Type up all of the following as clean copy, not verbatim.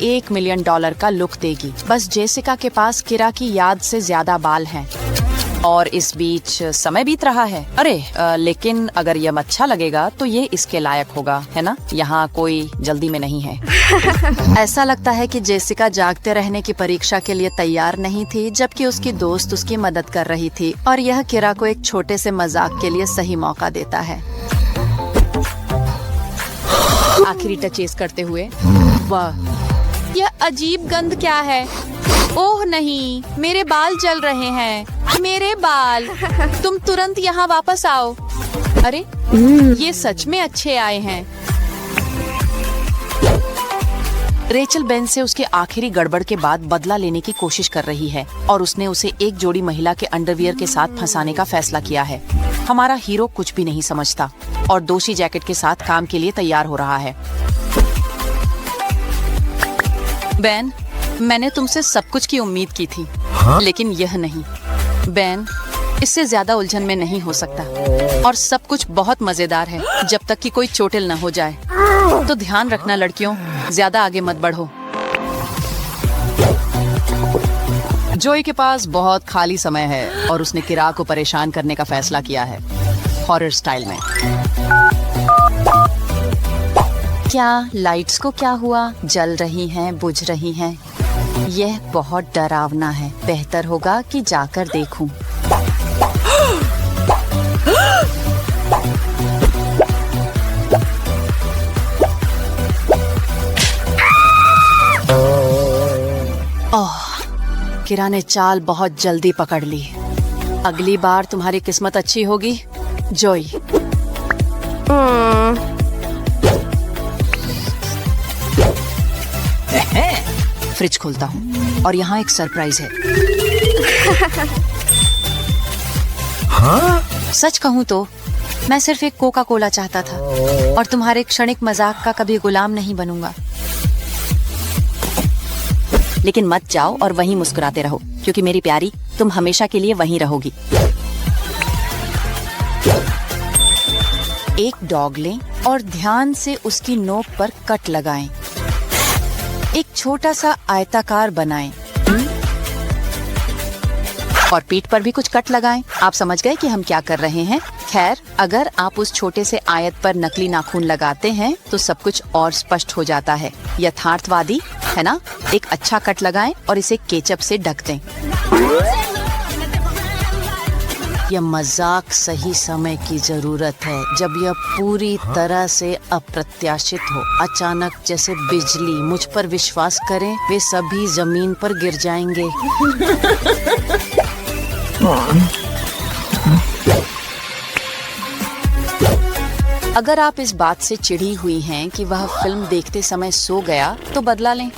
$1 million का look देगी। बस जेसिका के पास किरा की याद से ज्यादा बाल हैं। और इस बीच समय बीत रहा है। अरे लेकिन अगर यह अच्छा लगेगा तो ये इसके लायक होगा, है ना? यहाँ कोई जल्दी में नहीं है। ऐसा लगता है कि जेसिका जागते रहने की परीक्षा के लिए तैयार नहीं थी, जबकि उसकी दोस्त उसकी मदद कर रही थी और यह किरा को एक छोटे से मजाक के लिए सही मौका देता है। आखिरी टचेस करते हुए, वाह, यह अजीब गंध क्या है? ओह नहीं, मेरे बाल जल रहे हैं। मेरे बाल, तुम तुरंत यहाँ वापस आओ। अरे ये सच में अच्छे आए हैं। रेचल बेन से उसके आखिरी गड़बड़ के बाद बदला लेने की कोशिश कर रही है और उसने उसे एक जोड़ी महिला के अंडरवियर के साथ फंसाने का फैसला किया है। हमारा हीरो कुछ भी नहीं समझता और दोषी जैकेट के साथ काम के लिए तैयार हो रहा है। बेन, मैंने तुमसे सब कुछ की उम्मीद की थी, लेकिन यह नहीं। बेन, इससे ज्यादा उलझन में नहीं हो सकता और सब कुछ बहुत मजेदार है जब तक कि कोई चोटिल न हो जाए। तो ध्यान रखना लड़कियों, ज्यादा आगे मत बढ़ो। जोई के पास बहुत खाली समय है और उसने किरा को परेशान करने का फैसला किया है, हॉरर स्टाइल में। क्या लाइट्स को क्या हुआ? जल रही हैं, बुझ रही हैं। यह बहुत डरावना है। बेहतर होगा कि जाकर देखूं। ओह, किरा ने चाल बहुत जल्दी पकड़ ली। अगली बार तुम्हारी किस्मत अच्छी होगी, जोई। फ्रिज खोलता हूँ और यहाँ एक सरप्राइज है। हाँ? सच कहूँ तो मैं सिर्फ एक कोका कोला चाहता था और तुम्हारे क्षणिक मजाक का कभी गुलाम नहीं बनूंगा। लेकिन मत जाओ और वहीं मुस्कुराते रहो, क्योंकि मेरी प्यारी, तुम हमेशा के लिए वहीं रहोगी। एक डॉग लें और ध्यान से उसकी नोक पर कट लगाएं। एक छोटा सा आयताकार बनाएं और पीठ पर भी कुछ कट लगाएं। आप समझ गए कि हम क्या कर रहे हैं? खैर, अगर आप उस छोटे से आयत पर नकली नाखून लगाते हैं तो सब कुछ और स्पष्ट हो जाता है। यथार्थवादी है ना? एक अच्छा कट लगाएं और इसे केचप से ढक दें। यह मजाक सही समय की जरूरत है, जब यह पूरी तरह से अप्रत्याशित हो। अचानक जैसे बिजली। मुझ पर विश्वास करें, वे सभी जमीन पर गिर जाएंगे। अगर आप इस बात से चिढ़ी हुई हैं कि वह फिल्म देखते समय सो गया, तो बदला लें।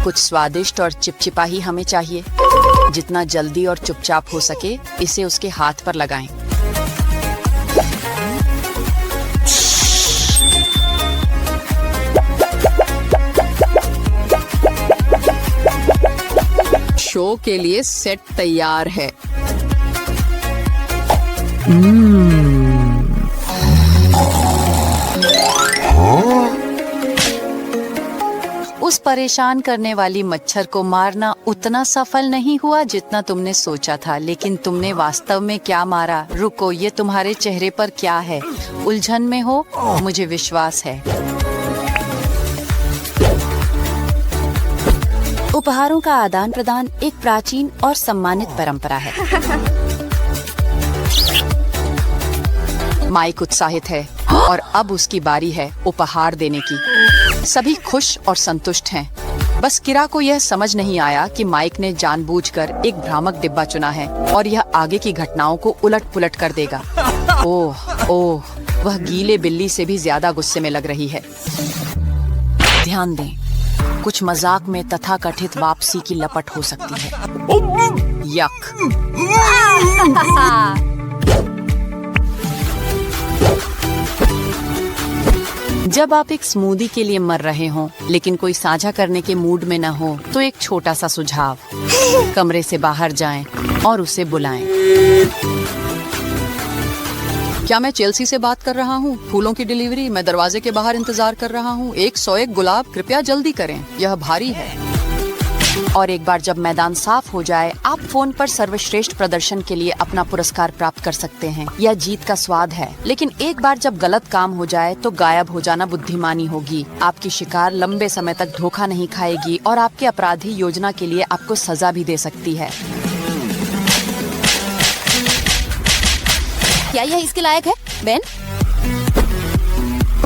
कुछ स्वादिष्ट और चिपचिपा ही हमें चाहिए। जितना जल्दी और चुपचाप हो सके इसे उसके हाथ पर लगाएं। शो के लिए सेट तैयार है। उस परेशान करने वाली मच्छर को मारना उतना सफल नहीं हुआ जितना तुमने सोचा था, लेकिन तुमने वास्तव में क्या मारा? रुको, ये तुम्हारे चेहरे पर क्या है? उलझन में हो? मुझे विश्वास है। उपहारों का आदान प्रदान एक प्राचीन और सम्मानित परंपरा है। माइक उत्साहित है और अब उसकी बारी है उपहार देने की। सभी खुश और संतुष्ट हैं। बस किरा को यह समझ नहीं आया कि माइक ने जानबूझकर एक भ्रामक डिब्बा चुना है और यह आगे की घटनाओं को उलट-पुलट कर देगा। ओह, वह गीले बिल्ली से भी ज्यादा गुस्से में लग रही है। ध्यान दें, कुछ मजाक में तथाकथित वापसी की लपट हो सकती है। यक। जब आप एक स्मूदी के लिए मर रहे हों लेकिन कोई साझा करने के मूड में न हो, तो एक छोटा सा सुझाव, कमरे से बाहर जाएं और उसे बुलाएं। क्या मैं चेल्सी से बात कर रहा हूँ? फूलों की डिलीवरी, मैं दरवाजे के बाहर इंतजार कर रहा हूँ। 101 गुलाब, कृपया जल्दी करें, यह भारी है। और एक बार जब मैदान साफ हो जाए, आप फोन पर सर्वश्रेष्ठ प्रदर्शन के लिए अपना पुरस्कार प्राप्त कर सकते हैं। यह जीत का स्वाद है, लेकिन एक बार जब गलत काम हो जाए तो गायब हो जाना बुद्धिमानी होगी। आपकी शिकार लंबे समय तक धोखा नहीं खाएगी और आपके अपराधी योजना के लिए आपको सजा भी दे सकती है। क्या यह इसके लायक है, बेन?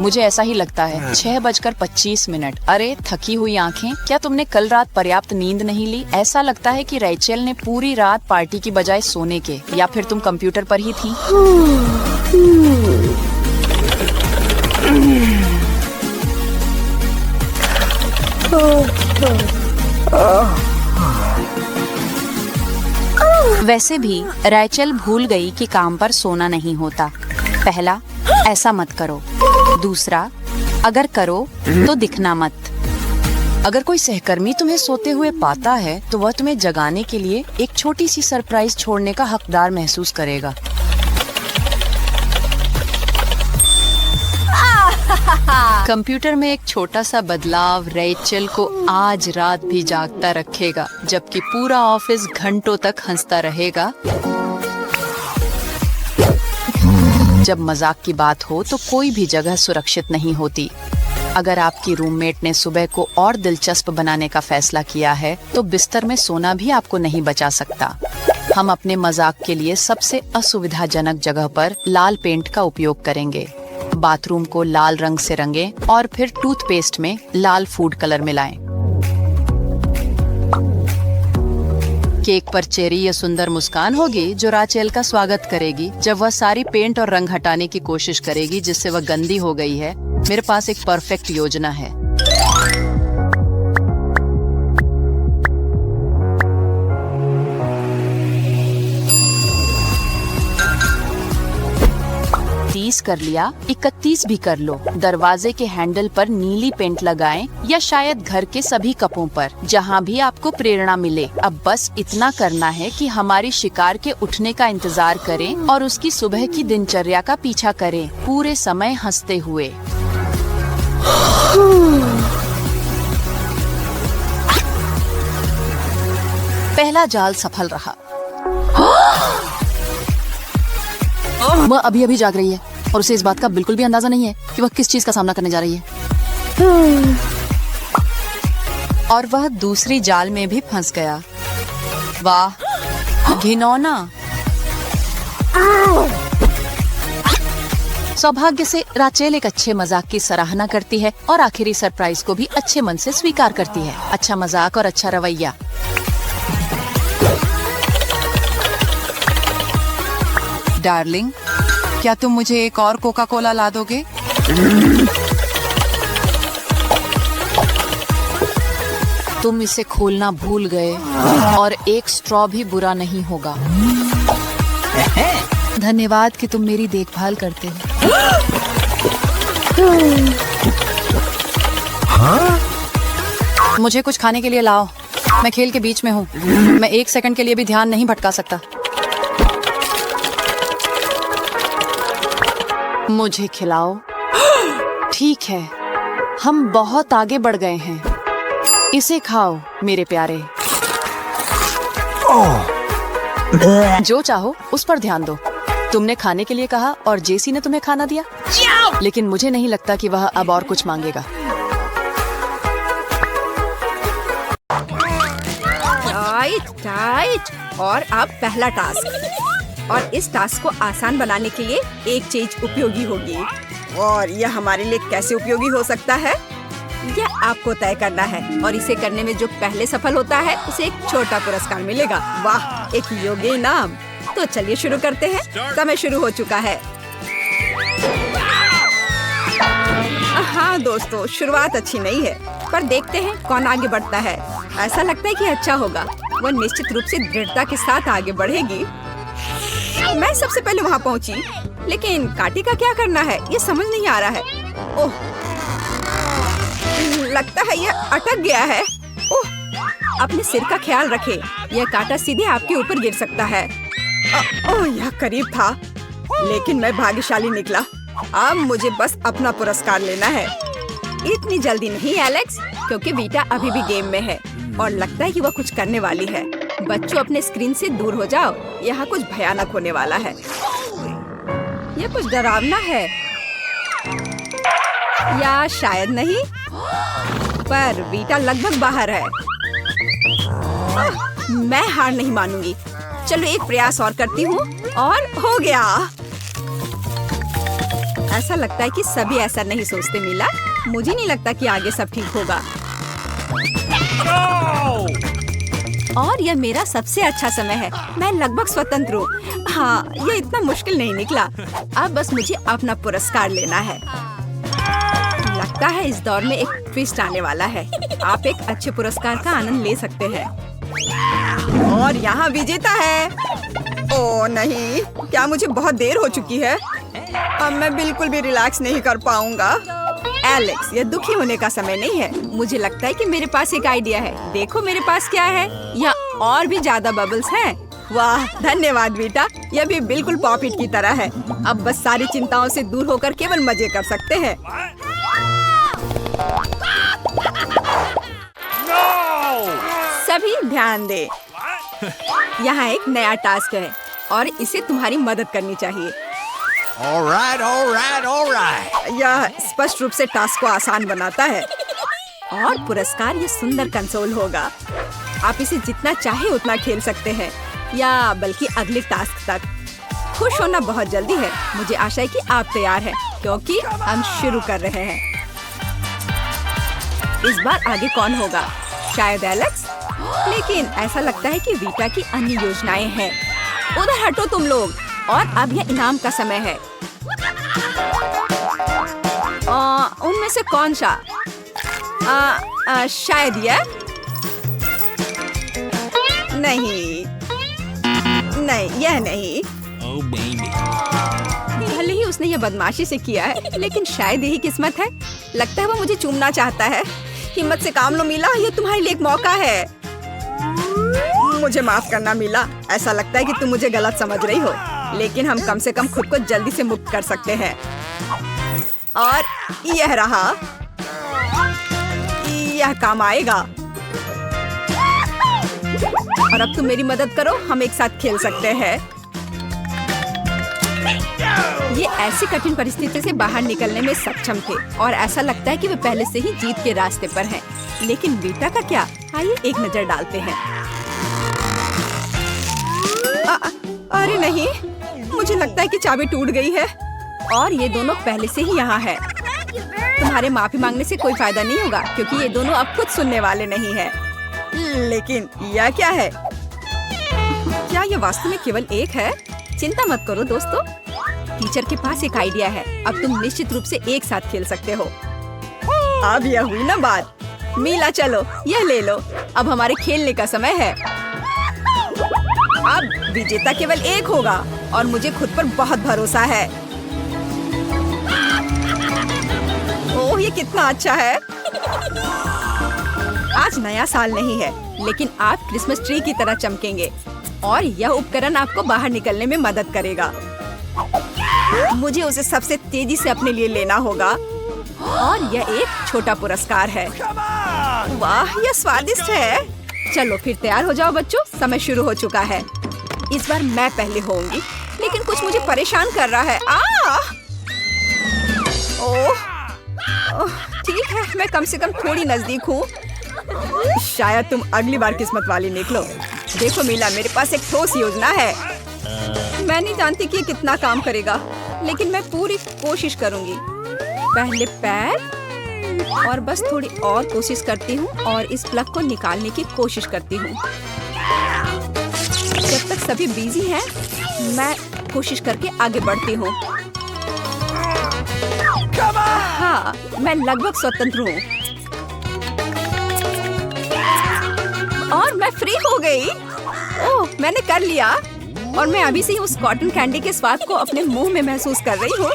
मुझे ऐसा ही लगता है। 6:25। अरे थकी हुई आंखें, क्या तुमने कल रात पर्याप्त नींद नहीं ली? ऐसा लगता है कि रैचेल ने पूरी रात पार्टी की बजाय सोने के, या फिर तुम कंप्यूटर पर ही थी। वैसे भी रैचेल भूल गई कि काम पर सोना नहीं होता। पहला, ऐसा मत करो। दूसरा, अगर करो तो दिखना मत। अगर कोई सहकर्मी तुम्हें सोते हुए पाता है तो वह तुम्हें जगाने के लिए एक छोटी सी सरप्राइज छोड़ने का हकदार महसूस करेगा। कंप्यूटर में एक छोटा सा बदलाव रैचेल को आज रात भी जागता रखेगा, जबकि पूरा ऑफिस घंटों तक हंसता रहेगा। जब मजाक की बात हो तो कोई भी जगह सुरक्षित नहीं होती। अगर आपकी रूममेट ने सुबह को और दिलचस्प बनाने का फैसला किया है तो बिस्तर में सोना भी आपको नहीं बचा सकता। हम अपने मजाक के लिए सबसे असुविधाजनक जगह पर लाल पेंट का उपयोग करेंगे। बाथरूम को लाल रंग से रंगें और फिर टूथपेस्ट में लाल फूड कलर मिलाएं। केक पर चेरी या सुंदर मुस्कान होगी जो रैचेल का स्वागत करेगी जब वह सारी पेंट और रंग हटाने की कोशिश करेगी जिससे वह गंदी हो गई है। मेरे पास एक परफेक्ट योजना है। कर लिया, 31 भी कर लो। दरवाजे के हैंडल पर नीली पेंट लगाएं या शायद घर के सभी कपों पर, जहां भी आपको प्रेरणा मिले। अब बस इतना करना है कि हमारी शिकार के उठने का इंतजार करें और उसकी सुबह की दिनचर्या का पीछा करें, पूरे समय हंसते हुए। पहला जाल सफल रहा। वह अभी अभी जाग रही है और उसे इस बात का बिल्कुल भी अंदाजा नहीं है कि वह किस चीज का सामना करने जा रही है। और वह दूसरी जाल में भी फंस गया। वाह, घिनौना। सौभाग्य से रैचेल एक अच्छे मजाक की सराहना करती है और आखिरी सरप्राइज को भी अच्छे मन से स्वीकार करती है। अच्छा मजाक और अच्छा रवैया। डार्लिंग, क्या तुम मुझे एक और कोका कोला ला दोगे? तुम इसे खोलना भूल गए और एक स्ट्रॉ भी बुरा नहीं होगा। धन्यवाद कि तुम मेरी देखभाल करते हो। मुझे कुछ खाने के लिए लाओ। मैं खेल के बीच में हूँ। मैं 1 सेकंड के लिए भी ध्यान नहीं भटका सकता। मुझे खिलाओ। ठीक है, हम बहुत आगे बढ़ गए हैं। इसे खाओ मेरे प्यारे। जो चाहो उस पर ध्यान दो। तुमने खाने के लिए कहा और जेसी ने तुम्हें खाना दिया, लेकिन मुझे नहीं लगता कि वह अब और कुछ मांगेगा। टाइट। और अब पहला टास्क, और इस टास्क को आसान बनाने के लिए एक चीज उपयोगी होगी। और यह हमारे लिए कैसे उपयोगी हो सकता है, यह आपको तय करना है। और इसे करने में जो पहले सफल होता है उसे एक छोटा पुरस्कार मिलेगा। वाह, एक योग्य इनाम। तो चलिए शुरू करते हैं। समय शुरू हो चुका है। हाँ दोस्तों, शुरुआत अच्छी नहीं है, पर देखते हैं कौन आगे बढ़ता है। ऐसा लगता है कि अच्छा होगा। वह निश्चित रूप से दृढ़ता के साथ आगे बढ़ेगी। मैं सबसे पहले वहाँ पहुँची, लेकिन कांटे का क्या करना है ये समझ नहीं आ रहा है। ओह, लगता है यह अटक गया है। ओह, अपने सिर का ख्याल रखें। यह कांटा सीधे आपके ऊपर गिर सकता है। ओह, यह करीब था। लेकिन मैं भाग्यशाली निकला। अब मुझे बस अपना पुरस्कार लेना है। इतनी जल्दी नहीं एलेक्स, क्योंकि वीटा अभी भी गेम में है और लगता है कि वह कुछ करने वाली है। बच्चों अपने स्क्रीन से दूर हो जाओ, यहाँ कुछ भयानक होने वाला है। यह कुछ डरावना है या शायद नहीं, पर वीटा लगभग बाहर है। मैं हार नहीं मानूंगी। चलो एक प्रयास और करती हूँ और हो गया। ऐसा लगता है कि सभी ऐसा नहीं सोचते मीला। मुझे नहीं लगता कि आगे सब ठीक होगा। और यह मेरा सबसे अच्छा समय है। मैं लगभग स्वतंत्र हूँ। हाँ, यह इतना मुश्किल नहीं निकला। अब बस मुझे अपना पुरस्कार लेना है। लगता है इस दौर में एक ट्विस्ट आने वाला है। आप एक अच्छे पुरस्कार का आनंद ले सकते हैं। और यहाँ विजेता है। ओह नहीं, क्या मुझे बहुत देर हो चुकी है? अब मैं बिल्कुल भी रिलैक्स नहीं कर पाऊंगा। एलेक्स, यह दुखी होने का समय नहीं है। मुझे लगता है कि मेरे पास एक आइडिया है। देखो मेरे पास क्या है। यहाँ और भी ज्यादा बबल्स हैं। वाह, धन्यवाद बेटा। यह भी बिल्कुल पॉपिट की तरह है। अब बस सारी चिंताओं से दूर होकर केवल मजे कर सकते हैं। सभी ध्यान दे। यहाँ एक नया टास्क है और इसे तुम्हारी मदद करनी चाहिए। All right. यह स्पष्ट रूप से टास्क को आसान बनाता है। और पुरस्कार ये सुंदर कंसोल होगा। आप इसे जितना चाहे उतना खेल सकते हैं, या बल्कि अगले टास्क तक। खुश होना बहुत जल्दी है। मुझे आशा है कि आप तैयार हैं, क्योंकि हम शुरू कर रहे हैं। इस बार आगे कौन होगा? शायद एलेक्स, लेकिन ऐसा लगता है कि वीटा की अन्य योजनाएं हैं। उधर हटो तुम लोग। और अब यह इनाम का समय है। उनमें से कौन सा? शायद यह नहीं, यह नहीं। Oh baby. भले ही उसने यह बदमाशी से किया है, लेकिन शायद यही किस्मत है। लगता है वो मुझे चूमना चाहता है। हिम्मत से काम लो मीला, ये तुम्हारे लिए एक मौका है। मुझे माफ करना मीला। ऐसा लगता है कि तुम मुझे गलत समझ रही हो, लेकिन हम कम से कम खुद को जल्दी से मुक्त कर सकते हैं। और यह रहा। यह काम आएगा। और अब तुम मेरी मदद करो, हम एक साथ खेल सकते हैं। ये ऐसी कठिन परिस्थिति से बाहर निकलने में सक्षम थे और ऐसा लगता है कि वे पहले से ही जीत के रास्ते पर हैं। लेकिन वीटा का क्या? आइए एक नजर डालते हैं। अरे नहीं, मुझे लगता है कि चाबी टूट गई है और ये दोनों पहले से ही यहाँ है। तुम्हारे माफी मांगने से कोई फायदा नहीं होगा, क्योंकि ये दोनों अब कुछ सुनने वाले नहीं हैं। लेकिन यह क्या है? क्या ये वास्तव में केवल एक है? चिंता मत करो दोस्तों, टीचर के पास एक आइडिया है। अब तुम निश्चित रूप से एक साथ खेल सकते हो। अब यह हुई ना बात। मीला चलो, यह ले लो। अब हमारे खेलने का समय है। अब विजेता केवल एक होगा और मुझे खुद पर बहुत भरोसा है। ओह, ये कितना अच्छा है। आज नया साल नहीं है, लेकिन आप क्रिसमस ट्री की तरह चमकेंगे और यह उपकरण आपको बाहर निकलने में मदद करेगा। मुझे उसे सबसे तेजी से अपने लिए लेना होगा और यह एक छोटा पुरस्कार है। वाह, यह स्वादिष्ट है। चलो फिर तैयार हो जाओ बच्चों, समय शुरू हो चुका है। इस बार मैं पहले होंगी, लेकिन कुछ मुझे परेशान कर रहा है। ओह, ठीक है, मैं कम से कम थोड़ी नजदीक हूँ। शायद तुम अगली बार किस्मत वाली निकलो। देखो मीला, मेरे पास एक ठोस योजना है। मैं नहीं जानती कि ये कितना काम करेगा, लेकिन मैं पूरी कोशिश करूंगी। पहले पैर और बस थोड़ी और कोशिश करती हूँ और इस प्लग को निकालने की कोशिश करती हूँ। जब तक सभी बिजी हैं, मैं कोशिश करके आगे बढ़ती हूँ। हाँ, मैं लगभग स्वतंत्र हूँ और मैं फ्री हो गई। ओह, मैंने कर लिया और मैं अभी से ही उस कॉटन कैंडी के स्वाद को अपने मुंह में महसूस कर रही हूँ।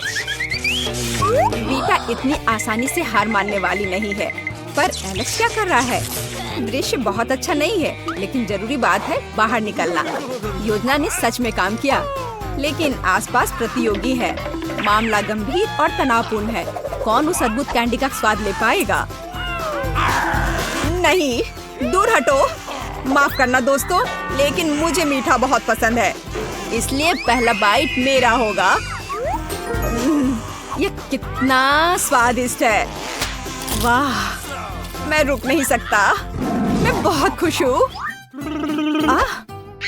वीटा इतनी आसानी से हार मानने वाली नहीं है। पर एलेक्स क्या कर रहा है? दृश्य बहुत अच्छा नहीं है, लेकिन जरूरी बात है बाहर निकलना। योजना ने सच में काम किया। लेकिन आसपास प्रतियोगी है। मामला गंभीर और तनावपूर्ण है। कौन उस अद्भुत कैंडी का स्वाद ले पाएगा? नहीं, दूर हटो। माफ करना दोस्तों, लेकिन मुझे मीठा बहुत पसंद है, इसलिए पहला बाइट मेरा होगा। ये कितना स्वादिष्ट है। वाह, मैं रुक नहीं सकता। मैं बहुत खुश हूँ।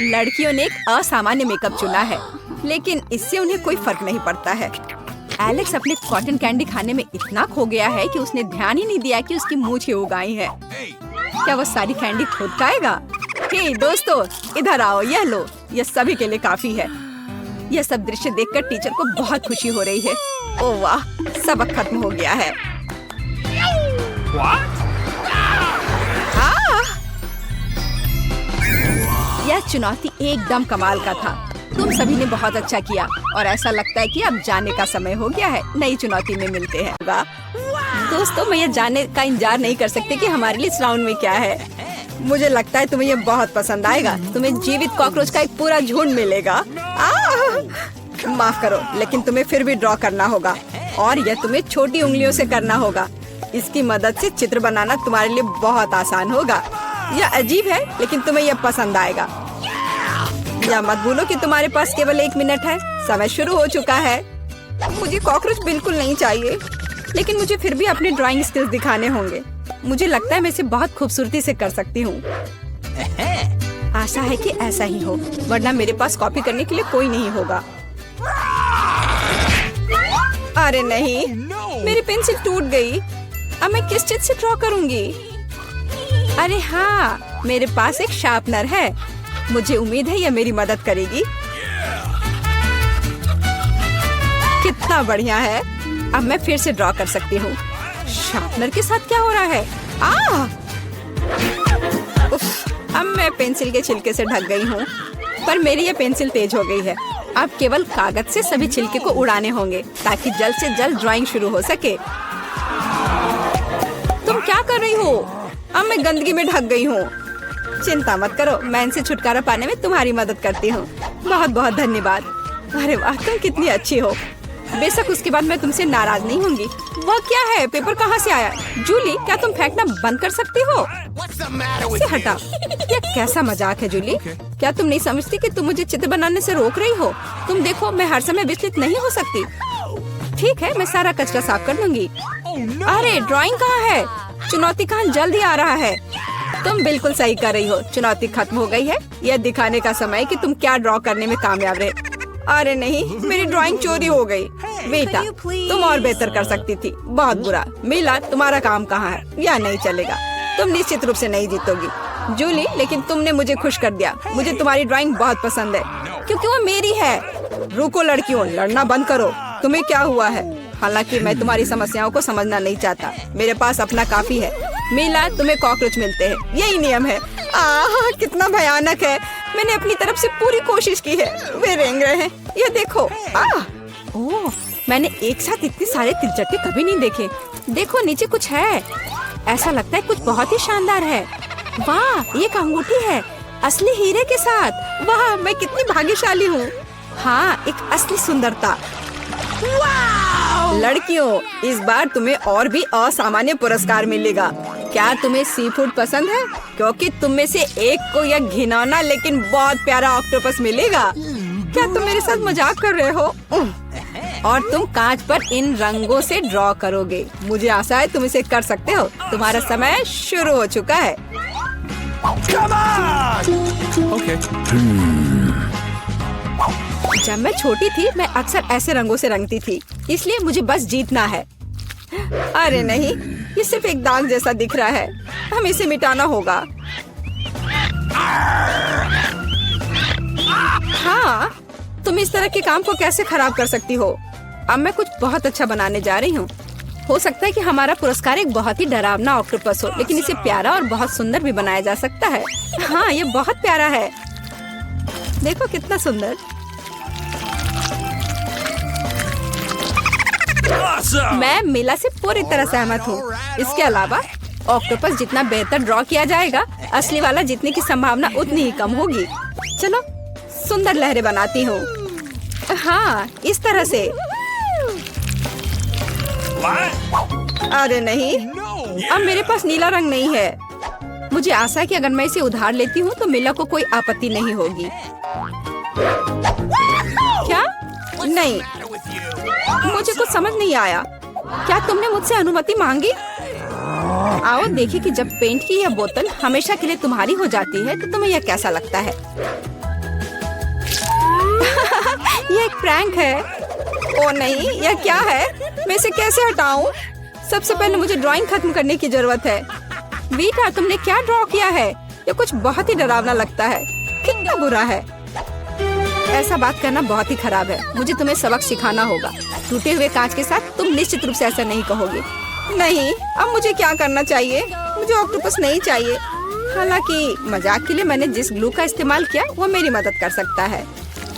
लड़कियों ने एक असामान्य मेकअप चुना है, लेकिन इससे उन्हें कोई फर्क नहीं पड़ता है। एलेक्स अपने कॉटन कैंडी खाने में इतना खो गया है कि उसने ध्यान ही नहीं दिया कि उसकी मूंछें उगाई है। क्या वो सारी कैंडी खुद खाएगा? हे दोस्तों, इधर आओ, यह लो, यह सभी के लिए काफी है। यह सब दृश्य देखकर टीचर को बहुत खुशी हो रही है। ओह वाह, सबक खत्म हो गया है। यह चुनौती एकदम कमाल का था। तुम सभी ने बहुत अच्छा किया और ऐसा लगता है कि अब जाने का समय हो गया है। नई चुनौती में मिलते हैं। दोस्तों, मैं यह जानने का इंतजार नहीं कर सकती कि हमारे लिए इस राउंड में क्या है। मुझे लगता है तुम्हें यह बहुत पसंद आएगा। तुम्हें जीवित कॉकरोच का एक पूरा झुंड मिलेगा। माफ करो, लेकिन तुम्हें फिर भी ड्रॉ करना होगा और यह तुम्हें छोटी उंगलियों से करना होगा। इसकी मदद से चित्र बनाना तुम्हारे लिए बहुत आसान होगा। यह अजीब है, लेकिन तुम्हें यह पसंद आएगा। या मत भूलो कि तुम्हारे पास केवल 1 मिनट है। समय शुरू हो चुका है। मुझे कॉकरोच बिल्कुल नहीं चाहिए, लेकिन मुझे फिर भी अपने ड्राइंग स्किल्स दिखाने होंगे। मुझे लगता है मैं इसे बहुत खूबसूरती से कर सकती हूँ। आशा है कि ऐसा ही हो, वरना मेरे पास कॉपी करने के लिए कोई नहीं होगा। अरे नहीं, मेरी पेंसिल टूट गई। अब मैं किस चीज से ड्रॉ करूंगी? अरे हाँ, मेरे पास एक शार्पनर है। मुझे उम्मीद है यह मेरी मदद करेगी। कितना बढ़िया है। अब मैं फिर से ड्रॉ कर सकती हूँ। शार्पनर के साथ क्या हो रहा है? उफ, अब मैं पेंसिल के छिलके से ढक गई हूँ, पर मेरी ये पेंसिल तेज हो गई है। अब केवल कागज से सभी छिलके को उड़ाने होंगे ताकि जल्द से जल्द ड्राइंग शुरू हो सके। तुम क्या कर रही हो? अब मैं गंदगी में ढक गई हूँ। चिंता मत करो, मैं इनसे छुटकारा पाने में तुम्हारी मदद करती हूँ। बहुत बहुत धन्यवाद। अरे वाह, तुम कितनी अच्छी हो। बेशक उसके बाद मैं तुमसे नाराज नहीं होंगी। वह क्या है? पेपर कहाँ से आया? जूली, क्या तुम फेंकना बंद कर सकती हो? इसे हटा। यह कैसा मजाक है जूली? क्या तुम नहीं समझती कि तुम मुझे चित्र बनाने से रोक रही हो? तुम देखो, मैं हर समय विचलित नहीं हो सकती। ठीक है, मैं सारा कचरा साफ कर दूंगी। अरे ड्राइंग कहाँ है? चुनौती कहाँ जल्द ही आ रहा है। तुम बिल्कुल सही कर रही हो। चुनौती खत्म हो गई है। यह दिखाने का समय कि तुम क्या ड्रॉ करने में कामयाब रहे। अरे नहीं, मेरी ड्राइंग चोरी हो गई। बेटा, तुम और बेहतर कर सकती थी। बहुत बुरा। मीला, तुम्हारा काम कहाँ है? यह नहीं चलेगा। तुम निश्चित रूप से नहीं जीतोगी। जूली, लेकिन तुमने मुझे खुश कर दिया। मुझे तुम्हारी ड्राइंग बहुत पसंद है, क्योंकि वो मेरी है। रुको लड़कियों, लड़ना बंद करो। तुम्हें क्या हुआ है? हालांकि मैं तुम्हारी समस्याओं को समझना नहीं चाहता। मेरे पास अपना काफी है। मीला, तुम्हें कॉकरोच मिलते हैं, यही नियम है। कितना भयानक है। मैंने अपनी तरफ से पूरी कोशिश की है। वे रेंग रहे हैं। ये देखो। ओह, मैंने एक साथ इतने सारे तिलचट्टे कभी नहीं देखे। देखो, नीचे कुछ है। ऐसा लगता है कुछ बहुत ही शानदार है। वाह, ये एक अंगूठी है, असली हीरे के साथ। वाह, मैं कितनी भाग्यशाली हूँ। हाँ, एक असली सुंदरता। लड़कियों, इस बार तुम्हें और भी असामान्य पुरस्कार मिलेगा। क्या तुम्हें सी फूड पसंद है? क्योंकि तुम में से एक को यह घिनौना लेकिन बहुत प्यारा ऑक्टोपस मिलेगा। क्या तुम मेरे साथ मजाक कर रहे हो? और तुम कांच पर इन रंगों से ड्रॉ करोगे। मुझे आशा है तुम इसे कर सकते हो। तुम्हारा समय शुरू हो चुका है। जब मैं छोटी थी, मैं अक्सर ऐसे रंगों से रंगती थी, इसलिए मुझे बस जीतना है। अरे नहीं, ये सिर्फ एक दाग जैसा दिख रहा है। हमें इसे मिटाना होगा। हाँ, तुम इस तरह के काम को कैसे खराब कर सकती हो? अब मैं कुछ बहुत अच्छा बनाने जा रही हूँ। हो सकता है कि हमारा पुरस्कार एक बहुत ही डरावना ऑक्टोपस हो, लेकिन इसे प्यारा और बहुत सुंदर भी बनाया जा सकता है। हाँ, ये बहुत प्यारा है। देखो कितना सुंदर। मैं मीला से पूरी तरह सहमत हूँ। इसके अलावा ऑक्टोपस जितना बेहतर ड्रॉ किया जाएगा, असली वाला जीतने की संभावना उतनी ही कम होगी। चलो, सुंदर लहरें बनाती हूँ। हाँ, इस तरह से। अरे नहीं, अब मेरे पास नीला रंग नहीं है। मुझे आशा है कि अगर मैं इसे उधार लेती हूँ तो मीला को कोई आपत्ति नहीं होगी। क्या? नहीं, मुझे कुछ समझ नहीं आया। क्या तुमने मुझसे अनुमति मांगी? आओ देखिए कि जब पेंट की यह बोतल हमेशा के लिए तुम्हारी हो जाती है तो तुम्हें यह कैसा लगता है। यह एक प्रैंक है। ओ नहीं, यह क्या है? मैं इसे कैसे हटाऊं? सबसे पहले मुझे ड्राइंग खत्म करने की जरूरत है। वीटा, तुमने क्या ड्रॉ किया है? यह कुछ बहुत ही डरावना लगता है। कितना बुरा है। ऐसा बात करना बहुत ही खराब है। मुझे तुम्हें सबक सिखाना होगा। टूटे हुए कांच के साथ तुम निश्चित रूप से ऐसा नहीं कहोगे। नहीं, अब मुझे क्या करना चाहिए? मुझे ऑक्टोपस नहीं चाहिए। हालांकि मजाक के लिए मैंने जिस ग्लू का इस्तेमाल किया वो मेरी मदद कर सकता है।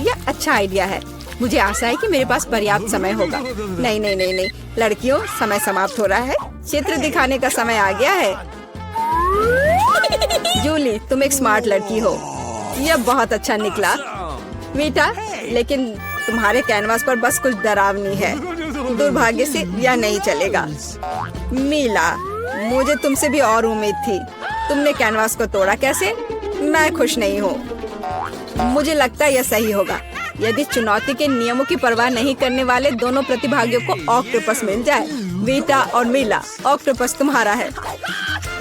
यह अच्छा आइडिया है। मुझे आशा है कि मेरे पास पर्याप्त समय होगा। नहीं नहीं नहीं नहीं, लड़कियों, समय समाप्त हो रहा है। चित्र दिखाने का समय आ गया है। जूली, तुम एक स्मार्ट लड़की हो। यह बहुत अच्छा निकला। वीटा, लेकिन तुम्हारे कैनवास पर बस कुछ डरावनी है। दुर्भाग्य से यह नहीं चलेगा। मीला, मुझे तुमसे भी और उम्मीद थी। तुमने कैनवास को तोड़ा कैसे? मैं खुश नहीं हूँ। मुझे लगता है यह सही होगा यदि चुनौती के नियमों की परवाह नहीं करने वाले दोनों प्रतिभागियों को ऑक्टोपस मिल जाए। वीटा और मीला, ऑक्टोपस तुम्हारा है।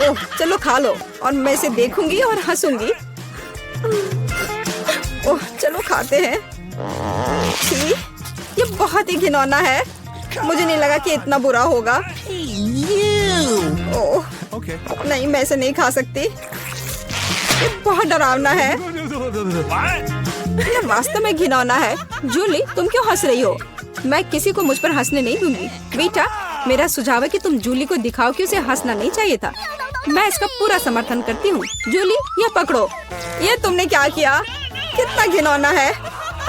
ओह, चलो खा लो और मैं इसे देखूंगी और हंसूंगी। ओह, चलो खाते हैं। छी, ये बहुत ही घिनौना है। मुझे नहीं लगा कि इतना बुरा होगा। ओह, नहीं, मैं इसे नहीं खा सकती। ये बहुत डरावना है। ये वास्तव में घिनौना है। जूली, तुम क्यों हंस रही हो? मैं किसी को मुझ पर हंसने नहीं दूंगी। बेटा, मेरा सुझाव है कि तुम जूली को दिखाओ कि उसे हंसना नहीं चाहिए था। मैं इसका पूरा समर्थन करती हूँ। जूली, ये पकड़ो। ये तुमने क्या किया? कितना घिनौना है।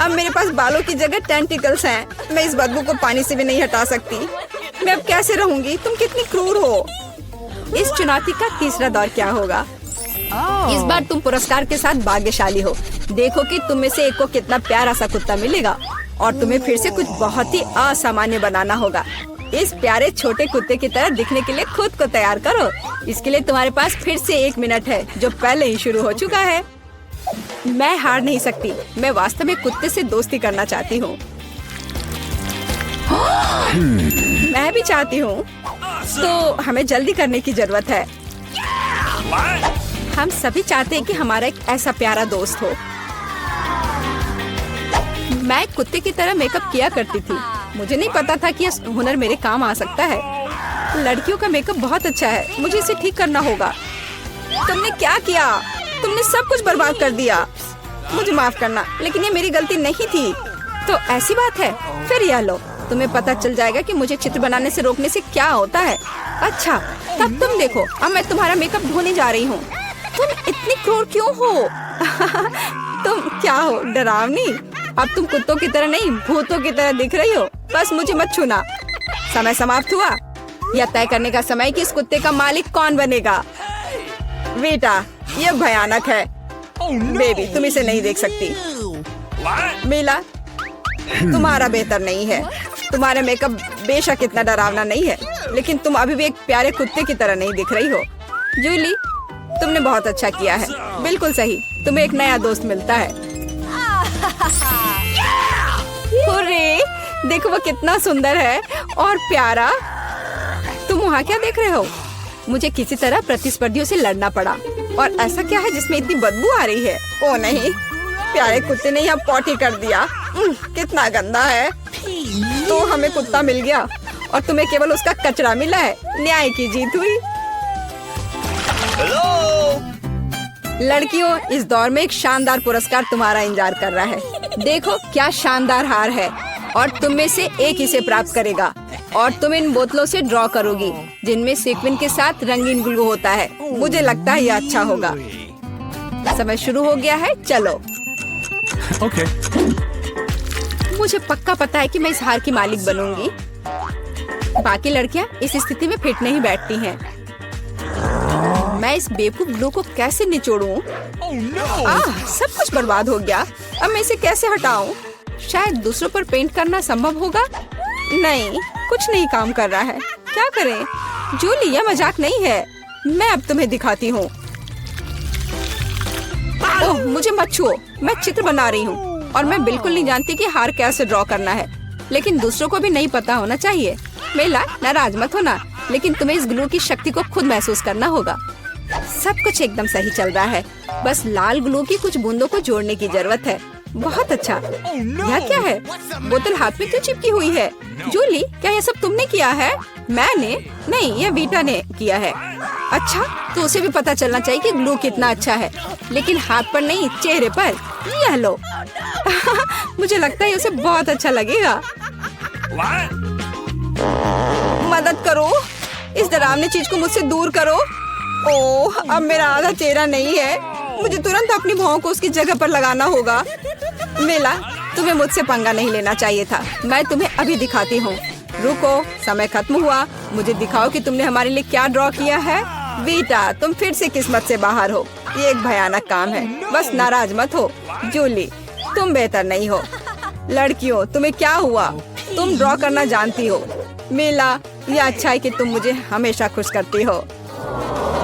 अब मेरे पास बालों की जगह टेंटिकल्स हैं। मैं इस बदबू को पानी से भी नहीं हटा सकती। मैं अब कैसे रहूंगी? तुम कितनी क्रूर हो। इस चुनौती का तीसरा दौर क्या होगा? इस बार तुम पुरस्कार के साथ भाग्यशाली हो। देखो कि तुम में से एक को कितना प्यारा सा कुत्ता मिलेगा और तुम्हें फिर से कुछ बहुत ही असामान्य बनाना होगा। इस प्यारे छोटे कुत्ते की तरह दिखने के लिए खुद को तैयार करो। इसके लिए तुम्हारे पास फिर से 1 मिनट है, जो पहले ही शुरू हो चुका है। मैं हार नहीं सकती। मैं वास्तव में कुत्ते से दोस्ती करना चाहती हूँ। मैं भी चाहती हूँ। तो हमें जल्दी करने की जरूरत है। हम सभी चाहते हैं कि हमारा एक ऐसा प्यारा दोस्त हो। मैं कुत्ते की तरह मेकअप किया करती थी। मुझे नहीं पता था कि यह हुनर मेरे काम आ सकता है। लड़कियों का मेकअप बहुत अच्छा है। मुझे इसे ठीक करना होगा। तुमने क्या किया? तुमने सब कुछ बर्बाद कर दिया। मुझे माफ करना, लेकिन ये मेरी गलती नहीं थी। तो ऐसी बात है, फिर यह लो। तुम्हें पता चल जाएगा कि मुझे चित्र बनाने से रोकने से क्या होता है। अच्छा, तब तुम देखो। अब मैं तुम्हारा मेकअप धोने जा रही हूँ। तुम इतनी क्रूर क्यों हो? तुम क्या हो, डरावनी? अब तुम कुत्तों की तरह नहीं, भूतों की तरह दिख रही हो। बस मुझे मत छूना। समय समाप्त हुआ। यह तय करने का समय कि इस कुत्ते का मालिक कौन बनेगा। बेटा, यह भयानक है। बेबी, तुम इसे नहीं देख सकती। मीला, तुम्हारा बेहतर नहीं है। तुम्हारा मेकअप बेशक इतना डरावना नहीं है, लेकिन तुम अभी भी एक प्यारे कुत्ते की तरह नहीं दिख रही हो। जूली, तुमने बहुत अच्छा किया है। बिल्कुल सही। तुम्हें एक नया दोस्त मिलता है। हुर्रे! देखो वो कितना सुंदर है और प्यारा। तुम वहाँ क्या देख रहे हो? मुझे किसी तरह प्रतिस्पर्धियों से लड़ना पड़ा। और ऐसा क्या है जिसमें इतनी बदबू आ रही है? ओ नहीं, प्यारे कुत्ते ने यहाँ पॉटी कर दिया। कितना गंदा है। तो हमें कुत्ता मिल गया और तुम्हें केवल उसका कचरा मिला है। न्याय की जीत हुई। लड़कियों, इस दौर में एक शानदार पुरस्कार तुम्हारा इंतजार कर रहा है। देखो क्या शानदार हार है और तुम में से एक इसे प्राप्त करेगा। और तुम इन बोतलों से ड्रॉ करोगी जिनमें सीक्वेंस के साथ रंगीन ग्लू होता है। मुझे लगता है यह अच्छा होगा। समय शुरू हो गया है, चलो। Okay. मुझे पक्का पता है कि मैं इस हार की मालिक बनूंगी। बाकी लड़कियां इस स्थिति में फिट नहीं बैठती हैं। मैं इस बेवकूफ ग्लू को कैसे निचोड़ूं? Oh no! सब कुछ बर्बाद हो गया। अब मैं इसे कैसे हटाऊं? शायद दूसरों पर पेंट करना संभव होगा। नहीं, कुछ नहीं काम कर रहा है। क्या करें? जूली, यह मजाक नहीं है। मैं अब तुम्हें दिखाती हूँ। ओह, मुझे मत छुओ। मैं चित्र बना रही हूँ और मैं बिल्कुल नहीं जानती कि हार कैसे ड्रॉ करना है, लेकिन दूसरों को भी नहीं पता होना चाहिए। मेला, नाराज मत होना, लेकिन तुम्हें इस ग्लू की शक्ति को खुद महसूस करना होगा। सब कुछ एकदम सही चल रहा है, बस लाल ग्लू की कुछ बूंदों को जोड़ने की जरूरत है। बहुत अच्छा। यह क्या है? बोतल हाथ में क्यों चिपकी हुई है? जूली, क्या यह सब तुमने किया है? मैंने नहीं, यह वीटा ने किया है। अच्छा, तो उसे भी पता चलना चाहिए कि ग्लू कितना अच्छा है, लेकिन हाथ पर नहीं, चेहरे पर। यह लो। मुझे लगता है उसे बहुत अच्छा लगेगा। मदद करो, इस डरावनी चीज को मुझसे दूर करो। ओह, अब मेरा आधा चेहरा नहीं है। मुझे तुरंत अपनी भौं को उसकी जगह पर लगाना होगा। मेला, तुम्हें मुझसे पंगा नहीं लेना चाहिए था। मैं तुम्हें अभी दिखाती हूँ। रुको, समय खत्म हुआ। मुझे दिखाओ कि तुमने हमारे लिए क्या ड्रॉ किया है। वीटा, तुम फिर से किस्मत से बाहर हो। ये एक भयानक काम है। बस नाराज मत हो। जूली, तुम बेहतर नहीं हो। लड़कियों, तुम्हें क्या हुआ? तुम ड्रॉ करना जानती हो। मेला, यह अच्छा है कि तुम मुझे हमेशा खुश करती हो।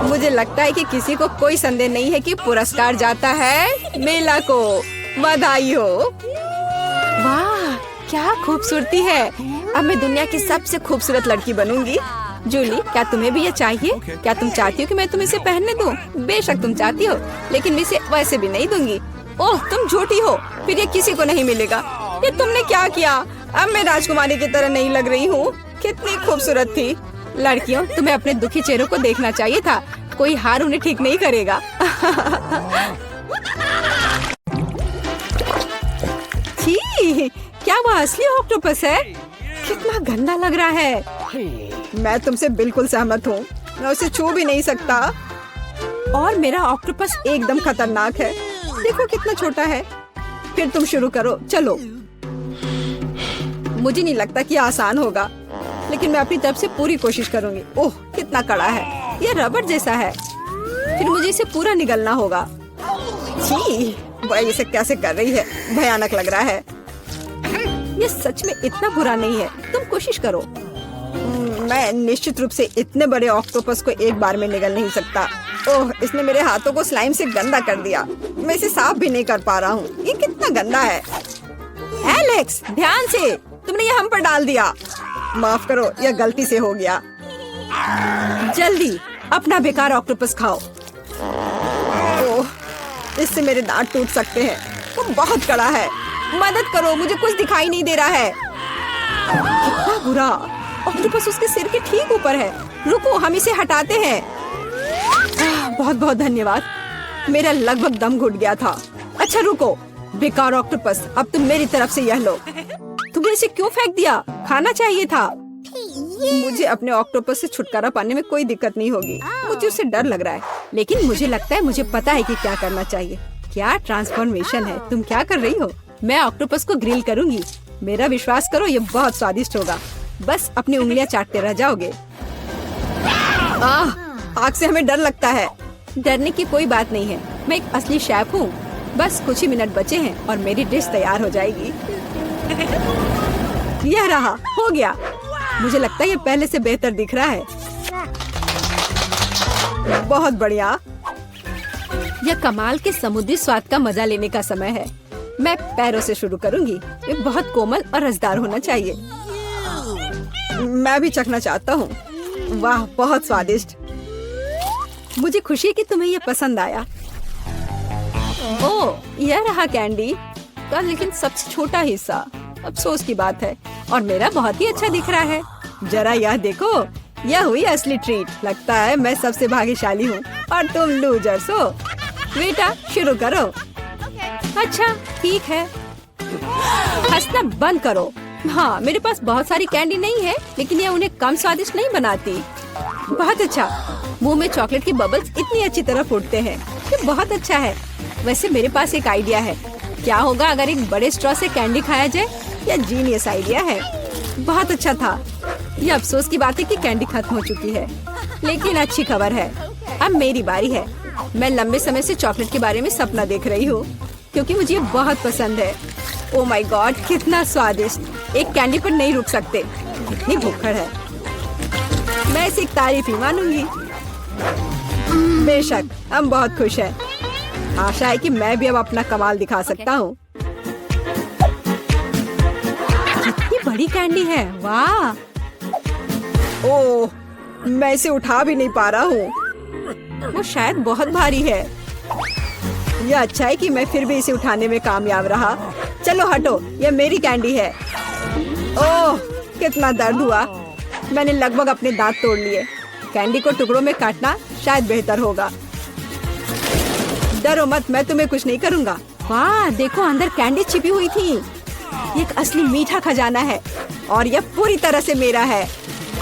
मुझे लगता है कि किसी को कोई संदेह नहीं है कि पुरस्कार जाता है मेला को। बधाई हो। वाह, क्या खूबसूरती है। अब मैं दुनिया की सबसे खूबसूरत लड़की बनूंगी। जूली, क्या तुम्हें भी ये चाहिए? क्या तुम चाहती हो कि मैं तुम्हें इसे पहनने दूं? बेशक तुम चाहती हो, लेकिन मैं इसे वैसे भी नहीं दूंगी। ओह, तुम झूठी हो। फिर ये किसी को नहीं मिलेगा। ये तुमने क्या किया? अब मैं राजकुमारी की तरह नहीं लग रही हूँ। कितनी खूबसूरत थी। लड़कियों, तुम्हें अपने दुखी चेहरों को देखना चाहिए था। कोई हार उन्हें ठीक नहीं करेगा। छी, क्या वो असली ऑक्टोपस है? कितना गंदा लग रहा है। मैं तुमसे बिल्कुल सहमत हूँ। मैं उसे छू भी नहीं सकता। और मेरा ऑक्टोपस एकदम खतरनाक है। देखो कितना छोटा है। फिर तुम शुरू करो, चलो। मुझे नहीं लगता कि आसान होगा, लेकिन मैं अपनी तरफ से पूरी कोशिश करूंगी। ओह, कितना कड़ा है। यह रबड़ जैसा है। फिर मुझे इसे पूरा निगलना होगा। छी, वह इसे कैसे कर रही है? भयानक लग रहा है। ये सच में इतना बुरा नहीं है। तुम कोशिश करो। मैं निश्चित रूप से इतने बड़े ऑक्टोपस को एक बार में निगल नहीं सकता। ओह, इसने मेरे हाथों को स्लाइम से गंदा कर दिया। मैं इसे साफ भी नहीं कर पा रहा हूँ। ये कितना गंदा है। एलेक्स, ध्यान से, तुमने ये हम पर डाल दिया। माफ करो, यह गलती से हो गया। जल्दी अपना बेकार ऑक्टोपस खाओ। ओह, इससे मेरे दांत टूट सकते हैं। वो बहुत कड़ा है। मदद करो, मुझे कुछ दिखाई नहीं दे रहा है। कितना बुरा। ऑक्टोपस उसके सिर के ठीक ऊपर है। रुको, हम इसे हटाते हैं। बहुत बहुत धन्यवाद। मेरा लगभग दम घुट गया था। अच्छा रुको, बेकार ऑक्टोपस, अब तुम मेरी तरफ से यह लो। तुमने इसे क्यों फेंक दिया? खाना चाहिए था। मुझे अपने ऑक्टोपस से छुटकारा पाने में कोई दिक्कत नहीं होगी। मुझे उससे डर लग रहा है, लेकिन मुझे लगता है मुझे पता है कि क्या करना चाहिए। क्या ट्रांसफॉर्मेशन है। तुम क्या कर रही हो? मैं ऑक्टोपस को ग्रिल करूंगी। मेरा विश्वास करो, ये बहुत स्वादिष्ट होगा। बस अपनी उंगलियां चाटते रह जाओगे। आग से हमें डर लगता है। डरने की कोई बात नहीं है। मैं एक असली शेफ हूँ। बस कुछ ही मिनट बचे हैं और मेरी डिश तैयार हो जाएगी। यह रहा, हो गया। मुझे लगता है ये पहले से बेहतर दिख रहा है। बहुत बढ़िया। यह कमाल के समुद्री स्वाद का मजा लेने का समय है। मैं पैरों से शुरू करूंगी। ये बहुत कोमल और रसदार होना चाहिए। मैं भी चखना चाहता हूँ। वाह, बहुत स्वादिष्ट। मुझे खुशी है कि तुम्हें यह पसंद आया। ओह, यह रहा कैंडी का, लेकिन सबसे छोटा हिस्सा। अफसोस की बात है। और मेरा बहुत ही अच्छा दिख रहा है। जरा यह देखो, यह हुई असली ट्रीट। लगता है मैं सबसे भाग्यशाली हूँ और तुम लूजर्स हो। बेटा, शुरू करो। अच्छा, ठीक है। हंसना बंद करो। हाँ, मेरे पास बहुत सारी कैंडी नहीं है, लेकिन यह उन्हें कम स्वादिष्ट नहीं बनाती। बहुत अच्छा। मुंह में चॉकलेट की बबल्स इतनी अच्छी तरह फूटते हैं। ये बहुत अच्छा है। वैसे मेरे पास एक आइडिया है। क्या होगा अगर एक बड़े स्ट्रॉ से कैंडी खाया जाए? यह जीनियस आइडिया है। बहुत अच्छा था। यह अफसोस की बात है कि कैंडी खत्म हो चुकी है, लेकिन अच्छी खबर है, अब मेरी बारी है। मैं लंबे समय से चॉकलेट के बारे में सपना देख रही हूँ, क्योंकि मुझे ये बहुत पसंद है। ओ माय गॉड, कितना स्वादिष्ट। एक कैंडी पर नहीं रुक सकते, इतनी भूखड़ है। मैं इसे एक तारीफ ही मानूंगी। बेशक, हम बहुत खुश हैं। आशा है कि मैं भी अब अपना कमाल दिखा सकता हूँ। कितनी बड़ी कैंडी है, वाह। ओह, मैं इसे उठा भी नहीं पा रहा हूँ। वो शायद बहुत भारी है। यह अच्छा है कि मैं फिर भी इसे उठाने में कामयाब रहा। चलो हटो, यह मेरी कैंडी है। ओह, कितना दर्द हुआ। मैंने लगभग अपने दांत तोड़ लिए। कैंडी को टुकड़ों में काटना शायद बेहतर होगा। डरो मत, मैं तुम्हें कुछ नहीं करूँगा। वाह, देखो अंदर कैंडी छिपी हुई थी। ये एक असली मीठा खजाना है और यह पूरी तरह से मेरा है।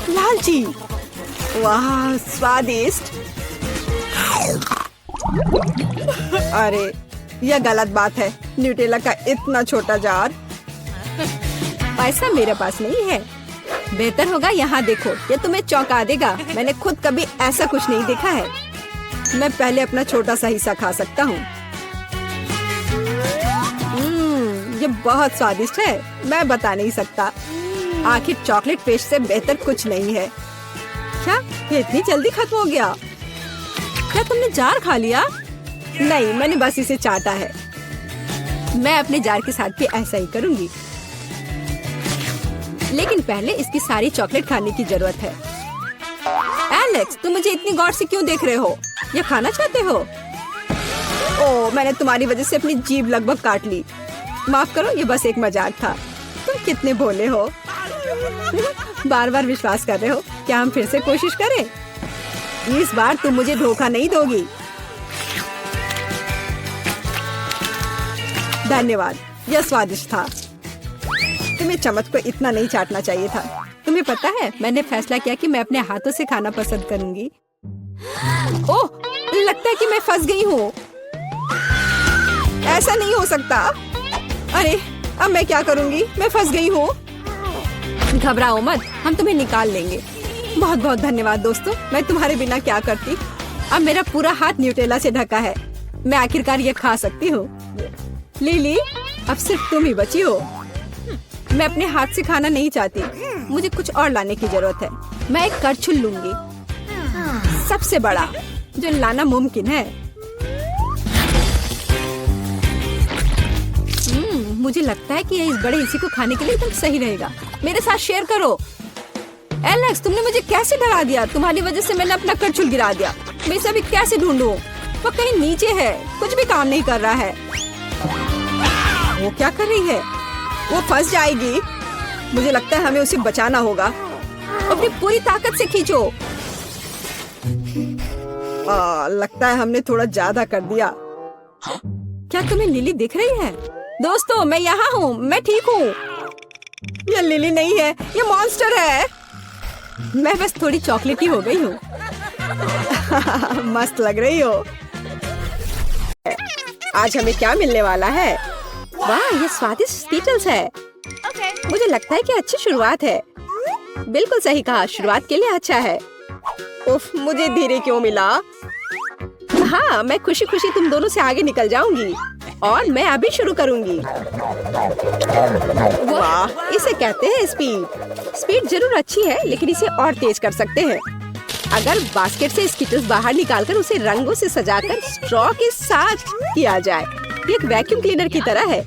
लालची, वाह स्वादिष्ट। अरे, यह गलत बात है। न्यूटेला का इतना छोटा जार। पैसा मेरे पास नहीं है। बेहतर होगा यहाँ देखो, ये तुम्हें चौंका देगा। मैंने खुद कभी ऐसा कुछ नहीं देखा है। मैं पहले अपना छोटा सा हिस्सा खा सकता हूँ। ये बहुत स्वादिष्ट है, मैं बता नहीं सकता। आखिर चॉकलेट पेस्ट से बेहतर कुछ नहीं है। क्या ये इतनी जल्दी खत्म हो गया? क्या तुमने जार खा लिया? नहीं, मैंने बस इसे चाटा है। मैं अपने जार के साथ भी ऐसा ही करूंगी। लेकिन पहले इसकी सारी चॉकलेट खाने की जरूरत है। एलेक्स, तुम मुझे इतनी गौर से क्यों देख रहे हो? ये खाना चाहते हो? ओह, मैंने तुम्हारी वजह से अपनी जीभ लगभग काट ली। माफ करो, ये बस एक मजाक था। तुम कितने भोले हो। बार बार विश्वास कर रहे हो। क्या हम फिर से कोशिश करें? इस बार तुम मुझे धोखा नहीं दोगी। धन्यवाद, यह स्वादिष्ट था। तुम्हें चम्मच को इतना नहीं चाटना चाहिए था। तुम्हें पता है, मैंने फैसला किया कि मैं अपने हाथों से खाना पसंद करूंगी। ओह, लगता है कि मैं फंस गई हूँ। ऐसा नहीं हो सकता। अरे, अब मैं क्या करूंगी? मैं फंस गई हूँ। घबराओ मत, हम तुम्हें निकाल लेंगे। बहुत बहुत धन्यवाद दोस्तों, मैं तुम्हारे बिना क्या करती। अब मेरा पूरा हाथ न्यूटेला से ढका है। मैं आखिरकार ये खा सकती हूँ। लिली, अब सिर्फ तुम ही बची हो। मैं अपने हाथ से खाना नहीं चाहती। मुझे कुछ और लाने की जरूरत है। मैं एक करछुल लूंगी, सबसे बड़ा जो लाना मुमकिन है। मुझे लगता है कि इस बड़े हिस्से को खाने के लिए एकदम सही रहेगा। मेरे साथ शेयर करो। एलेक्स, तुमने मुझे कैसे डरा दिया? तुम्हारी वजह से मैंने अपना करछुल गिरा दिया। मैं इसे अभी कैसे ढूंढूं? वो कहीं नीचे है, कुछ भी काम नहीं कर रहा है। वो क्या कर रही है? वो फंस जाएगी। मुझे लगता है हमें उसे बचाना होगा। अपनी पूरी ताकत से खींचो। लगता है हमने थोड़ा ज्यादा कर दिया। क्या तुम्हें लिली दिख रही है? दोस्तों, मैं यहाँ हूँ, मैं ठीक हूँ। ये लिली नहीं है, ये मॉन्स्टर है। मैं बस थोड़ी चॉकलेटी हो गई हूँ। मस्त लग रही हो। आज हमें क्या मिलने वाला है? वाह, ये स्वादिष्ट स्कीटल्स है। मुझे लगता है कि अच्छी शुरुआत है। बिल्कुल सही कहा, शुरुआत के लिए अच्छा है। उफ, मुझे धीरे क्यों मिला? हाँ, मैं खुशी खुशी तुम दोनों से आगे निकल जाऊंगी और मैं अभी शुरू करूंगी। वाह, इसे कहते हैं स्पीड। स्पीड जरूर अच्छी है, लेकिन इसे और तेज कर सकते हैं। अगर बास्केट से स्कीटल्स बाहर निकालकर उसे रंगों से सजाकर स्ट्रॉ के साथ किया जाए। ये एक वैक्यूम क्लीनर की तरह है,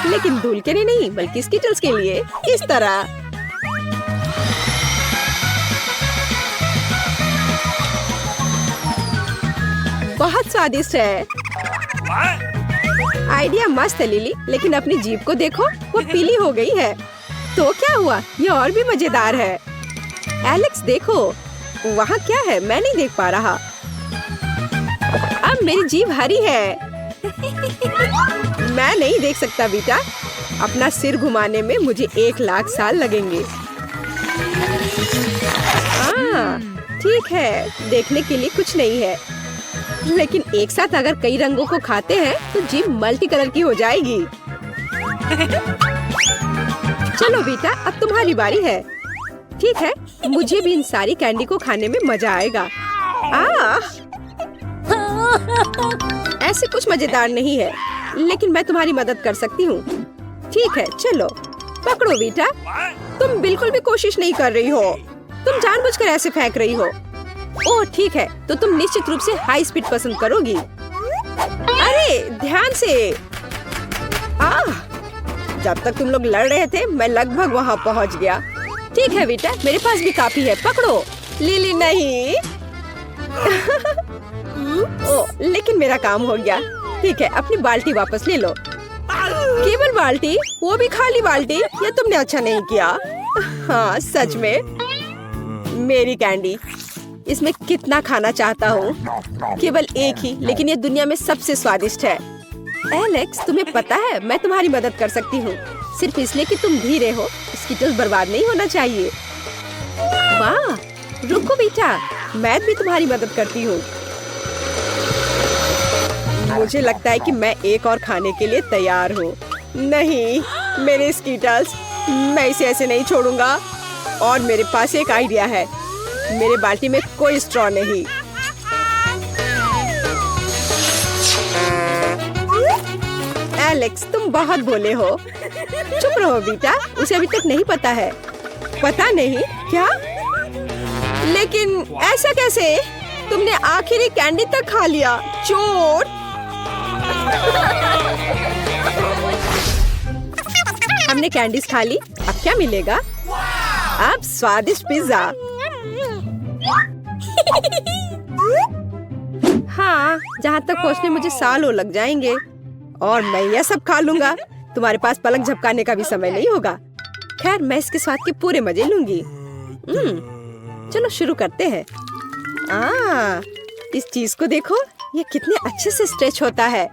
लेकिन धूल के लिए नहीं बल्कि स्कीटल्स के लिए। इस तरह बहुत स्वादिष्ट है। आइडिया मस्त है लिली, लेकिन अपनी जीभ को देखो, वो पीली हो गई है। तो क्या हुआ? ये और भी मजेदार है। एलेक्स देखो, वहाँ क्या है? मैं नहीं देख पा रहा। अब मेरी जीभ हरी है। मैं नहीं देख सकता बेटा। अपना सिर घुमाने में मुझे 1,00,000 साल लगेंगे। ठीक है, देखने के लिए कुछ नहीं है, लेकिन एक साथ अगर कई रंगों को खाते हैं तो जीभ मल्टी कलर की हो जाएगी। चलो बेटा, अब तुम्हारी बारी है। ठीक है, मुझे भी इन सारी कैंडी को खाने में मजा आएगा। ऐसे कुछ मजेदार नहीं है, लेकिन मैं तुम्हारी मदद कर सकती हूँ। ठीक है, चलो पकड़ो बेटा। तुम बिल्कुल भी कोशिश नहीं कर रही हो, तुम जानबूझकर ऐसे फेंक रही हो। ओह ठीक है, तो तुम निश्चित रूप से हाई स्पीड पसंद करोगी। अरे ध्यान से। जब तक तुम लोग लड़ रहे थे मैं लगभग वहाँ पहुँच गया। ठीक है बेटा, मेरे पास भी काफी है, पकड़ो। लिली नहीं। ओह, लेकिन मेरा काम हो गया। ठीक है, अपनी बाल्टी वापस ले लो। केवल बाल्टी, वो भी खाली बाल्टी? ये तुमने अच्छा नहीं किया। हाँ सच में। मेरी कैंडी, इसमें कितना खाना चाहता हूँ, केवल एक ही, लेकिन ये दुनिया में सबसे स्वादिष्ट है। एलेक्स, तुम्हें पता है मैं तुम्हारी मदद कर सकती हूँ, सिर्फ इसलिए कि तुम धीरे हो। स्किटल्स बर्बाद नहीं होना चाहिए। वाह, रुको बेटा, मैं भी तुम्हारी मदद करती हूँ। मुझे लगता है कि मैं एक और खाने के लिए तैयार हूँ। नहीं, मेरे स्किटल्स, मैं इसे ऐसे नहीं छोड़ूंगा। और मेरे पास एक आइडिया है, मेरे बाल्टी में कोई स्ट्रॉ नहीं। एलेक्स, तुम बहुत भोले हो। चुप रहो बेटा, उसे अभी तक नहीं पता है। पता नहीं क्या? लेकिन ऐसा कैसे? तुमने आखिरी कैंडी तक खा लिया। चोट। हमने कैंडीज खा ली, अब क्या मिलेगा? अब स्वादिष्ट पिज्जा। हाँ, जहाँ तक पहुँचने मुझे सालों लग जाएंगे और मैं यह सब खा लूंगा। तुम्हारे पास पलक झपकाने का भी समय नहीं होगा। खैर, मैं इसके स्वाद के पूरे मजे लूंगी। चलो शुरू करते हैं। इस चीज को देखो, ये कितने अच्छे से स्ट्रेच होता है।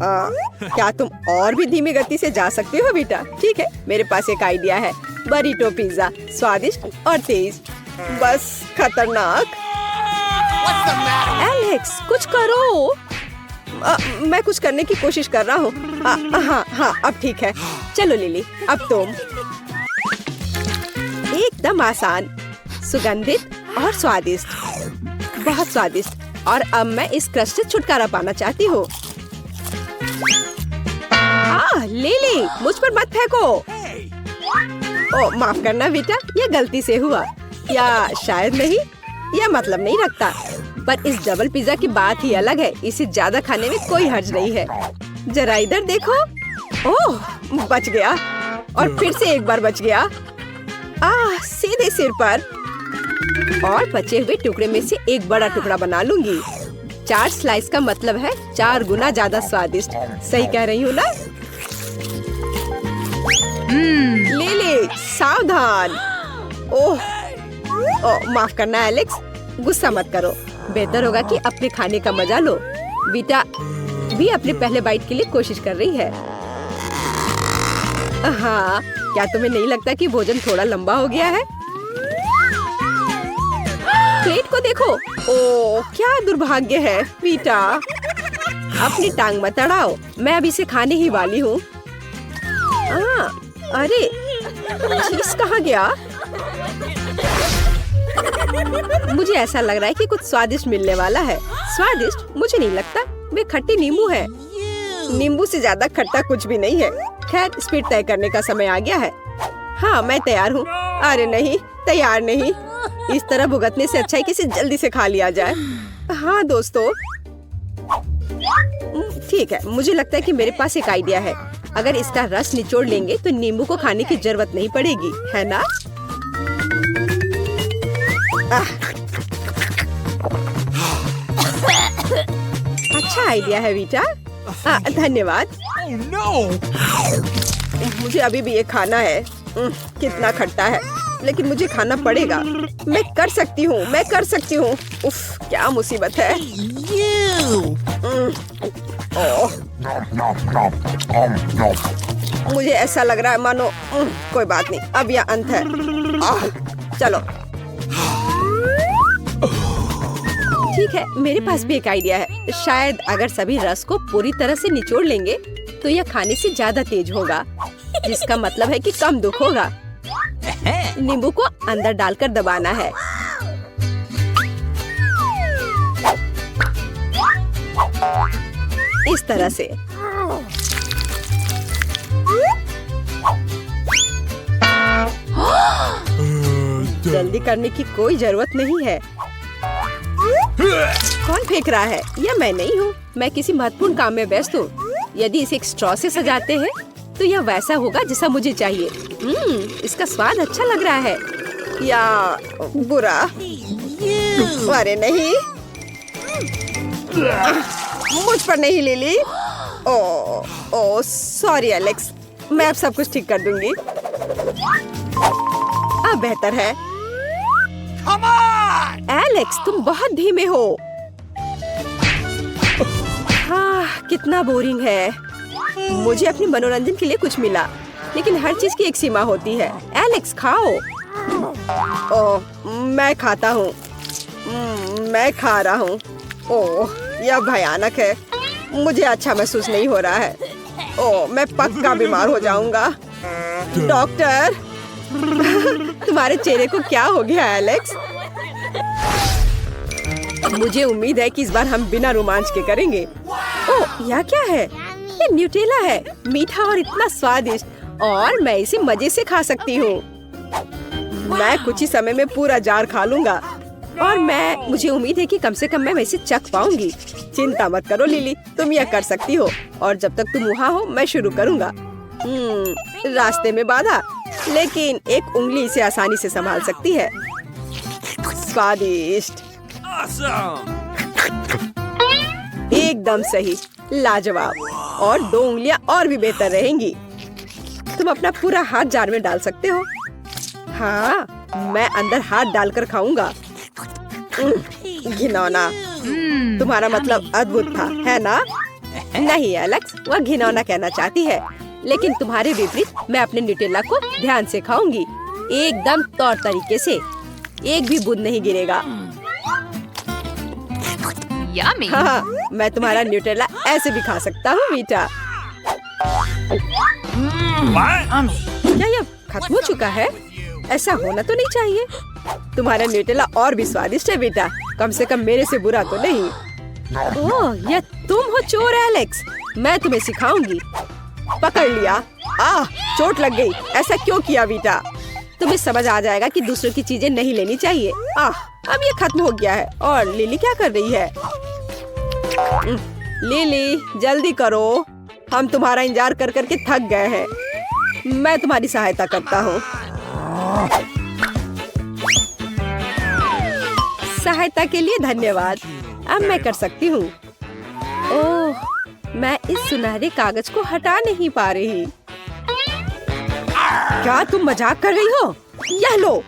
क्या तुम और भी धीमी गति से जा सकते हो बेटा? ठीक है, मेरे पास एक आइडिया है। बरीटो पिज्जा, स्वादिष्ट और तेज, बस खतरनाक। एलेक्स, कुछ करो। मैं कुछ करने की कोशिश कर रहा हूँ। हाँ, अब ठीक है। चलो लिली, अब तुम। एकदम आसान, सुगंधित और स्वादिष्ट, बहुत स्वादिष्ट। और अब मैं इस क्रस्ट से छुटकारा पाना चाहती हूँ। लिली, मुझ पर मत फेंको। ओह, माफ करना बेटा, ये गलती से हुआ, या शायद नहीं, यह मतलब नहीं रखता। पर इस डबल पिज्जा की बात ही अलग है, इसे ज्यादा खाने में कोई हर्ज नहीं है। जरा इधर देखो। ओह, बच गया, और फिर से एक बार बच गया। सीधे सिर पर। और बचे हुए टुकड़े में से एक बड़ा टुकड़ा बना लूंगी। 4 स्लाइस का मतलब है 4 गुना ज्यादा स्वादिष्ट। सही कह रही हूँ ना? ले, सावधान। ओह, माफ करना एलेक्स, गुस्सा मत करो। बेहतर होगा कि अपने खाने का मजा लो। बीटा भी अपने पहले बाइट के लिए कोशिश कर रही है। हाँ, क्या तुम्हें नहीं लगता कि भोजन थोड़ा लंबा हो गया है? प्लेट को देखो। ओह, क्या दुर्भाग्य है बीटा। अपनी टांग मत अड़ाओ, मैं अभी इसे खाने ही वाली हूँ। अरे, चीज कहाँ गया? मुझे ऐसा लग रहा है कि कुछ स्वादिष्ट मिलने वाला है। स्वादिष्ट? मुझे नहीं लगता, वे खट्टे नींबू है। नींबू से ज्यादा खट्टा कुछ भी नहीं है। खैर, स्पीड तय करने का समय आ गया है। हाँ, मैं तैयार हूँ। अरे नहीं, तैयार नहीं। इस तरह भुगतने से अच्छा है कि इसे जल्दी से खा लिया जाए। हाँ दोस्तों, ठीक है, मुझे लगता है कि मेरे पास एक आइडिया है। अगर इसका रस निचोड़ लेंगे तो नींबू को खाने की जरूरत नहीं पड़ेगी, है ना? अच्छा आइडिया है बेटा। धन्यवाद। मुझे अभी भी ये खाना है। कितना खट्टा है, लेकिन मुझे खाना पड़ेगा। मैं कर सकती हूँ, मैं कर सकती हूँ। उफ, क्या मुसीबत है। मुझे ऐसा लग रहा है मानो कोई बात नहीं, अब यह अंत है। चलो, ठीक है, मेरे पास भी एक आइडिया है। शायद अगर सभी रस को पूरी तरह से निचोड़ लेंगे तो यह खाने से ज्यादा तेज होगा, जिसका मतलब है कि कम दुख होगा। नींबू को अंदर डालकर दबाना है। इस तरह से। जल्दी करने की कोई जरूरत नहीं है। कौन फेंक रहा है? यह मैं नहीं हूँ। मैं किसी महत्वपूर्ण काम में व्यस्त हूँ। यदि इसे एक स्ट्रॉ से सजाते हैं तो यह वैसा होगा जैसा मुझे चाहिए। इसका स्वाद अच्छा लग रहा है या बुरा? अरे नहीं, मुझ पर नहीं लिली। ओ सॉरी एलेक्स, मैं अब सब कुछ ठीक कर दूंगी। अब बेहतर है। एलेक्स, तुम बहुत धीमे हो। हाँ, कितना बोरिंग है। मुझे अपने मनोरंजन के लिए कुछ मिला, लेकिन हर चीज की एक सीमा होती है। एलेक्स, खाओ। ओह, मैं खाता हूँ। मैं खा रहा हूँ। ओह, यह भयानक है। मुझे अच्छा महसूस नहीं हो रहा है। ओह, मैं पक्का बीमार हो जाऊंगा। डॉक्टर, तुम्हारे चेहरे को क्या हो गया एलेक्स? मुझे उम्मीद है कि इस बार हम बिना रोमांच के करेंगे। ओह, यह क्या है? ये न्यूटेला है, मीठा और इतना स्वादिष्ट, और मैं इसे मजे से खा सकती हूँ। मैं कुछ ही समय में पूरा जार खा लूंगा, और मुझे उम्मीद है कि कम से कम मैं इसे चख पाऊंगी। चिंता मत करो लिली, तुम यह कर सकती हो, और जब तक तुम वहाँ हो मैं शुरू करूँगा। रास्ते में बाधा, लेकिन एक उंगली इसे आसानी से संभाल सकती है। स्वादिष्ट, एकदम सही, लाजवाब, और 2 उंगलियां और भी बेहतर रहेंगी। तुम अपना पूरा हाथ जार में डाल सकते हो। हाँ, मैं अंदर हाथ डालकर खाऊंगा। घिनौना। तुम्हारा मतलब अद्भुत था, है ना? नहीं एलेक्स, वह घिनौना कहना चाहती है, लेकिन तुम्हारे विपरीत मैं अपने न्यूटेला को ध्यान से खाऊंगी, एकदम तौर तरीके से। एक भी बूंद नहीं गिरेगा। हाँ, मैं तुम्हारा न्यूटेला ऐसे भी खा सकता हूँ मीठा। क्या यह खत्म हो चुका है? ऐसा होना तो नहीं चाहिए। तुम्हारा न्यूटेला और भी स्वादिष्ट है बेटा, कम से कम मेरे से बुरा तो नहीं। ओह, यह तुम हो चोर एलेक्स, मैं तुम्हें सिखाऊंगी। पकड़ लिया। चोट लग गई। ऐसा क्यों किया बेटा? तुम्हें समझ आ जाएगा कि दूसरों की चीजें नहीं लेनी चाहिए। अब ये खत्म हो गया है। और लिली क्या कर रही है? लिली, जल्दी करो, हम तुम्हारा इंतजार कर करके थक गए हैं। मैं तुम्हारी सहायता करता हूँ। सहायता के लिए धन्यवाद। अब मैं कर सकती हूँ। ओह, मैं इस सुनहरे कागज को हटा नहीं पा रही। क्या तुम मजाक कर रही हो? यह लो।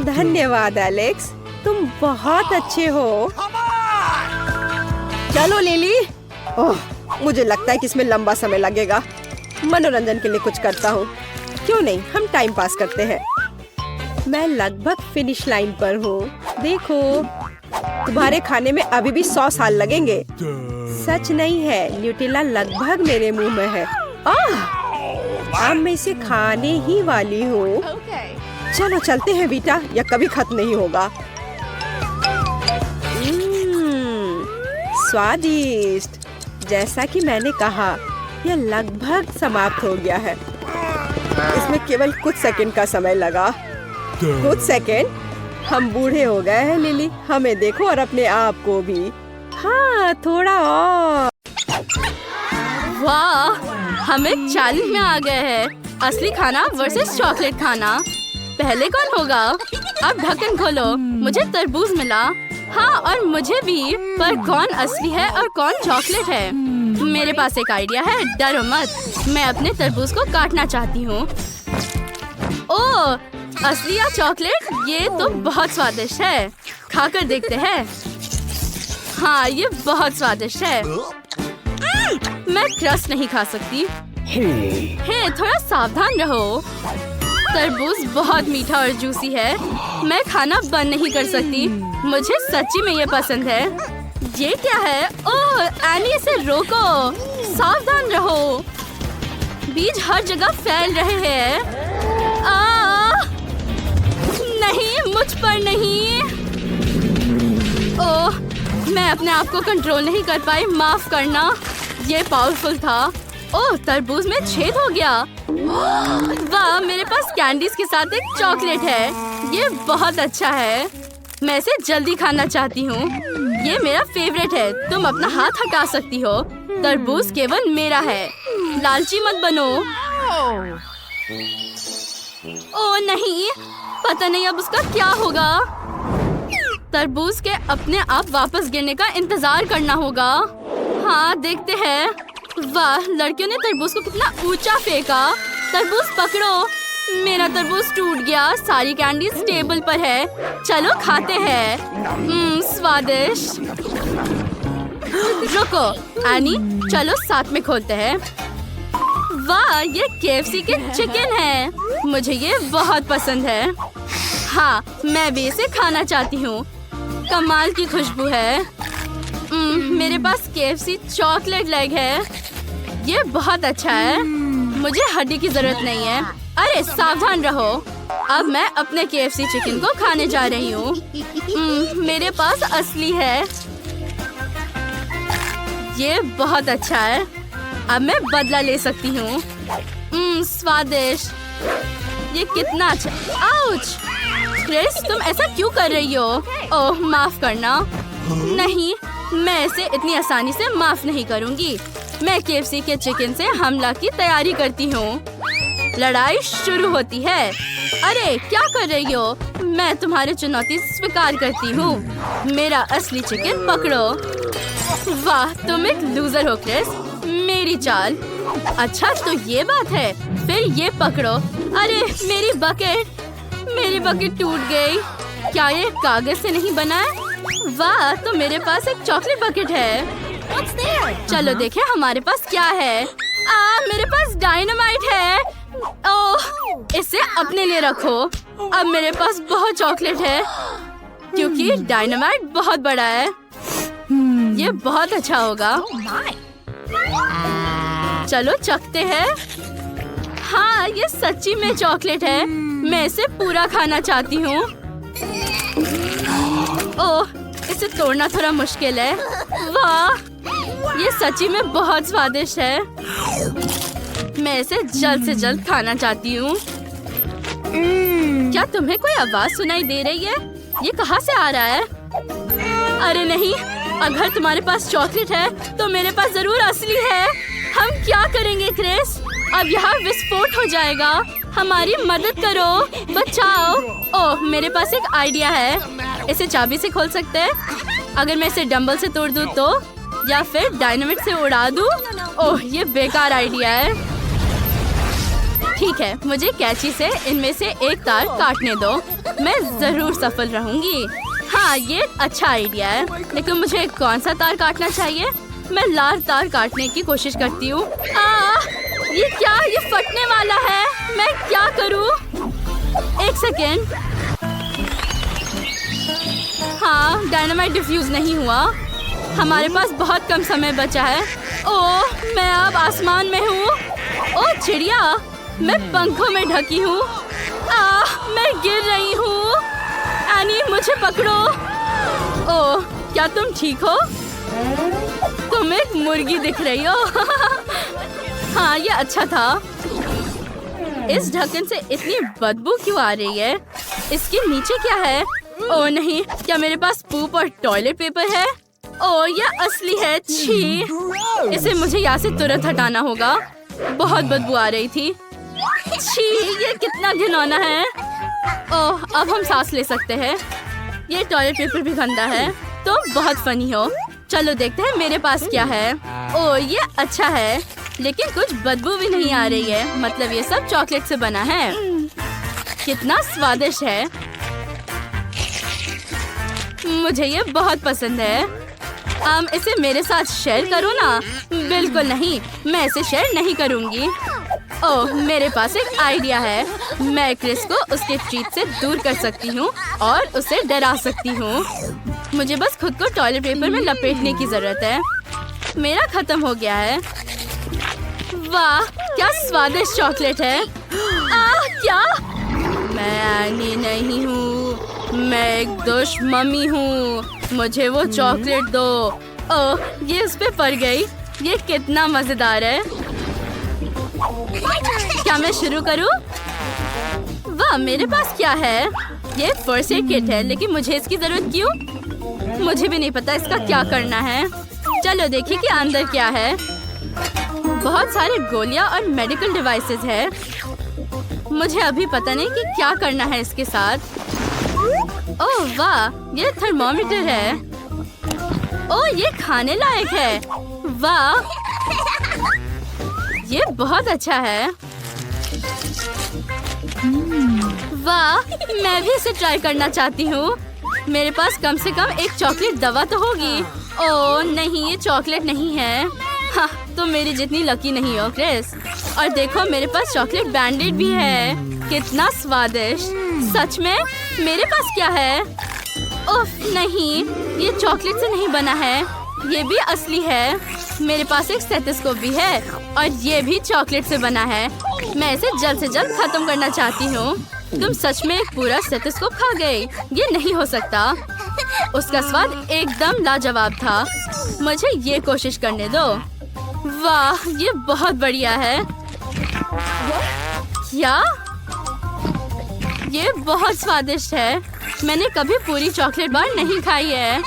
धन्यवाद एलेक्स, तुम बहुत अच्छे हो। चलो लिली। ओह, मुझे लगता है कि इसमें लंबा समय लगेगा। मनोरंजन के लिए कुछ करता हूँ। क्यों नहीं, हम टाइम पास करते हैं। मैं लगभग फिनिश लाइन पर हूँ। देखो, तुम्हारे खाने में अभी भी 100 साल लगेंगे। सच नहीं है, न्यूटेला लगभग मेरे मुंह में है। अब मैं इसे खाने ही वाली हूँ। चलो चलते हैं बेटा, यह कभी खत्म नहीं होगा। स्वादिष्ट। जैसा कि मैंने कहा, यह लगभग समाप्त हो गया है। इसमें केवल कुछ सेकंड का समय लगा। कुछ सेकंड? हम बूढ़े हो गए हैं लिली, हमें देखो और अपने आप को भी। हाँ, थोड़ा और। वाह, हमें 40 में आ गए हैं। असली खाना वर्सेस चॉकलेट खाना। पहले कौन होगा? अब ढक्कन खोलो। मुझे तरबूज मिला। हाँ, और मुझे भी। पर कौन असली है और कौन चॉकलेट है? मेरे पास एक आइडिया है, डरो मत। मैं अपने तरबूज को काटना चाहती हूँ। ओह, असली या चॉकलेट? ये तो बहुत स्वादिष्ट है। खाकर देखते हैं। हाँ, ये बहुत स्वादिष्ट है। मैं क्रस्ट नहीं खा सकती। हे, थोड़ा सावधान रहो। तरबूज बहुत मीठा और जूसी है। मैं खाना बंद नहीं कर सकती। मुझे सच्ची में ये पसंद है। ये क्या है? ओह, एनी, इसे रोको। सावधान रहो। बीज हर जगह फैल रहे हैं। नहीं, मुझ पर नहीं। ओह, मैं अपने आप को कंट्रोल नहीं कर पाई, माफ करना। ये पावरफुल था। ओह, तरबूज में छेद हो गया। वाह, मेरे पास कैंडीज के साथ एक चॉकलेट है। ये बहुत अच्छा है। मैं इसे जल्दी खाना चाहती हूँ। ये मेरा फेवरेट है। तुम अपना हाथ हटा सकती हो। तरबूज केवल मेरा है। लालची मत बनो। ओह नहीं, पता नहीं अब उसका क्या होगा। तरबूज के अपने आप वापस गिरने का इंतजार करना होगा। हाँ, देखते हैं। वाह, लड़कियों ने तरबूज को कितना ऊंचा फेंका। तरबूज पकड़ो। मेरा तरबूज टूट गया। सारी कैंडीज टेबल पर है। चलो खाते हैं। स्वादिष्ट। रुको एनी, चलो साथ में खोलते हैं। वाह, ये KFC के चिकन है। मुझे ये बहुत पसंद है। हाँ, मैं भी इसे खाना चाहती हूँ। कमाल की खुशबू है। मेरे पास KFC चॉकलेट लेग है। ये बहुत अच्छा है। मुझे हड्डी की जरूरत नहीं है। अरे सावधान रहो। अब मैं अपने KFC चिकन को खाने जा रही हूँ। मेरे पास असली है। ये बहुत अच्छा है। अब मैं बदला ले सकती हूँ। स्वादिष्ट। ये कितना अच्छा। आउच! क्रिस, तुम ऐसा क्यों कर रही हो? ओह, माफ करना। नहीं, मैं इसे इतनी आसानी से माफ नहीं करूँगी। मैं KFC के चिकन से हमला की तैयारी करती हूँ। लड़ाई शुरू होती है। अरे क्या कर रही हो? मैं तुम्हारी चुनौती स्वीकार करती हूँ। मेरा असली चिकन पकड़ो। वाह, तुम एक लूजर हो क्रिस। मेरी चाल। अच्छा तो ये बात है। फिर ये पकड़ो। अरे मेरी बकेट टूट गई। क्या ये कागज से नहीं बना है? वाह, तो मेरे पास एक चॉकलेट बकेट है। चलो देखें हमारे पास क्या है। मेरे पास डायनामाइट है। ओह, इसे अपने लिए रखो। अब मेरे पास बहुत चॉकलेट है क्योंकि डायनामाइट बहुत बड़ा है। ये बहुत अच्छा होगा। चलो चखते हैं। हाँ, ये सच्ची में चॉकलेट है। मैं इसे पूरा खाना चाहती हूँ। ओह, इसे तोड़ना थोड़ा मुश्किल है। वाह, ये सच्ची में बहुत स्वादिष्ट है। मैं इसे जल्द से जल्द खाना चाहती हूँ। क्या तुम्हें कोई आवाज सुनाई दे रही है? ये कहाँ से आ रहा है? अरे नहीं, अगर तुम्हारे पास चॉकलेट है तो मेरे पास जरूर असली है। हम क्या करेंगे क्रिस? अब यहाँ विस्फोट हो जाएगा। हमारी मदद करो, बचाओ। ओह, मेरे पास एक आइडिया है। इसे चाबी से खोल सकते हैं। अगर मैं इसे डंबल से तोड़ दूँ तो, या फिर डायनामिट से उड़ा दूँ। ओह, ये बेकार आइडिया है। ठीक है, मुझे कैंची से इनमें से एक तार काटने दो। मैं जरूर सफल रहूंगी। हाँ, ये अच्छा आइडिया है। लेकिन मुझे कौन सा तार काटना चाहिए? मैं लाल तार काटने की कोशिश करती हूँ। ये क्या? ये फटने वाला है। मैं क्या करूँ? एक सेकेंड। हाँ, डायनामाइट डिफ्यूज नहीं हुआ। हमारे पास बहुत कम समय बचा है। ओह, मैं अब आसमान में हूँ। ओह चिड़िया, मैं पंखों में ढकी हूँ। मैं गिर रही हूँ। एनी, मुझे पकड़ो। ओह, क्या तुम ठीक हो? तुम एक मुर्गी दिख रही हो। हाँ, ये अच्छा था। इस ढक्कन से इतनी बदबू क्यों आ रही है? इसके नीचे क्या है? ओह नहीं, क्या मेरे पास पूप और टॉयलेट पेपर है? ओह, यह असली है। छी, इसे मुझे यहाँ से तुरंत हटाना होगा। बहुत बदबू आ रही थी। छी, ये कितना घिनौना है। ओह, अब हम सांस ले सकते हैं। ये टॉयलेट पेपर भी गंदा है। तुम बहुत फनी हो। चलो देखते हैं मेरे पास क्या है। ओह, ये अच्छा है, लेकिन कुछ बदबू भी नहीं आ रही है। मतलब ये सब चॉकलेट से बना है। कितना स्वादिष्ट है। मुझे ये बहुत पसंद है। इसे मेरे साथ शेयर करो ना। बिल्कुल नहीं, मैं इसे शेयर नहीं करूंगी। ओह, मेरे पास एक आइडिया है। मैं क्रिस को उसके ट्रीट से दूर कर सकती हूँ और उसे डरा सकती हूँ। मुझे बस खुद को टॉयलेट पेपर में लपेटने की जरूरत है। मेरा खत्म हो गया है। वाह, क्या स्वादिष्ट चॉकलेट है। क्या? मैं एनी नहीं हूँ। मैं एक दुश्मनी हूँ। मुझे वो चॉकलेट दो। ओह, ये उस पे पड़ गई। ये कितना मजेदार है। क्या मैं शुरू करूं? वाह, मेरे पास क्या है? ये फर्स्ट एड किट है, लेकिन मुझे इसकी जरूरत क्यों? मुझे भी नहीं पता इसका क्या करना है। चलो देखिए कि अंदर क्या है। बहुत सारे गोलियां और मेडिकल डिवाइसेस है। मुझे अभी पता नहीं कि क्या करना है इसके साथ। ओह वाह, ये थर्मोमीटर है। ओह, ये खाने लायक है। वाह, ये बहुत अच्छा है। वाह, मैं भी इसे ट्राई करना चाहती हूँ। मेरे पास कम से कम एक चॉकलेट दवा तो होगी। ओह नहीं, ये चॉकलेट नहीं है। हाँ, तो मेरी जितनी लकी नहीं हो क्रिस। और देखो, मेरे पास चॉकलेट बैंडेड भी है। कितना स्वादिष्ट। सच में? मेरे पास क्या है? ओह नहीं, ये चॉकलेट से नहीं बना है। ये भी असली है। मेरे पास एक स्टेथोस्कोप भी है और ये भी चॉकलेट से बना है। मैं इसे जल्द से जल्द खत्म करना चाहती हूँ। तुम सच में एक पूरा स्टेथोस्कोप खा गए? ये नहीं हो सकता। उसका स्वाद एकदम लाजवाब था। मुझे ये कोशिश करने दो। वाह, ये बहुत बढ़िया है। क्या? ये बहुत स्वादिष्ट है। मैंने कभी पूरी चॉकलेट बार नहीं खाई है।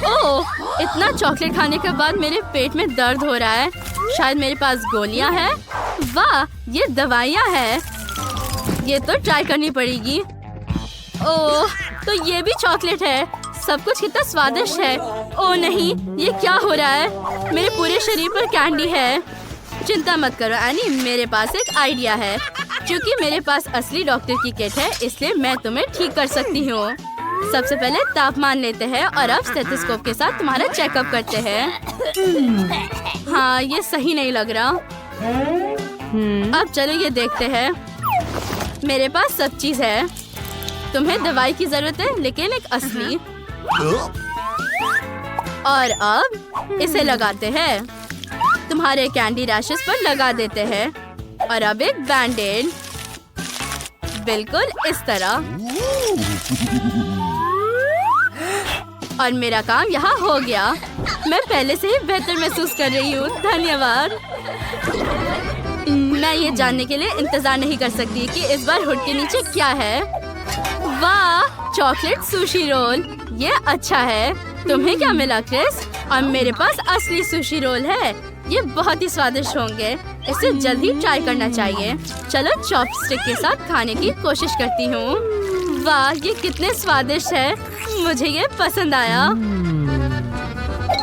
ओह, इतना चॉकलेट खाने के बाद मेरे पेट में दर्द हो रहा है। शायद मेरे पास गोलियां हैं। वाह, ये दवाइयां हैं। ये तो ट्राई करनी पड़ेगी। ओह, तो ये भी चॉकलेट है। सब कुछ कितना स्वादिष्ट है। ओह नहीं, ये क्या हो रहा है? मेरे पूरे शरीर पर कैंडी है। चिंता मत करो एनी, मेरे पास एक आइडिया है। क्योंकि मेरे पास असली डॉक्टर की किट है, इसलिए मैं तुम्हें ठीक कर सकती हूँ। सबसे पहले तापमान लेते हैं और अब स्टेथोस्कोप के साथ तुम्हारा चेकअप करते हैं। हाँ, ये सही नहीं लग रहा। अब चलो ये देखते हैं। मेरे पास सब चीज है। तुम्हें दवाई की जरूरत है, लेकिन एक असली। और अब इसे लगाते हैं। तुम्हारे कैंडी रैशेस पर लगा देते हैं। और अब एक बैंडेड, बिल्कुल इस तरह। और मेरा काम यहाँ हो गया। मैं पहले से ही बेहतर महसूस कर रही हूँ। धन्यवाद। मैं ये जानने के लिए इंतजार नहीं कर सकती कि इस बार हुड के नीचे क्या है। वाह, चॉकलेट सुशी रोल। ये अच्छा है। तुम्हें क्या मिला क्रिस? और मेरे पास असली सुशी रोल है। ये बहुत ही स्वादिष्ट होंगे। इसे जल्दी ट्राई करना चाहिए। चलो चॉपस्टिक के साथ खाने की कोशिश करती हूँ। वाह, ये कितने स्वादिष्ट है। मुझे ये पसंद आया।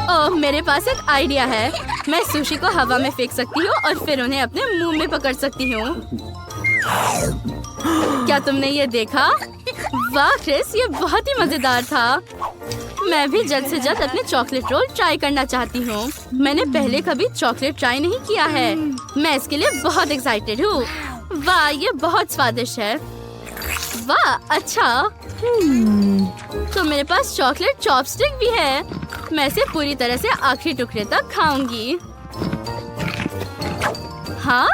ओह, मेरे पास एक आइडिया है। मैं सुशी को हवा में फेंक सकती हूँ और फिर उन्हें अपने मुंह में पकड़ सकती हूँ। क्या तुमने ये देखा? वाह क्रिस, ये बहुत ही मजेदार था। मैं भी जल्द से जल्द अपने चॉकलेट रोल ट्राई करना चाहती हूँ। मैंने पहले कभी चॉकलेट ट्राई नहीं किया है। मैं इसके लिए बहुत एक्साइटेड हूँ। वाह, ये बहुत स्वादिष्ट है। वाह, अच्छा। तो मेरे पास चॉकलेट चॉपस्टिक भी है। मैं इसे पूरी तरह से आखिरी टुकड़े तक खाऊंगी। हाँ,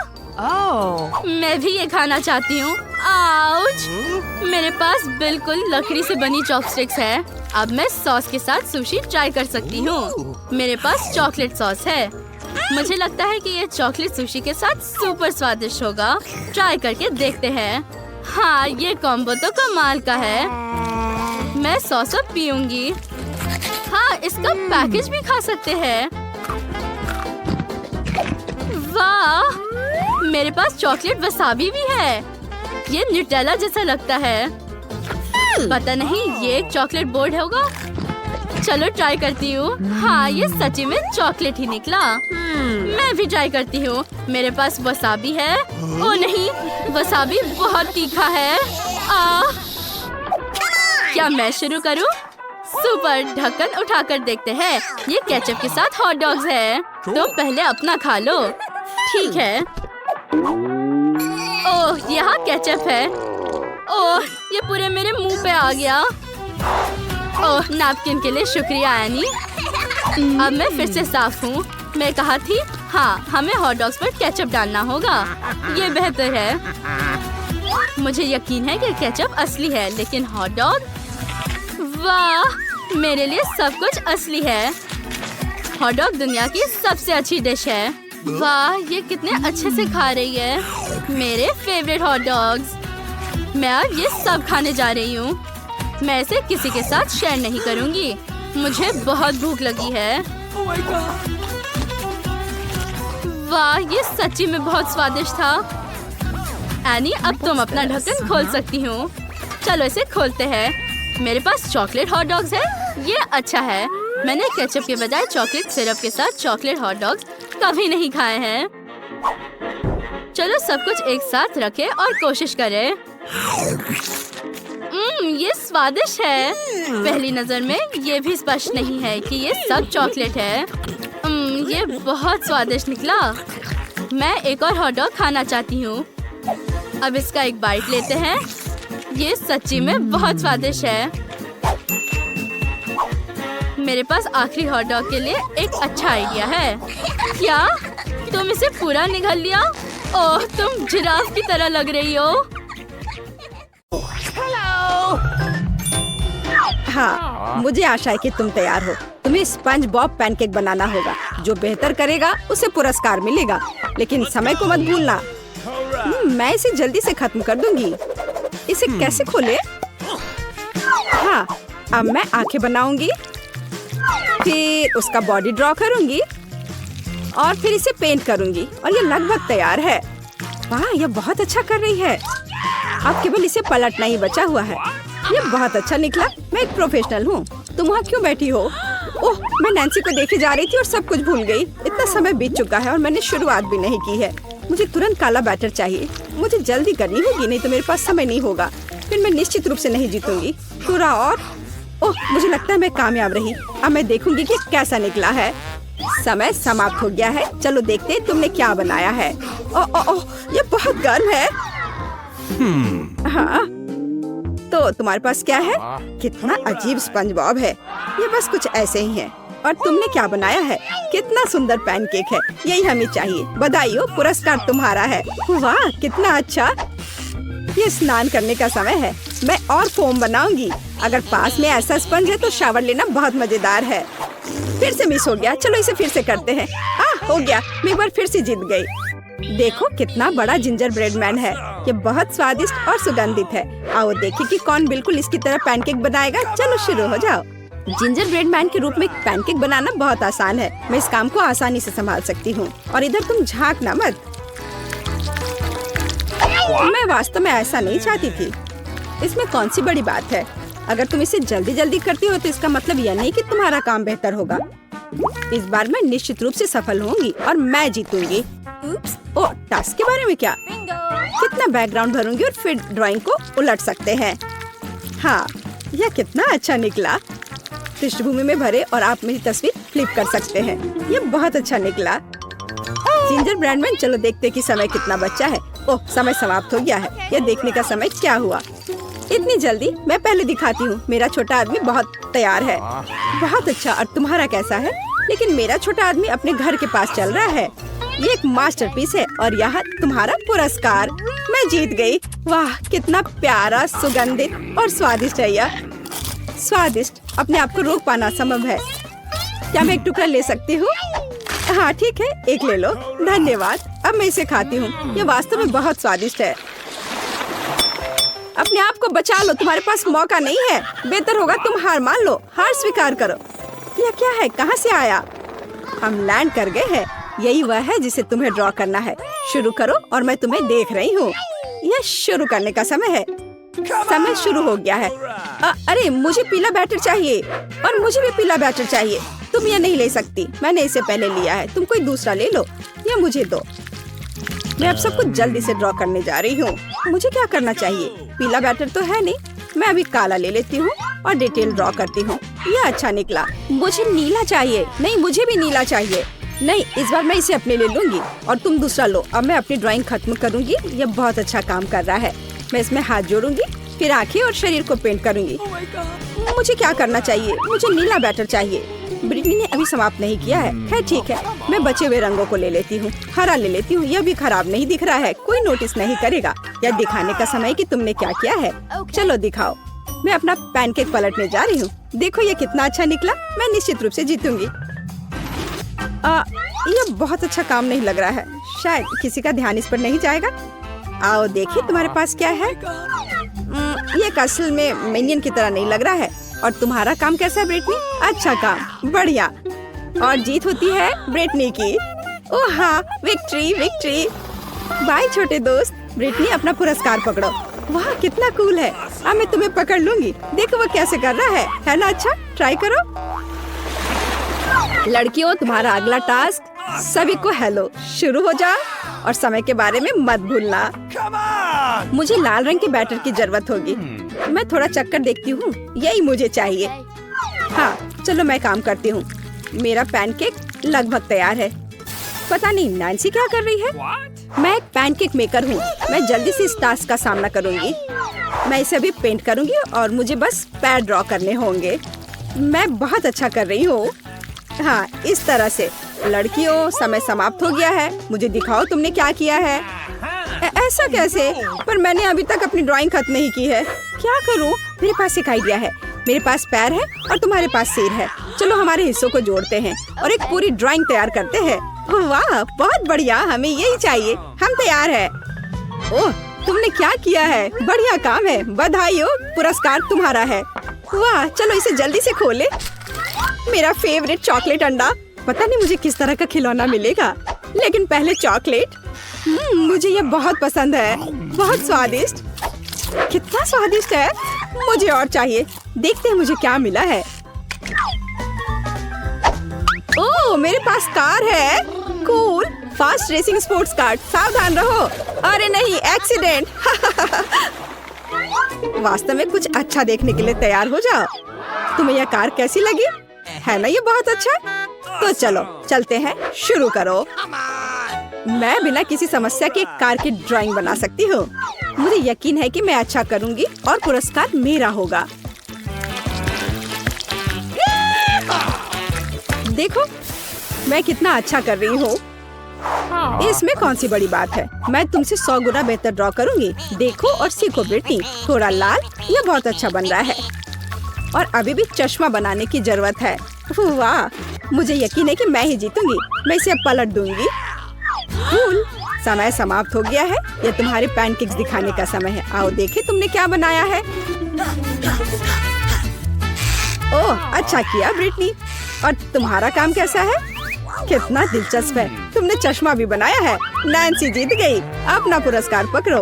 मैं भी ये खाना चाहती हूँ। आउच! मेरे पास बिल्कुल लकड़ी से बनी चॉपस्टिक्स है। अब मैं सॉस के साथ सुशी ट्राई कर सकती हूँ। मेरे पास चॉकलेट सॉस है। मुझे लगता है कि ये चॉकलेट सुशी के साथ सुपर स्वादिष्ट होगा। ट्राई करके देखते हैं। हाँ, ये कॉम्बो तो कमाल का है। मैं सॉस अब पीऊंगी। हाँ, इसका पैकेज भी खा सकते हैं। वाह, मेरे पास चॉकलेट वसाबी भी है। ये न्यूटेला जैसा लगता है। पता नहीं ये एक चॉकलेट बोर्ड होगा। चलो ट्राई करती हूँ। हाँ, ये सच्ची में चॉकलेट ही निकला। मैं भी ट्राई करती हूँ। मेरे पास वसाबी है। ओ नहीं, वसाबी बहुत तीखा है। क्या मैं शुरू करूँ? सुपर, ढक्कन उठाकर देखते हैं। ये केचप के साथ हॉट डॉग्स है। तो पहले अपना खा लो। ठीक है। ओह, यहाँ केचप है। ओह, ये पूरे मेरे मुंह पे आ गया। ओह, नैपकिन के लिए शुक्रिया एनी। अब मैं फिर से साफ हूँ। मैं कहा थी, हाँ, हमें हॉट डॉग्स पर केचप डालना होगा। ये बेहतर है। मुझे यकीन है कि केचप असली है, लेकिन हॉट डॉग? वाह, मेरे लिए सब कुछ असली है। हॉट डॉग दुनिया की सबसे अच्छी डिश है। वाह, ये कितने अच्छे से खा रही है। मेरे फेवरेट हॉट डॉग्स। मैं अब ये सब खाने जा रही हूँ। मैं इसे किसी के साथ शेयर नहीं करूँगी। मुझे बहुत भूख लगी है। वाह, ये सच्ची में बहुत स्वादिष्ट था। एनी, अब तुम अपना ढक्कन खोल सकती हो। चलो इसे खोलते हैं। मेरे पास चॉकलेट हॉट डॉग्स है। ये अच्छा है। मैंने केचप के बजाय चॉकलेट सिरप के साथ चॉकलेट हॉट डॉग्स कभी नहीं खाए हैं। चलो सब कुछ एक साथ रखें और कोशिश करें। ये स्वादिष्ट है। पहली नजर में ये भी स्पष्ट नहीं है कि ये सब चॉकलेट है। ये बहुत स्वादिष्ट निकला। मैं एक और हॉट डॉग खाना चाहती हूँ। अब इसका एक बाइट लेते हैं। ये सच्ची में बहुत स्वादिष्ट है। मेरे पास आखिरी हॉट डॉग के लिए एक अच्छा आइडिया है। क्या तुम इसे पूरा निगल लिया? ओह, तुम जिराफ की तरह लग रही हो। हाँ, मुझे आशा है कि तुम तैयार हो। तुम्हें स्पंज बॉब पैनकेक बनाना होगा। जो बेहतर करेगा उसे पुरस्कार मिलेगा। लेकिन समय को मत भूलना। मैं इसे जल्दी से खत्म कर दूंगी। इसे कैसे खोले? हाँ, अब मैं आंखें बनाऊंगी, फिर उसका बॉडी ड्रॉ करूंगी और फिर इसे पेंट करूंगी और ये लगभग तैयार है। वाह, ये बहुत अच्छा कर रही है। अब केवल इसे पलटना ही बचा हुआ है। ये बहुत अच्छा निकला। मैं एक प्रोफेशनल हूँ। तुम वहाँ क्यों बैठी हो? ओह, मैं नैन्सी को देखे जा रही थी और सब कुछ भूल गई। इतना समय बीत चुका है और मैंने शुरुआत भी नहीं की है। मुझे तुरंत काला बैटर चाहिए। मुझे जल्दी करनी होगी, नहीं तो मेरे पास समय नहीं होगा। फिर मैं निश्चित रूप से नहीं जीतूंगी। थोड़ा और। ओह, मुझे लगता है मैं कामयाब रही। अब मैं देखूंगी कि कैसा निकला है। समय समाप्त हो गया है। चलो देखते हैं तुमने क्या बनाया है। ओह, ये बहुत गर्म है। हाँ, तो तुम्हारे पास क्या है? कितना अजीब स्पंज बॉब है। ये बस कुछ ऐसे ही है। और तुमने क्या बनाया है? कितना सुंदर पैनकेक है। यही हमें चाहिए। बधाई हो, पुरस्कार तुम्हारा है। वाह, कितना अच्छा। ये स्नान करने का समय है। मैं और फोम बनाऊंगी। अगर पास में ऐसा स्पंज है तो शावर लेना बहुत मजेदार है। फिर से मिस हो गया। चलो इसे फिर से करते हैं। हो गया। मैं एक बार फिर से जीत गई। देखो कितना बड़ा जिंजर ब्रेड मैन है। ये बहुत स्वादिष्ट और सुगंधित है। आओ देखें कि कौन बिल्कुल इसकी तरह पैनकेक बनाएगा। चलो शुरू हो जाओ। जिंजर ब्रेड मैन के रूप में पैनकेक बनाना बहुत आसान है। मैं इस काम को आसानी से संभाल सकती हूँ। और इधर तुम झांकना मत। मैं वास्तव में ऐसा नहीं चाहती थी। इसमें कौन सी बड़ी बात है? अगर तुम इसे जल्दी जल्दी करती हो तो इसका मतलब यह नहीं कि तुम्हारा काम बेहतर होगा। इस बार मैं निश्चित रूप से सफल होंगी और मैं जीतूंगी। ओह, टास्क के बारे में क्या? कितना बैकग्राउंड भरूंगी और फिर ड्राइंग को उलट सकते हैं। हाँ, यह कितना अच्छा निकला। पृष्ठभूमि में भरे और आप मेरी तस्वीर फ्लिप कर सकते हैं। ये बहुत अच्छा निकला। जिंजर ब्रेड मैन, चलो देखते कि समय कितना बचा है। ओह, समय समाप्त हो गया है। यह देखने का समय क्या हुआ? इतनी जल्दी? मैं पहले दिखाती हूँ। मेरा छोटा आदमी बहुत तैयार है। बहुत अच्छा। और तुम्हारा कैसा है? लेकिन मेरा छोटा आदमी अपने घर के पास चल रहा है। ये एक मास्टरपीस है और यह क्या पुरस्कार। मैं जीत गई। वाह, कितना प्यारा, सुगंधित और स्वादिष्ट है यह। स्वादिष्ट। अपने आप को रोक पाना संभव है। क्या मैं एक टुकड़ा ले सकती हूँ? हाँ ठीक है, एक ले लो। धन्यवाद। अब मैं इसे खाती हूँ। ये वास्तव में बहुत स्वादिष्ट है। अपने आप को बचा लो, तुम्हारे पास मौका नहीं है। बेहतर होगा तुम हार मान लो। हार स्वीकार करो। यह क्या है? कहाँ से आया? हम लैंड कर गए हैं। यही वह है जिसे तुम्हें ड्रॉ करना है। शुरू करो और मैं तुम्हें देख रही हूँ। यह शुरू करने का समय है। समय शुरू हो गया है। अरे, मुझे पीला बैटर चाहिए और मुझे भी पीला बैटर चाहिए। तुम यह नहीं ले सकती। मैंने इसे पहले लिया है। तुम कोई दूसरा ले लो। यह मुझे दो। मैं अब सब कुछ जल्दी से ड्रॉ करने जा रही हूँ। मुझे क्या करना चाहिए? पीला बैटर तो है नहीं। मैं अभी काला ले लेती हूँ और डिटेल ड्रॉ करती हूँ। यह अच्छा निकला। मुझे नीला चाहिए। नहीं, मुझे भी नीला चाहिए। नहीं, इस बार मैं इसे अपने ले लूंगी और तुम दूसरा लो। अब मैं अपनी ड्राइंग खत्म करूंगी। यह बहुत अच्छा काम कर रहा है। मैं इसमें हाथ जोड़ूंगी, फिर आंखें और शरीर को पेंट करूंगी। मुझे क्या करना चाहिए? मुझे नीला बैटर चाहिए। ब्रिटनी ने अभी समाप्त नहीं किया है। खैर ठीक है, मैं बचे हुए रंगों को ले लेती हूँ। हरा ले लेती हूँ। यह भी खराब नहीं दिख रहा है। कोई नोटिस नहीं करेगा। यह दिखाने का समय कि तुमने क्या किया है। चलो दिखाओ। मैं अपना पैनकेक पलटने जा रही हूँ। देखो ये कितना अच्छा निकला। मैं निश्चित रूप से जीतूंगी। यह बहुत अच्छा काम नहीं लग रहा है। शायद किसी का ध्यान इस पर नहीं जाएगा। आओ देखिए तुम्हारे पास क्या है। ये एक असल में मिनियन की तरह नहीं लग रहा है। और तुम्हारा काम कैसा है ब्रिटनी? अच्छा काम, बढ़िया। और जीत होती है ब्रिटनी की। ओह हाँ, विक्ट्री विक्ट्री। बाय छोटे दोस्त। ब्रिटनी अपना पुरस्कार पकड़ो। वाह कितना कूल है। अब मैं तुम्हें पकड़ लूंगी। देखो वो कैसे कर रहा है ना? अच्छा ट्राई करो। लड़कियों तुम्हारा अगला टास्क, सभी को हेलो। शुरू हो जाओ और समय के बारे में मत भूलना। मुझे लाल रंग के बैटर की जरूरत होगी। मैं थोड़ा चक्कर देखती हूँ, यही मुझे चाहिए। हाँ चलो मैं काम करती हूँ। मेरा पैनकेक लगभग तैयार है। पता नहीं नैन्सी क्या कर रही है। मैं एक पैनकेक मेकर हूँ। मैं जल्दी से इस टास्क का सामना करूँगी। मैं इसे अभी पेंट करूँगी और मुझे बस पैर ड्रॉ करने होंगे। मैं बहुत अच्छा कर रही हूँ। हाँ इस तरह से। लड़कियों समय समाप्त हो गया है। मुझे दिखाओ तुमने क्या किया है। ऐसा कैसे? पर मैंने अभी तक अपनी ड्राइंग खत्म नहीं की है। क्या करूँ? मेरे पास एक आइडिया है। मेरे पास पैर है और तुम्हारे पास सिर है। चलो हमारे हिस्सों को जोड़ते हैं और एक पूरी ड्राइंग तैयार करते हैं। वाह बहुत बढ़िया, हमें यही चाहिए। हम तैयार हैं। ओह तुमने क्या किया है, बढ़िया काम है। बधाई हो, पुरस्कार तुम्हारा है। वाह चलो इसे जल्दी से खोले। मेरा फेवरेट चॉकलेट अंडा। पता नहीं मुझे किस तरह का खिलौना मिलेगा, लेकिन पहले चॉकलेट। मुझे ये बहुत पसंद है, बहुत स्वादिष्ट। कितना स्वादिष्ट है, मुझे और चाहिए। देखते हैं मुझे क्या मिला है। ओह मेरे पास कार है, cool. Fast racing sports car. सावधान रहो। अरे नहीं, एक्सीडेंट। वास्तव में कुछ अच्छा देखने के लिए तैयार हो जाओ। तुम्हें यह कार कैसी लगी? है ना ये बहुत अच्छा? तो चलो चलते हैं, शुरू करो। मैं बिना किसी समस्या के एक कार की ड्राइंग बना सकती हूँ। मुझे यकीन है कि मैं अच्छा करूँगी और पुरस्कार मेरा होगा। देखो मैं कितना अच्छा कर रही हूँ। इसमें कौन सी बड़ी बात है। मैं तुमसे 100 गुना बेहतर ड्रॉ करूँगी। देखो और सीखो बेटी। थोड़ा लाल, ये बहुत अच्छा बन रहा है। और अभी भी चश्मा बनाने की जरूरत है। वाह मुझे यकीन है कि मैं ही जीतूंगी। मैं इसे अब पलट दूंगी। कूल, समय समाप्त हो गया है। ये तुम्हारे पैनकेक्स दिखाने का समय है। आओ देखें तुमने क्या बनाया है। ओह अच्छा किया ब्रिटनी। और तुम्हारा काम कैसा है? कितना दिलचस्प है। तुमने चश्मा भी बनाया है। नैन्सी जीत गई। अपना पुरस्कार पकड़ो।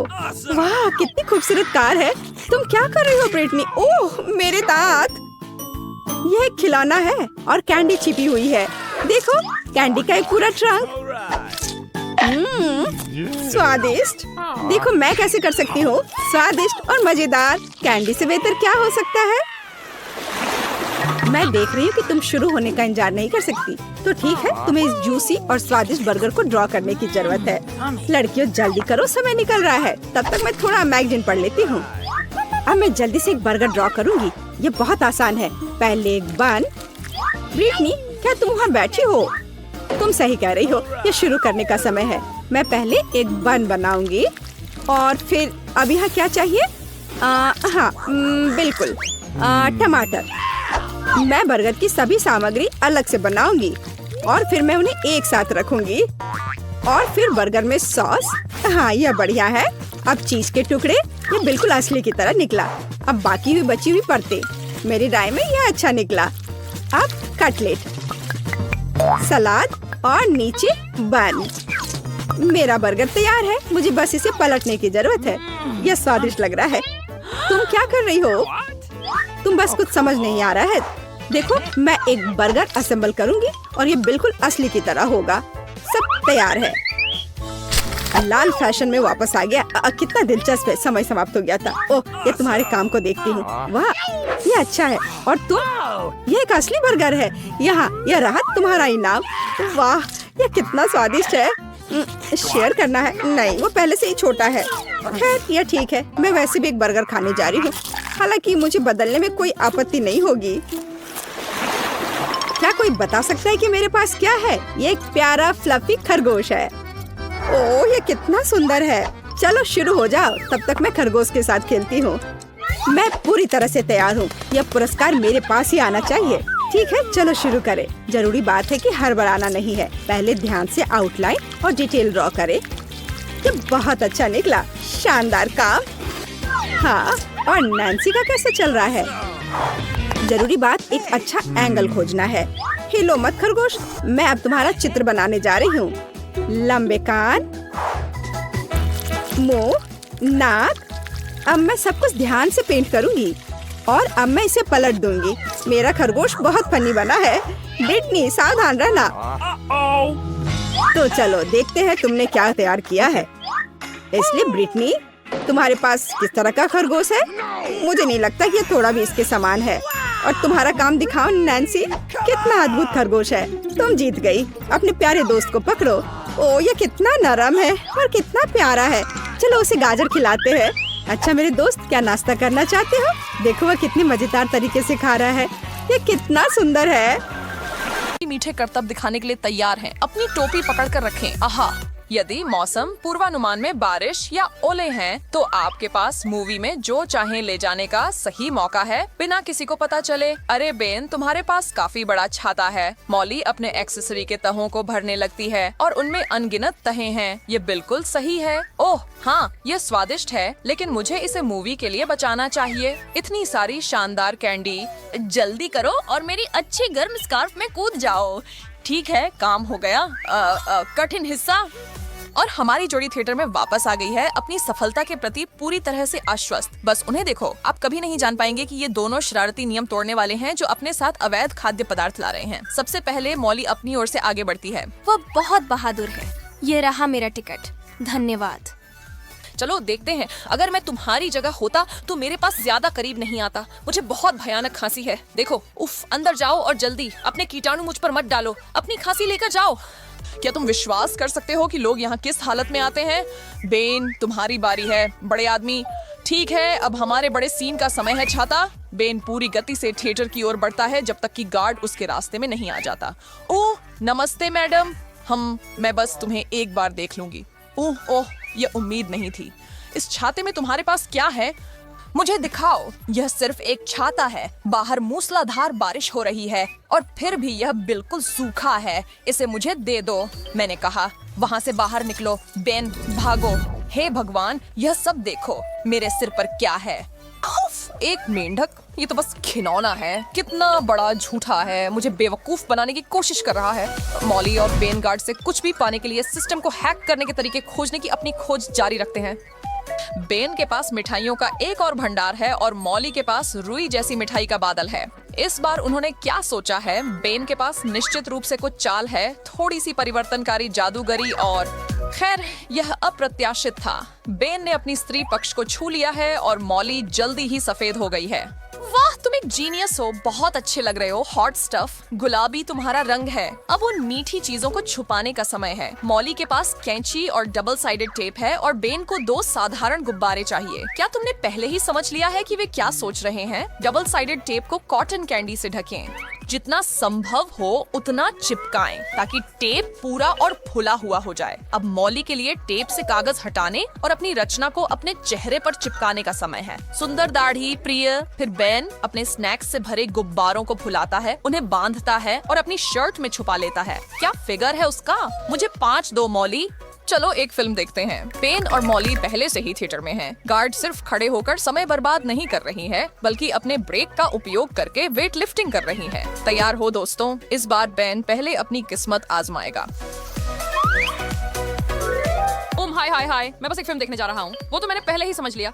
वाह कितनी खूबसूरत कार है। तुम क्या कर रही हो ब्रिटनी? ओह मेरे दांत। यह एक खिलौना है और कैंडी छिपी हुई है। देखो कैंडी का एक पूरा ट्रंक। स्वादिष्ट। देखो मैं कैसे कर सकती हूँ। स्वादिष्ट और मजेदार। कैंडी से बेहतर क्या हो सकता है? मैं देख रही हूँ कि तुम शुरू होने का इंतजार नहीं कर सकती। तो ठीक है, तुम्हें इस जूसी और स्वादिष्ट बर्गर को ड्रॉ करने की जरूरत है। लड़कियों जल्दी करो, समय निकल रहा है। तब तक मैं थोड़ा मैगजीन पढ़ लेती हूँ। अब मैं जल्दी से एक बर्गर ड्रॉ करूँगी। ये बहुत आसान है। पहले एक बन। ब्रिटनी क्या तुम वहाँ बैठी हो? तुम सही कह रही हो, ये शुरू करने का समय है। मैं पहले एक बन बनाऊंगी और फिर अब यहाँ क्या चाहिए? हाँ बिल्कुल, टमाटर। मैं बर्गर की सभी सामग्री अलग से बनाऊंगी और फिर मैं उन्हें एक साथ रखूंगी। और फिर बर्गर में सॉस। हाँ यह बढ़िया है। अब चीज के टुकड़े। ये बिल्कुल असली की तरह निकला। अब बाकी हुई बची हुई परतें। मेरी राय में यह अच्छा निकला। अब कटलेट, सलाद और नीचे बन। मेरा बर्गर तैयार है। मुझे बस इसे पलटने की जरूरत है। यह स्वादिष्ट लग रहा है। तुम क्या कर रही हो? तुम बस कुछ समझ नहीं आ रहा है। देखो मैं एक बर्गर असेंबल करूंगी और ये बिल्कुल असली की तरह होगा। सब तैयार है। लाल फैशन में वापस आ गया। कितना दिलचस्प है। समय समाप्त हो गया था। ओह ये तुम्हारे काम को देखती हूँ। वाह ये अच्छा है। और तुम? ये एक असली बर्गर है। यहाँ यह रहा तुम्हारा इनाम। वाह ये कितना स्वादिष्ट है। शेयर करना है? नहीं, वो पहले से ही छोटा है। खैर यह ठीक है। मैं वैसे भी एक बर्गर खाने जा रही हूँ। हालांकि मुझे बदलने में कोई आपत्ति नहीं होगी। क्या कोई बता सकता है कि मेरे पास क्या है? ये एक प्यारा फ्लफी खरगोश है। ओह ये कितना सुंदर है। चलो शुरू हो जाओ। तब तक मैं खरगोश के साथ खेलती हूँ। मैं पूरी तरह से तैयार हूँ। यह पुरस्कार मेरे पास ही आना चाहिए। ठीक है चलो शुरू करें। जरूरी बात है कि हड़बड़ाना नहीं है। पहले ध्यान से आउटलाइन और डिटेल ड्रॉ करें। ये बहुत अच्छा निकला, शानदार काम। हाँ, और नैन्सी का कैसे चल रहा है? जरूरी बात एक अच्छा एंगल खोजना है। हिलो मत खरगोश, मैं अब तुम्हारा चित्र बनाने जा रही हूँ। लंबे कान, मुंह, नाक। अब मैं सब कुछ ध्यान से पेंट करूंगी और अब मैं इसे पलट दूंगी। मेरा खरगोश बहुत फनी बना है। ब्रिटनी, सावधान रहना। तो चलो देखते हैं तुमने क्या तैयार किया है। इसलिए ब्रिटनी, तुम्हारे पास किस तरह का खरगोश है? मुझे नहीं लगता कि ये थोड़ा भी इसके समान है। और तुम्हारा काम दिखाओ नैन्सी, कितना अद्भुत खरगोश है। तुम जीत गई। अपने प्यारे दोस्त को पकड़ो। ओ, ये कितना नरम है और कितना प्यारा है। चलो उसे गाजर खिलाते हैं। अच्छा मेरे दोस्त, क्या नाश्ता करना चाहते हो? देखो वह कितनी मजेदार तरीके से खा रहा है। ये कितना सुंदर है। मीठे करतब दिखाने के लिए तैयार हैं। अपनी टोपी पकड़ कर रखें। आहा, यदि मौसम पूर्वानुमान में बारिश या ओले हैं, तो आपके पास मूवी में जो चाहे ले जाने का सही मौका है, बिना किसी को पता चले। अरे बेन, तुम्हारे पास काफी बड़ा छाता है। मॉली अपने एक्सेसरी के तहों को भरने लगती है और उनमें अनगिनत तहें हैं। ये बिल्कुल सही है। ओह हाँ, ये स्वादिष्ट है, लेकिन मुझे इसे मूवी के लिए बचाना चाहिए। इतनी सारी शानदार कैंडी। जल्दी करो और मेरी अच्छी गर्म स्कार्फ में कूद जाओ। ठीक है, काम हो गया। कठिन हिस्सा। और हमारी जोड़ी थिएटर में वापस आ गई है, अपनी सफलता के प्रति पूरी तरह से आश्वस्त। बस उन्हें देखो। आप कभी नहीं जान पाएंगे कि ये दोनों शरारती नियम तोड़ने वाले हैं जो अपने साथ अवैध खाद्य पदार्थ ला रहे हैं। सबसे पहले मॉली अपनी ओर से आगे बढ़ती है। वो बहुत बहादुर है। ये रहा मेरा टिकट, धन्यवाद। चलो देखते हैं। अगर मैं तुम्हारी जगह होता तो मेरे पास ज्यादा करीब नहीं आता। मुझे बहुत भयानक खांसी है। देखो, उफ, अंदर जाओ और जल्दी। अपने कीटाणु मुझ पर मत डालो। अपनी खांसी लेकर जाओ। क्या तुम विश्वास कर सकते हो कि लोग यहाँ किस हालत में आते हैं? बेन, तुम्हारी बारी है, बड़े आदमी। ठीक है, अब हमारे बड़े सीन का समय है। छाता। बेन पूरी गति से थिएटर की ओर बढ़ता है जब तक कि गार्ड उसके रास्ते में नहीं आ जाता। ओह नमस्ते मैडम, मैं बस तुम्हें एक बार देख लूंगी। ओह, ये उम्मीद नहीं थी। इस छाते में तुम्हारे पास क्या है? मुझे दिखाओ। यह सिर्फ एक छाता है। बाहर मूसलाधार बारिश हो रही है और फिर भी यह बिल्कुल सूखा है। इसे मुझे दे दो, मैंने कहा। वहाँ से बाहर निकलो। बेन, भागो। हे भगवान, यह सब देखो, मेरे सिर पर क्या है? एक मेंढक। ये तो बस खिलौना है। कितना बड़ा झूठा है। मुझे बेवकूफ बनाने की कोशिश कर रहा है। मॉली और बेन गार्ड से कुछ भी पाने के लिए सिस्टम को हैक करने के तरीके खोजने की अपनी खोज जारी रखते हैं। बेन के पास मिठाइयों का एक और भंडार है और मॉली के पास रुई जैसी मिठाई का बादल है। इस बार उन्होंने क्या सोचा है? बेन के पास निश्चित रूप से कुछ चाल है, थोड़ी सी परिवर्तनकारी जादूगरी, और खैर यह अप्रत्याशित था। बेन ने अपनी स्त्री पक्ष को छू लिया है और मॉली जल्दी ही सफेद हो गई है। वाह, तुम एक जीनियस हो। बहुत अच्छे लग रहे हो। Hot stuff. गुलाबी तुम्हारा रंग है। अब उन मीठी चीजों को छुपाने का समय है। मॉली के पास कैंची और डबल साइडेड टेप है और बेन को 2 साधारण गुब्बारे चाहिए। क्या तुमने पहले ही समझ लिया है कि वे क्या सोच रहे हैं? डबल साइडेड टेप को कॉटन कैंडी से ढकें। जितना संभव हो उतना चिपकाएं ताकि टेप पूरा और फुला हुआ हो जाए। अब मॉली के लिए टेप से कागज हटाने और अपनी रचना को अपने चेहरे पर चिपकाने का समय है। सुंदर दाढ़ी, प्रिय। फिर बेन अपने स्नैक्स से भरे गुब्बारों को फुलाता है, उन्हें बांधता है और अपनी शर्ट में छुपा लेता है। क्या फिगर है उसका? मुझे 5 दो मॉली। चलो एक फिल्म देखते हैं। बेन और मॉली पहले से ही थिएटर में हैं। गार्ड सिर्फ खड़े होकर समय बर्बाद नहीं कर रही है, बल्कि अपने ब्रेक का उपयोग करके वेट लिफ्टिंग कर रही है। तैयार हो दोस्तों? इस बार बेन पहले अपनी किस्मत आजमाएगा। हाय, मैं बस एक फिल्म देखने जा रहा हूँ। वो तो मैंने पहले ही समझ लिया।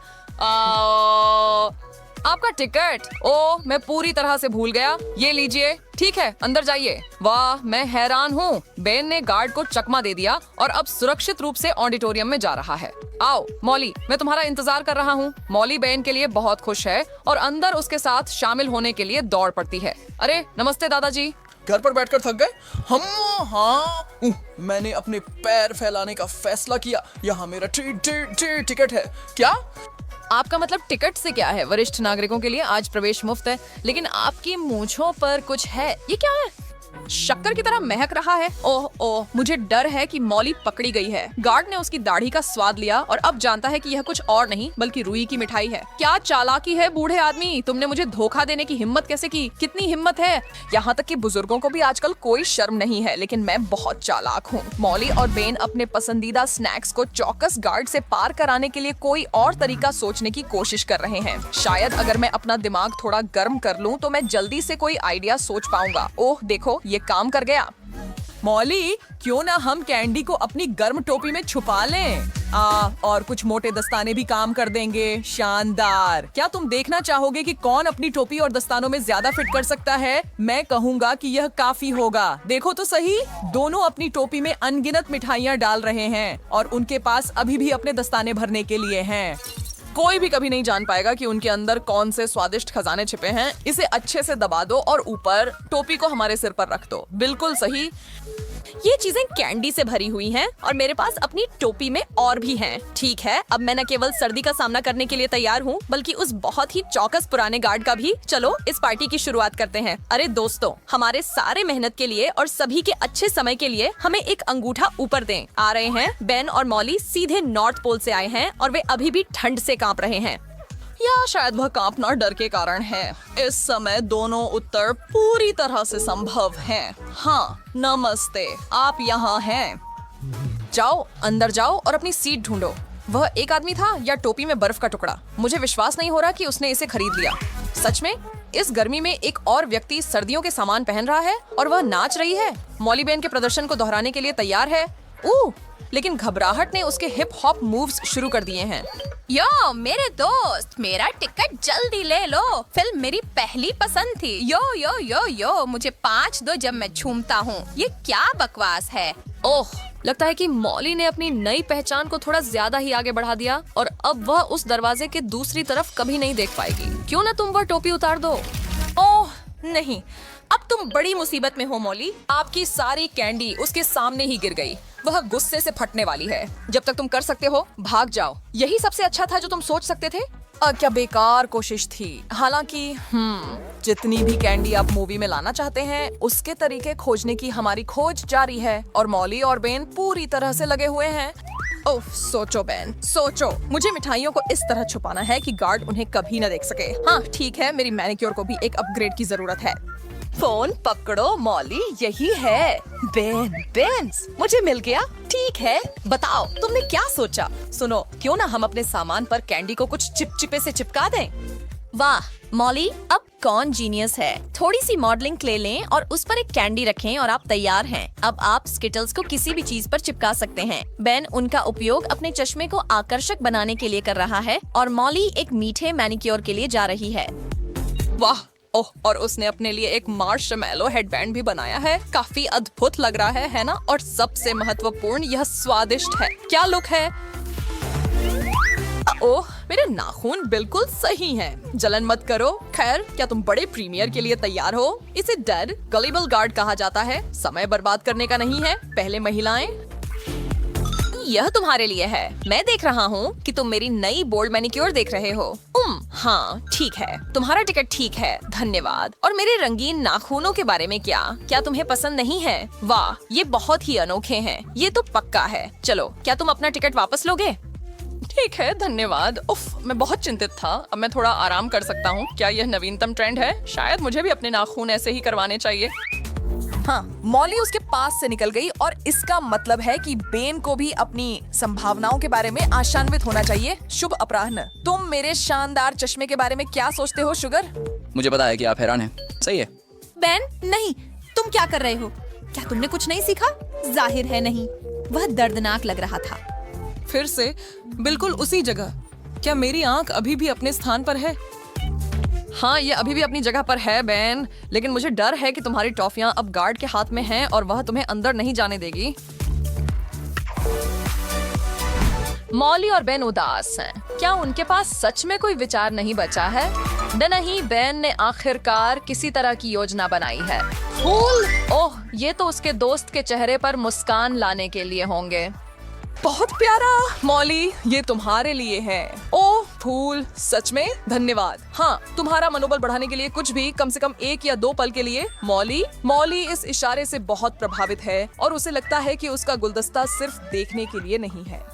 आपका टिकट। ओह, मैं पूरी तरह से भूल गया। ये लीजिए। ठीक है, अंदर जाइए। वाह, मैं हैरान हूँ। बेन ने गार्ड को चकमा दे दिया और अब सुरक्षित रूप से ऑडिटोरियम में जा रहा है। आओ मॉली, मैं तुम्हारा इंतजार कर रहा हूँ। मॉली बेन के लिए बहुत खुश है और अंदर उसके साथ शामिल होने के लिए दौड़ पड़ती है। अरे नमस्ते दादाजी। घर पर बैठकर थक गए हम? हाँ, मैंने अपने पैर फैलाने का फैसला किया। यहाँ मेरा टिकट है। क्या? आपका मतलब टिकट से क्या है? वरिष्ठ नागरिकों के लिए आज प्रवेश मुफ्त है, लेकिन आपकी मूंछों पर कुछ है। ये क्या है? शक्कर की तरह महक रहा है। ओह ओह, मुझे डर है कि मॉली पकड़ी गई है। गार्ड ने उसकी दाढ़ी का स्वाद लिया और अब जानता है कि यह कुछ और नहीं बल्कि रुई की मिठाई है। क्या चालाकी है बूढ़े आदमी, तुमने मुझे धोखा देने की हिम्मत कैसे की? कितनी हिम्मत है? यहाँ तक कि बुजुर्गों को भी आजकल कोई शर्म नहीं है, लेकिन मैं बहुत चालाक हूँ। मॉली और बेन अपने पसंदीदा स्नैक्स को चौकस गार्ड से पार कराने के लिए कोई और तरीका सोचने की कोशिश कर रहे हैं। शायद अगर मैं अपना दिमाग थोड़ा गर्म कर लूं तो मैं जल्दी से कोई आइडिया सोच पाऊंगा। ओह देखो, ये काम कर गया। मॉली, क्यों ना हम कैंडी को अपनी गर्म टोपी में छुपा लें? और कुछ मोटे दस्ताने भी काम कर देंगे। शानदार। क्या तुम देखना चाहोगे कि कौन अपनी टोपी और दस्तानों में ज्यादा फिट कर सकता है? मैं कहूँगा कि यह काफी होगा। देखो तो सही, दोनों अपनी टोपी में अनगिनत मिठाइयाँ डाल रहे हैं और उनके पास अभी भी अपने दस्ताने भरने के लिए हैं। कोई भी कभी नहीं जान पाएगा कि उनके अंदर कौन से स्वादिष्ट खजाने छिपे हैं। इसे अच्छे से दबा दो और ऊपर टोपी को हमारे सिर पर रख दो। बिल्कुल सही। ये चीजें कैंडी से भरी हुई हैं और मेरे पास अपनी टोपी में और भी हैं। ठीक है, अब मैं न केवल सर्दी का सामना करने के लिए तैयार हूँ बल्कि उस बहुत ही चौकस पुराने गार्ड का भी। चलो इस पार्टी की शुरुआत करते हैं। अरे दोस्तों, हमारे सारे मेहनत के लिए और सभी के अच्छे समय के लिए हमें एक अंगूठा ऊपर दें। आ रहे हैं। बेन और मॉली सीधे नॉर्थ पोल से आए हैं और वे अभी भी ठंड से कांप रहे हैं, या शायद वह कांपना डर के कारण है। इस समय दोनों उत्तर पूरी तरह से संभव हैं। हाँ, नमस्ते, आप यहाँ हैं। जाओ, अंदर जाओ और अपनी सीट ढूंढो। वह एक आदमी था या टोपी में बर्फ का टुकड़ा? मुझे विश्वास नहीं हो रहा कि उसने इसे खरीद लिया। सच में, इस गर्मी में एक और व्यक्ति सर्दियों के सामान पहन रहा है और वह नाच रही है। मॉली बेन के प्रदर्शन को दोहराने के लिए तैयार है। लेकिन घबराहट ने उसके हिप हॉप मूव्स शुरू कर दिए हैं। यो मेरे दोस्त, मेरा टिकट जल्दी ले लो। फिल्म मेरी पहली पसंद थी। यो यो यो यो, मुझे 5 दो जब मैं झूमता हूँ। ये क्या बकवास है? ओह, लगता है कि मॉली ने अपनी नई पहचान को थोड़ा ज्यादा ही आगे बढ़ा दिया और अब वह उस दरवाजे के दूसरी तरफ कभी नहीं देख पाएगी। क्यों ना तुम वह टोपी उतार दो? ओह नहीं, अब तुम बड़ी मुसीबत में हो मॉली। आपकी सारी कैंडी उसके सामने ही गिर गई। वह गुस्से से फटने वाली है। जब तक तुम कर सकते हो, भाग जाओ। यही सबसे अच्छा था जो तुम सोच सकते थे? क्या बेकार कोशिश थी। हालांकि जितनी भी कैंडी आप मूवी में लाना चाहते हैं, उसके तरीके खोजने की हमारी खोज जारी है और मॉली और बेन पूरी तरह से लगे हुए हैं। ओह, सोचो बेन, सोचो। मुझे मिठाइयों को इस तरह छुपाना है कि गार्ड उन्हें कभी न देख सके। हाँ ठीक है, मेरी मैनिक्योर को भी एक अपग्रेड की जरूरत है। फोन पकड़ो मॉली, यही है। बेन, मुझे मिल गया। ठीक है, बताओ तुमने क्या सोचा? सुनो, क्यों ना हम अपने सामान पर कैंडी को कुछ चिपचिपे से चिपका दें? वाह मॉली, अब कौन जीनियस है? थोड़ी सी मॉडलिंग क्ले लें और उस पर एक कैंडी रखें और आप तैयार हैं। अब आप स्किटल्स को किसी भी चीज पर चिपका सकते हैं। बेन उनका उपयोग अपने चश्मे को आकर्षक बनाने के लिए कर रहा है और मॉली एक मीठे मैनिक्योर के लिए जा रही है। वाह, ओह, और उसने अपने लिए एक मार्शमैलो हेडबैंड भी बनाया है। काफी अद्भुत लग रहा है ना? और सबसे महत्वपूर्ण, यह स्वादिष्ट है। क्या लुक है? ओह, मेरे नाखून बिल्कुल सही हैं। जलन मत करो। खैर, क्या तुम बड़े प्रीमियर के लिए तैयार हो? इसे डेड गलिबल गार्ड कहा जाता है। समय बर्बाद करने का नहीं है। पहले महिलाएं। यह तुम्हारे लिए है। मैं देख रहा हूँ कि तुम मेरी नई बोल्ड मैनिक्योर देख रहे हो। हाँ ठीक है, तुम्हारा टिकट ठीक है, धन्यवाद। और मेरे रंगीन नाखूनों के बारे में क्या तुम्हें पसंद नहीं है? वाह, ये बहुत ही अनोखे हैं। ये तो पक्का है। चलो, क्या तुम अपना टिकट वापस लोगे? ठीक है, धन्यवाद। उफ, मैं बहुत चिंतित था। अब मैं थोड़ा आराम कर सकता हूँ। क्या यह नवीनतम ट्रेंड है? शायद मुझे भी अपने नाखून ऐसे ही करवाने चाहिए। हाँ, मॉली उसके पास से निकल गई और इसका मतलब है कि बेन को भी अपनी संभावनाओं के बारे में आशान्वित होना चाहिए। शुभ अपराह्न। तुम मेरे शानदार चश्मे के बारे में क्या सोचते हो शुगर? मुझे पता है कि आप हैरान हैं। सही है। बेन, नहीं, तुम क्या कर रहे हो? क्या तुमने कुछ नहीं सीखा? जाहिर है नहीं। वह दर्दनाक लग रहा था। फिर से बिल्कुल उसी जगह। क्या मेरी आंख अभी भी अपने स्थान पर है? हाँ, ये अभी भी अपनी जगह पर है बेन, लेकिन मुझे डर है कि तुम्हारी टॉफियां अब गार्ड के हाथ में हैं और वह तुम्हें अंदर नहीं जाने देगी। मॉली और बेन उदास हैं। क्या उनके पास सच में कोई विचार नहीं बचा है? नहीं, बेन ने आखिरकार किसी तरह की योजना बनाई है। फूल! ओह, ये तो उसके दोस्त के चेहरे पर मुस्कान लाने के लिए होंगे। बहुत प्यारा। मॉली, ये तुम्हारे लिए है। ओह, फूल, सच में धन्यवाद। हाँ, तुम्हारा मनोबल बढ़ाने के लिए कुछ भी, कम से कम 1 या 2 पल के लिए। मॉली इस इशारे से बहुत प्रभावित है और उसे लगता है कि उसका गुलदस्ता सिर्फ देखने के लिए नहीं है।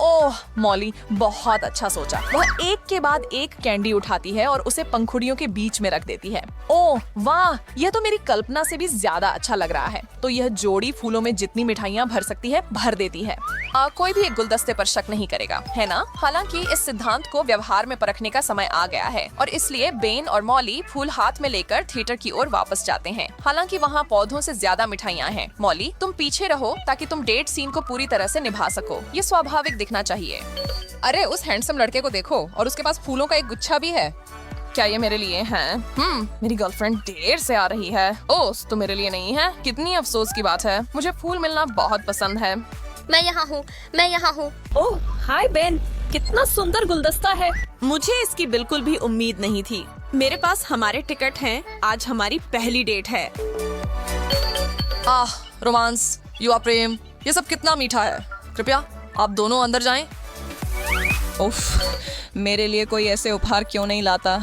ओह मॉली, बहुत अच्छा सोचा। वह एक के बाद एक कैंडी उठाती है और उसे पंखुड़ियों के बीच में रख देती है। ओह वाह, यह तो मेरी कल्पना से भी ज्यादा अच्छा लग रहा है। तो यह जोड़ी फूलों में जितनी मिठाइयाँ भर सकती है भर देती है। कोई भी एक गुलदस्ते पर शक नहीं करेगा, है ना? हालांकि इस सिद्धांत को व्यवहार में परखने का समय आ गया है और इसलिए बेन और मॉली फूल हाथ में लेकर थिएटर की ओर वापस जाते हैं। हालांकि वहाँ पौधों से ज्यादा मिठाइयाँ हैं। मॉली, तुम पीछे रहो ताकि तुम डेट सीन को पूरी तरह से निभा सको। ये स्वाभाविक दिखना चाहिए। अरे उस हैंडसम लड़के को देखो, और उसके पास फूलों का एक गुच्छा भी है। क्या ये मेरे लिए हैं? मेरी गर्लफ्रेंड देर से आ रही है। ओह, तो मेरे लिए नहीं है। कितनी अफसोस की बात है। मुझे फूल मिलना बहुत पसंद है। मैं यहाँ हूँ। ओह हाय बेन, कितना सुंदर गुलदस्ता है। मुझे इसकी बिल्कुल भी उम्मीद नहीं थी। मेरे पास हमारे टिकट हैं। आज हमारी पहली डेट है। रोमांस, युवा प्रेम, ये सब कितना मीठा है। कृपया आप दोनों अंदर जाएं। उफ, मेरे लिए कोई ऐसे उपहार क्यों नहीं लाता?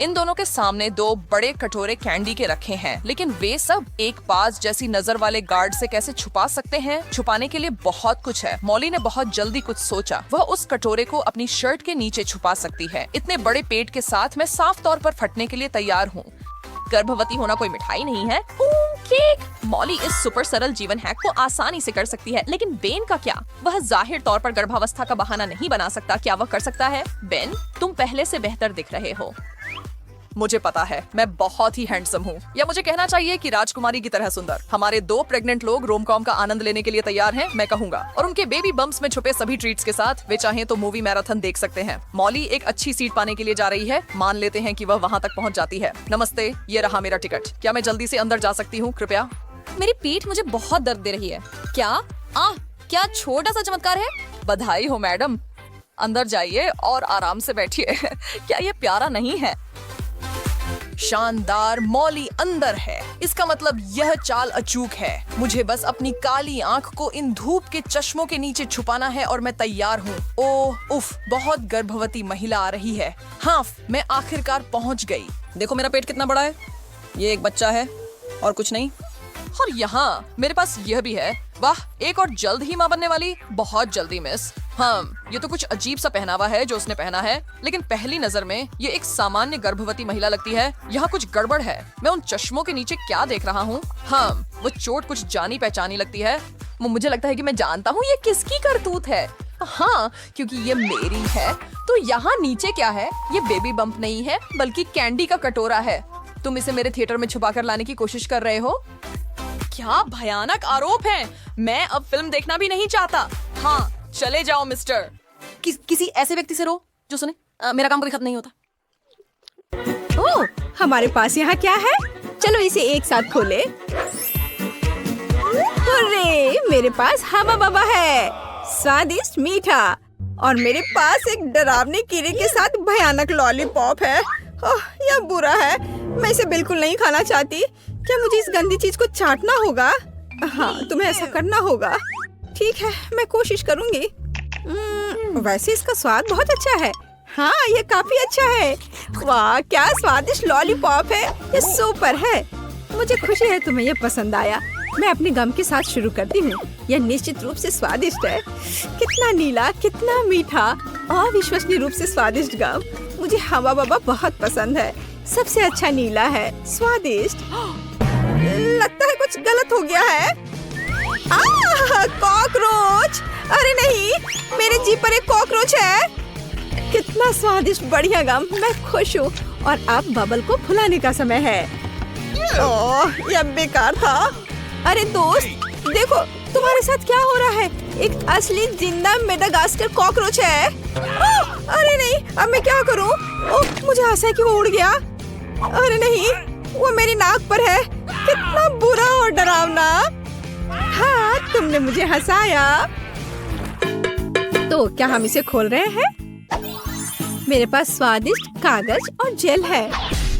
इन दोनों के सामने 2 बड़े कटोरे कैंडी के रखे हैं, लेकिन वे सब एक बाज जैसी नजर वाले गार्ड से कैसे छुपा सकते हैं? छुपाने के लिए बहुत कुछ है। मॉली ने बहुत जल्दी कुछ सोचा। वह उस कटोरे को अपनी शर्ट के नीचे छुपा सकती है। इतने बड़े पेट के साथ मैं साफ तौर पर फटने के लिए तैयार हूँ। गर्भवती होना कोई मिठाई नहीं है। केक। मॉली इस सुपर सरल जीवन हैक को आसानी से कर सकती है, लेकिन बेन का क्या? वह जाहिर तौर पर गर्भावस्था का बहाना नहीं बना सकता। क्या वह कर सकता है? बेन, तुम पहले से बेहतर दिख रहे हो। मुझे पता है, मैं बहुत ही हैंडसम हूँ, या मुझे कहना चाहिए कि राजकुमारी की तरह सुंदर। हमारे 2 प्रेग्नेंट लोग रोमकॉम का आनंद लेने के लिए तैयार हैं, मैं कहूँगा, और उनके बेबी बम्प्स में छुपे सभी ट्रीट्स के साथ वे चाहें तो मूवी मैराथन देख सकते हैं। मॉली एक अच्छी सीट पाने के लिए जा रही है। मान लेते हैं कि वह वहाँ तक पहुँच जाती है। नमस्ते, ये रहा मेरा टिकट। क्या मैं जल्दी से अंदर जा सकती हूँ कृपया? मेरी पीठ मुझे बहुत दर्द दे रही है। क्या छोटा सा चमत्कार है? बधाई हो मैडम, अंदर जाइए और आराम से बैठिए। क्या ये प्यारा नहीं है? शानदार, मॉली अंदर है। इसका मतलब यह चाल अचूक है। मुझे बस अपनी काली आंख को इन धूप के चश्मों के नीचे छुपाना है और मैं तैयार हूँ। ओह उफ, बहुत गर्भवती महिला आ रही है। हाँ, मैं आखिरकार पहुँच गई। देखो मेरा पेट कितना बड़ा है। ये एक बच्चा है और कुछ नहीं। और यहाँ मेरे पास यह भी है। वाह, एक और जल्द ही माँ बनने वाली। बहुत जल्दी मिस। हाँ, ये तो कुछ अजीब सा पहनावा है जो उसने पहना है, लेकिन पहली नजर में ये एक सामान्य गर्भवती महिला लगती है। यहाँ कुछ गड़बड़ है। मैं उन चश्मों के नीचे क्या देख रहा हूँ? हाँ, वो चोट कुछ जानी पहचानी लगती है। मुझे लगता है कि मैं जानता हूँ ये किसकी करतूत है। हाँ, क्योंकि ये मेरी है। तो यहाँ नीचे क्या है? ये बेबी बम्प नहीं है, बल्कि कैंडी का कटोरा है। तुम इसे मेरे थिएटर में छुपा कर लाने की कोशिश कर रहे हो? क्या भयानक आरोप है। मैं अब फिल्म देखना भी नहीं चाहता। हाँ, चले जाओ मिस्टर। किसी ऐसे व्यक्ति से रो जो सुने मेरा काम कभी खत्म नहीं होता। ओह, हमारे पास यहाँ क्या है? चलो इसे एक साथ खोले। अरे, मेरे पास हवा बाबा है, स्वादिष्ट मीठा, और मेरे पास एक डरावने कीड़े के साथ भयानक लॉलीपॉप है। ओह, यह बुरा है। मैं इसे बिल्कुल नहीं खाना चाहती। क्या मुझे इस गंदी चीज को चाटना होगा? हाँ, तुम्हें ऐसा करना होगा। ठीक है, मैं कोशिश करूंगी। वैसे इसका स्वाद बहुत अच्छा है। हाँ, ये काफी अच्छा है। वाह, क्या स्वादिष्ट लॉलीपॉप है। ये सुपर है। मुझे खुशी है तुम्हें ये पसंद आया। मैं अपने गम के साथ शुरू करती हूँ। यह निश्चित रूप से स्वादिष्ट है। कितना नीला, कितना मीठा, अविश्वसनीय रूप से स्वादिष्ट गम। मुझे हवा बाबा बहुत पसंद है। सबसे अच्छा नीला है, स्वादिष्ट। लगता है कुछ गलत हो गया है। कॉकरोच! अरे नहीं, मेरे जीभ पर एक कॉकरोच है। कितना स्वादिष्ट, बढ़िया गम। मैं खुश हूँ। और अब बबल को फुलाने का समय है। ओह, यह बेकार था। अरे दोस्त, देखो तुम्हारे साथ क्या हो रहा है। एक असली जिंदा मेडागास्कर कॉकरोच है। अरे नहीं, अब मैं क्या करूँ? ओह, मुझे आशा है कि वो उड़ गया। अरे नहीं, वो मेरी नाक पर है। कितना बुरा और डरावना। हाँ, तुमने मुझे हंसाया। तो क्या हम इसे खोल रहे हैं? मेरे पास स्वादिष्ट कागज और जेल है।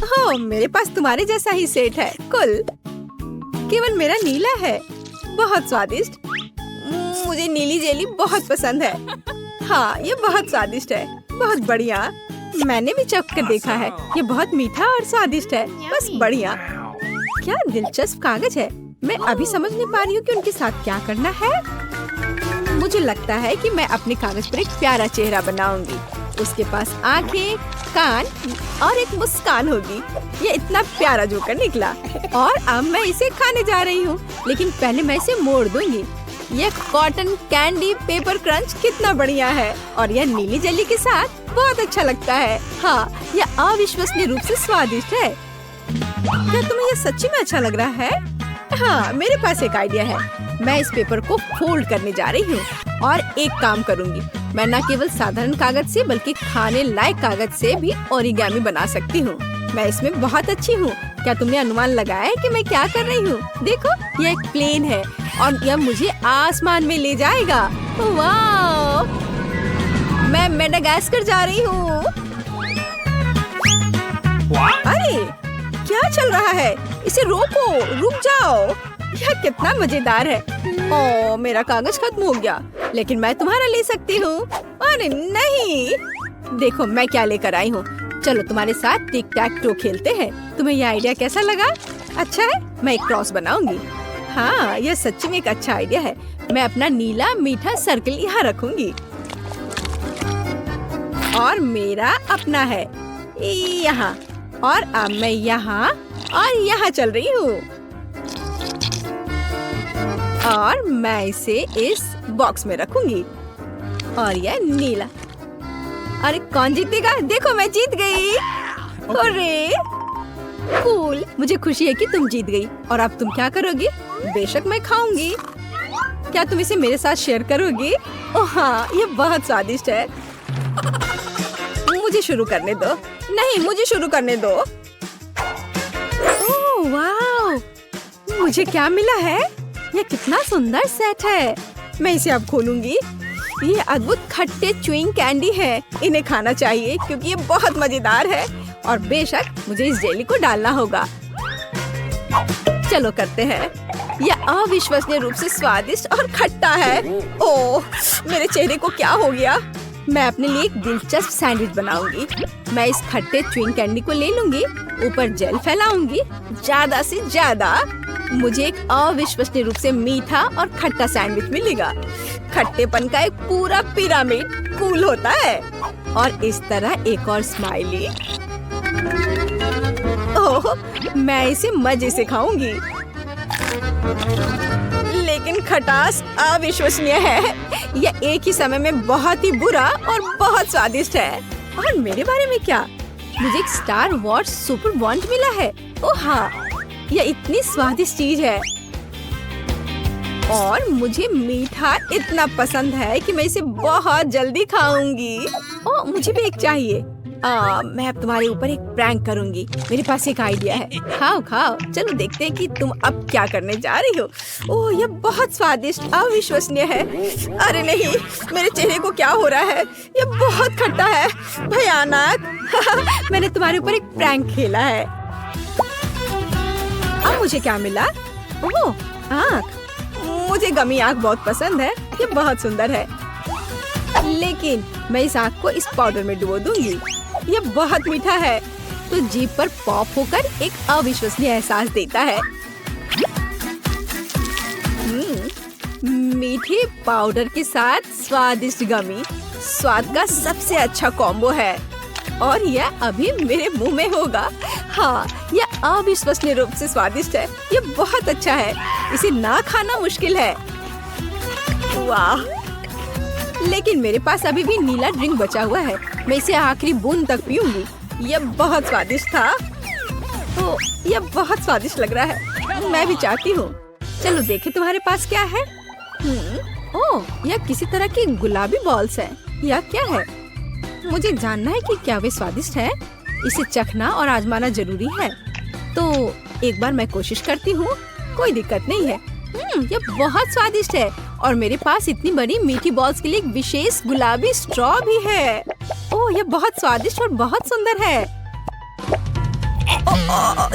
हो, मेरे पास तुम्हारे जैसा ही सेट है। कुल केवल मेरा नीला है। बहुत स्वादिष्ट। मुझे नीली जेली बहुत पसंद है। हाँ, ये बहुत स्वादिष्ट है, बहुत बढ़िया। मैंने भी चख कर देखा है, ये बहुत मीठा और स्वादिष्ट है, बस बढ़िया। क्या दिलचस्प कागज है। मैं अभी समझ नहीं पा रही हूँ कि उनके साथ क्या करना है। मुझे लगता है कि मैं अपने कागज पर एक प्यारा चेहरा बनाऊंगी। उसके पास आंखें, कान और एक मुस्कान होगी। ये इतना प्यारा जोकर निकला और अब मैं इसे खाने जा रही हूँ, लेकिन पहले मैं इसे मोड़ दूंगी। ये कॉटन कैंडी पेपर क्रंच कितना बढ़िया है और यह नीली जेली के साथ बहुत अच्छा लगता है। हाँ, यह अविश्वसनीय रूप से स्वादिष्ट है। क्या तुम्हें यह सच्ची में अच्छा लग रहा है? हाँ, मेरे पास एक आइडिया है। मैं इस पेपर को फोल्ड करने जा रही हूँ और एक काम करूँगी। मैं न केवल साधारण कागज से बल्कि खाने लायक कागज से भी ओरिगामी बना सकती हूँ। मैं इसमें बहुत अच्छी हूँ। क्या तुमने अनुमान लगाया है कि मैं क्या कर रही हूँ? देखो, यह एक प्लेन है और यह मुझे आसमान में ले जाएगा। वाह! मैं मेडागास्कर जा रही हूँ। अरे, क्या चल रहा है? इसे रोको, रुक जाओ। यह कितना मजेदार है। ओह, मेरा कागज खत्म हो गया, लेकिन मैं तुम्हारा ले सकती हूँ। अरे नहीं, देखो मैं क्या लेकर आई हूँ। चलो तुम्हारे साथ टिक टैक टो खेलते हैं। तुम्हें यह आइडिया कैसा लगा? अच्छा है, मैं एक क्रॉस बनाऊंगी। हाँ, यह सच्ची में एक अच्छा आइडिया है। मैं अपना नीला मीठा सर्कल यहाँ रखूंगी और मेरा अपना है यहाँ, और अब मैं यहाँ और यहाँ चल रही हूँ और मैं इसे इस बॉक्स में रखूंगी और यह नीला। अरे कौन जीतेगा? देखो, मैं जीत गई। अरे कूल, मुझे खुशी है कि तुम जीत गई। और अब तुम क्या करोगी? बेशक मैं खाऊंगी। क्या तुम इसे मेरे साथ शेयर करोगी? ओह हाँ, ये बहुत स्वादिष्ट है। मुझे शुरू करने दो। नहीं, मुझे शुरू करने दो। ओह वाह, मुझे क्या मिला है? यह कितना सुंदर सेट है। मैं इसे अब खोलूंगी। ये अद्भुत खट्टे च्युइंग कैंडी है। इन्हें खाना चाहिए क्योंकि ये बहुत मजेदार है और बेशक मुझे इस जेली को डालना होगा। चलो करते हैं। यह अविश्वसनीय रूप से स्वादिष्ट और खट्टा है। ओह, मेरे चेहरे को क्या हो गया? मैं अपने लिए एक दिलचस्प सैंडविच बनाऊंगी। मैं इस खट्टे च्युइंग कैंडी को ले लूंगी, ऊपर जेल फैलाऊंगी ज्यादा से ज्यादा। मुझे एक अविश्वसनीय रूप से मीठा और खट्टा सैंडविच मिलेगा। खट्टेपन का एक पूरा पिरामिड कूल होता है। और इस तरह एक और स्माइली। ओह, मैं इसे मजे से खाऊंगी, लेकिन खटास अविश्वसनीय है। यह एक ही समय में बहुत ही बुरा और बहुत स्वादिष्ट है। और मेरे बारे में क्या? मुझे एक स्टार वॉर्स सुपर वॉन्ट मिला है। ओह हाँ, यह इतनी स्वादिष्ट चीज है और मुझे मीठा इतना पसंद है कि मैं इसे बहुत जल्दी खाऊंगी। ओह, मुझे भी एक चाहिए। मैं अब तुम्हारे ऊपर एक प्रैंक करूंगी। मेरे पास एक आइडिया है। खाओ खाओ, चलो देखते हैं कि तुम अब क्या करने जा रही हो। ओह, यह बहुत स्वादिष्ट अविश्वसनीय है। अरे नहीं, मेरे चेहरे को क्या हो रहा है? यह बहुत खट्टा है, भयानक। मैंने तुम्हारे ऊपर एक प्रैंक खेला है। अब मुझे क्या मिला? ओह, आँख। मुझे गमी आँख बहुत पसंद है। ये बहुत सुंदर है, लेकिन मैं इस आँख को इस पाउडर में डुबो दूंगी। ये बहुत मीठा है, तो जीभ पर पॉप होकर एक अविश्वसनीय एहसास देता है। मीठे पाउडर के साथ स्वादिष्ट गमी स्वाद का सबसे अच्छा कॉम्बो है और यह अभी मेरे मुंह में होगा। हाँ, यह अविश्वसनीय रूप से स्वादिष्ट है। यह बहुत अच्छा है, इसे ना खाना मुश्किल है। वाह, लेकिन मेरे पास अभी भी नीला ड्रिंक बचा हुआ है। मैं इसे आखिरी बूंद तक पीऊंगी। यह बहुत स्वादिष्ट था। तो यह बहुत स्वादिष्ट लग रहा है। मैं भी चाहती हूँ। चलो देखें तुम्हारे पास क्या है। ओह, यह किसी तरह की गुलाबी बॉल्स है। यह क्या है? मुझे जानना है कि क्या वे स्वादिष्ट है। इसे चखना और आजमाना जरूरी है। तो एक बार मैं कोशिश करती हूँ। कोई दिक्कत नहीं है। यह बहुत स्वादिष्ट है और मेरे पास इतनी बड़ी मीठी बॉल्स के लिए एक विशेष गुलाबी स्ट्रॉ भी है। ओह, यह बहुत स्वादिष्ट और बहुत सुंदर है।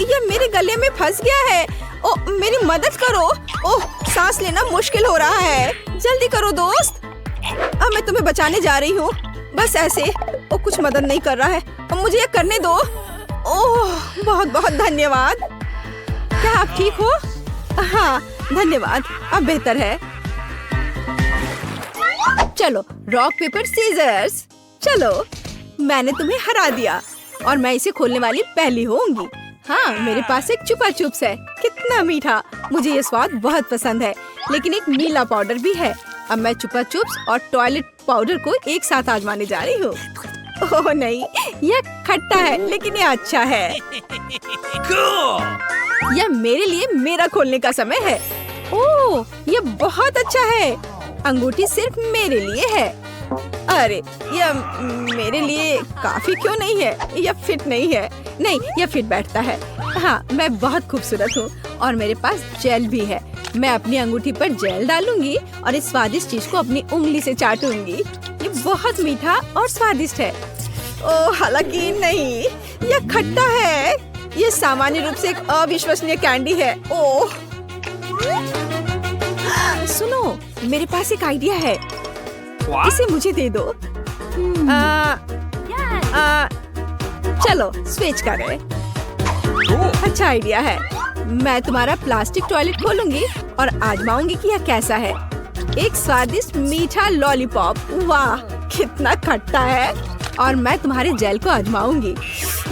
यह मेरे गले में फंस गया है। ओ मेरी मदद करो। ओह सांस लेना मुश्किल हो रहा है। जल्दी करो दोस्त। अब मैं तुम्हें बचाने जा रही हूँ। बस ऐसे। ओ कुछ मदद नहीं कर रहा है। अब मुझे ये करने दो। ओह बहुत बहुत धन्यवाद। क्या आप ठीक हो? हाँ धन्यवाद, अब बेहतर है। चलो रॉक पेपर सीजर्स। चलो मैंने तुम्हें हरा दिया और मैं इसे खोलने वाली पहली होंगी। हाँ मेरे पास एक चुपा चुप्स है। कितना मीठा। मुझे ये स्वाद बहुत पसंद है, लेकिन एक नीला पाउडर भी है। अब मैं चुपा चुप्स और टॉयलेट पाउडर को एक साथ आजमाने जा रही हूँ। ओह नहीं, यह खट्टा है लेकिन ये अच्छा है। यह मेरे लिए मेरा खोलने का समय है। ओह यह बहुत अच्छा है। अंगूठी सिर्फ मेरे लिए है। अरे यह मेरे लिए काफी क्यों नहीं है? यह फिट नहीं है। नहीं यह फिट बैठता है। हाँ मैं बहुत खूबसूरत हूँ और मेरे पास जेल भी है। मैं अपनी अंगूठी पर जेल डालूंगी और इस स्वादिष्ट चीज को अपनी उंगली से चाटूंगी। ये बहुत मीठा और स्वादिष्ट है। ओह हालांकि नहीं, यह खट्टा है। ये सामान्य रूप से एक अविश्वसनीय कैंडी है। ओह सुनो, मेरे पास एक आइडिया है। इसे मुझे दे दो। चलो स्विच करें। अच्छा आइडिया है। मैं तुम्हारा प्लास्टिक टॉयलेट खोलूंगी और आजमाऊंगी कि यह कैसा है। एक स्वादिष्ट मीठा लॉलीपॉप। वाह कितना खट्टा है। और मैं तुम्हारे जेल को आजमाऊंगी।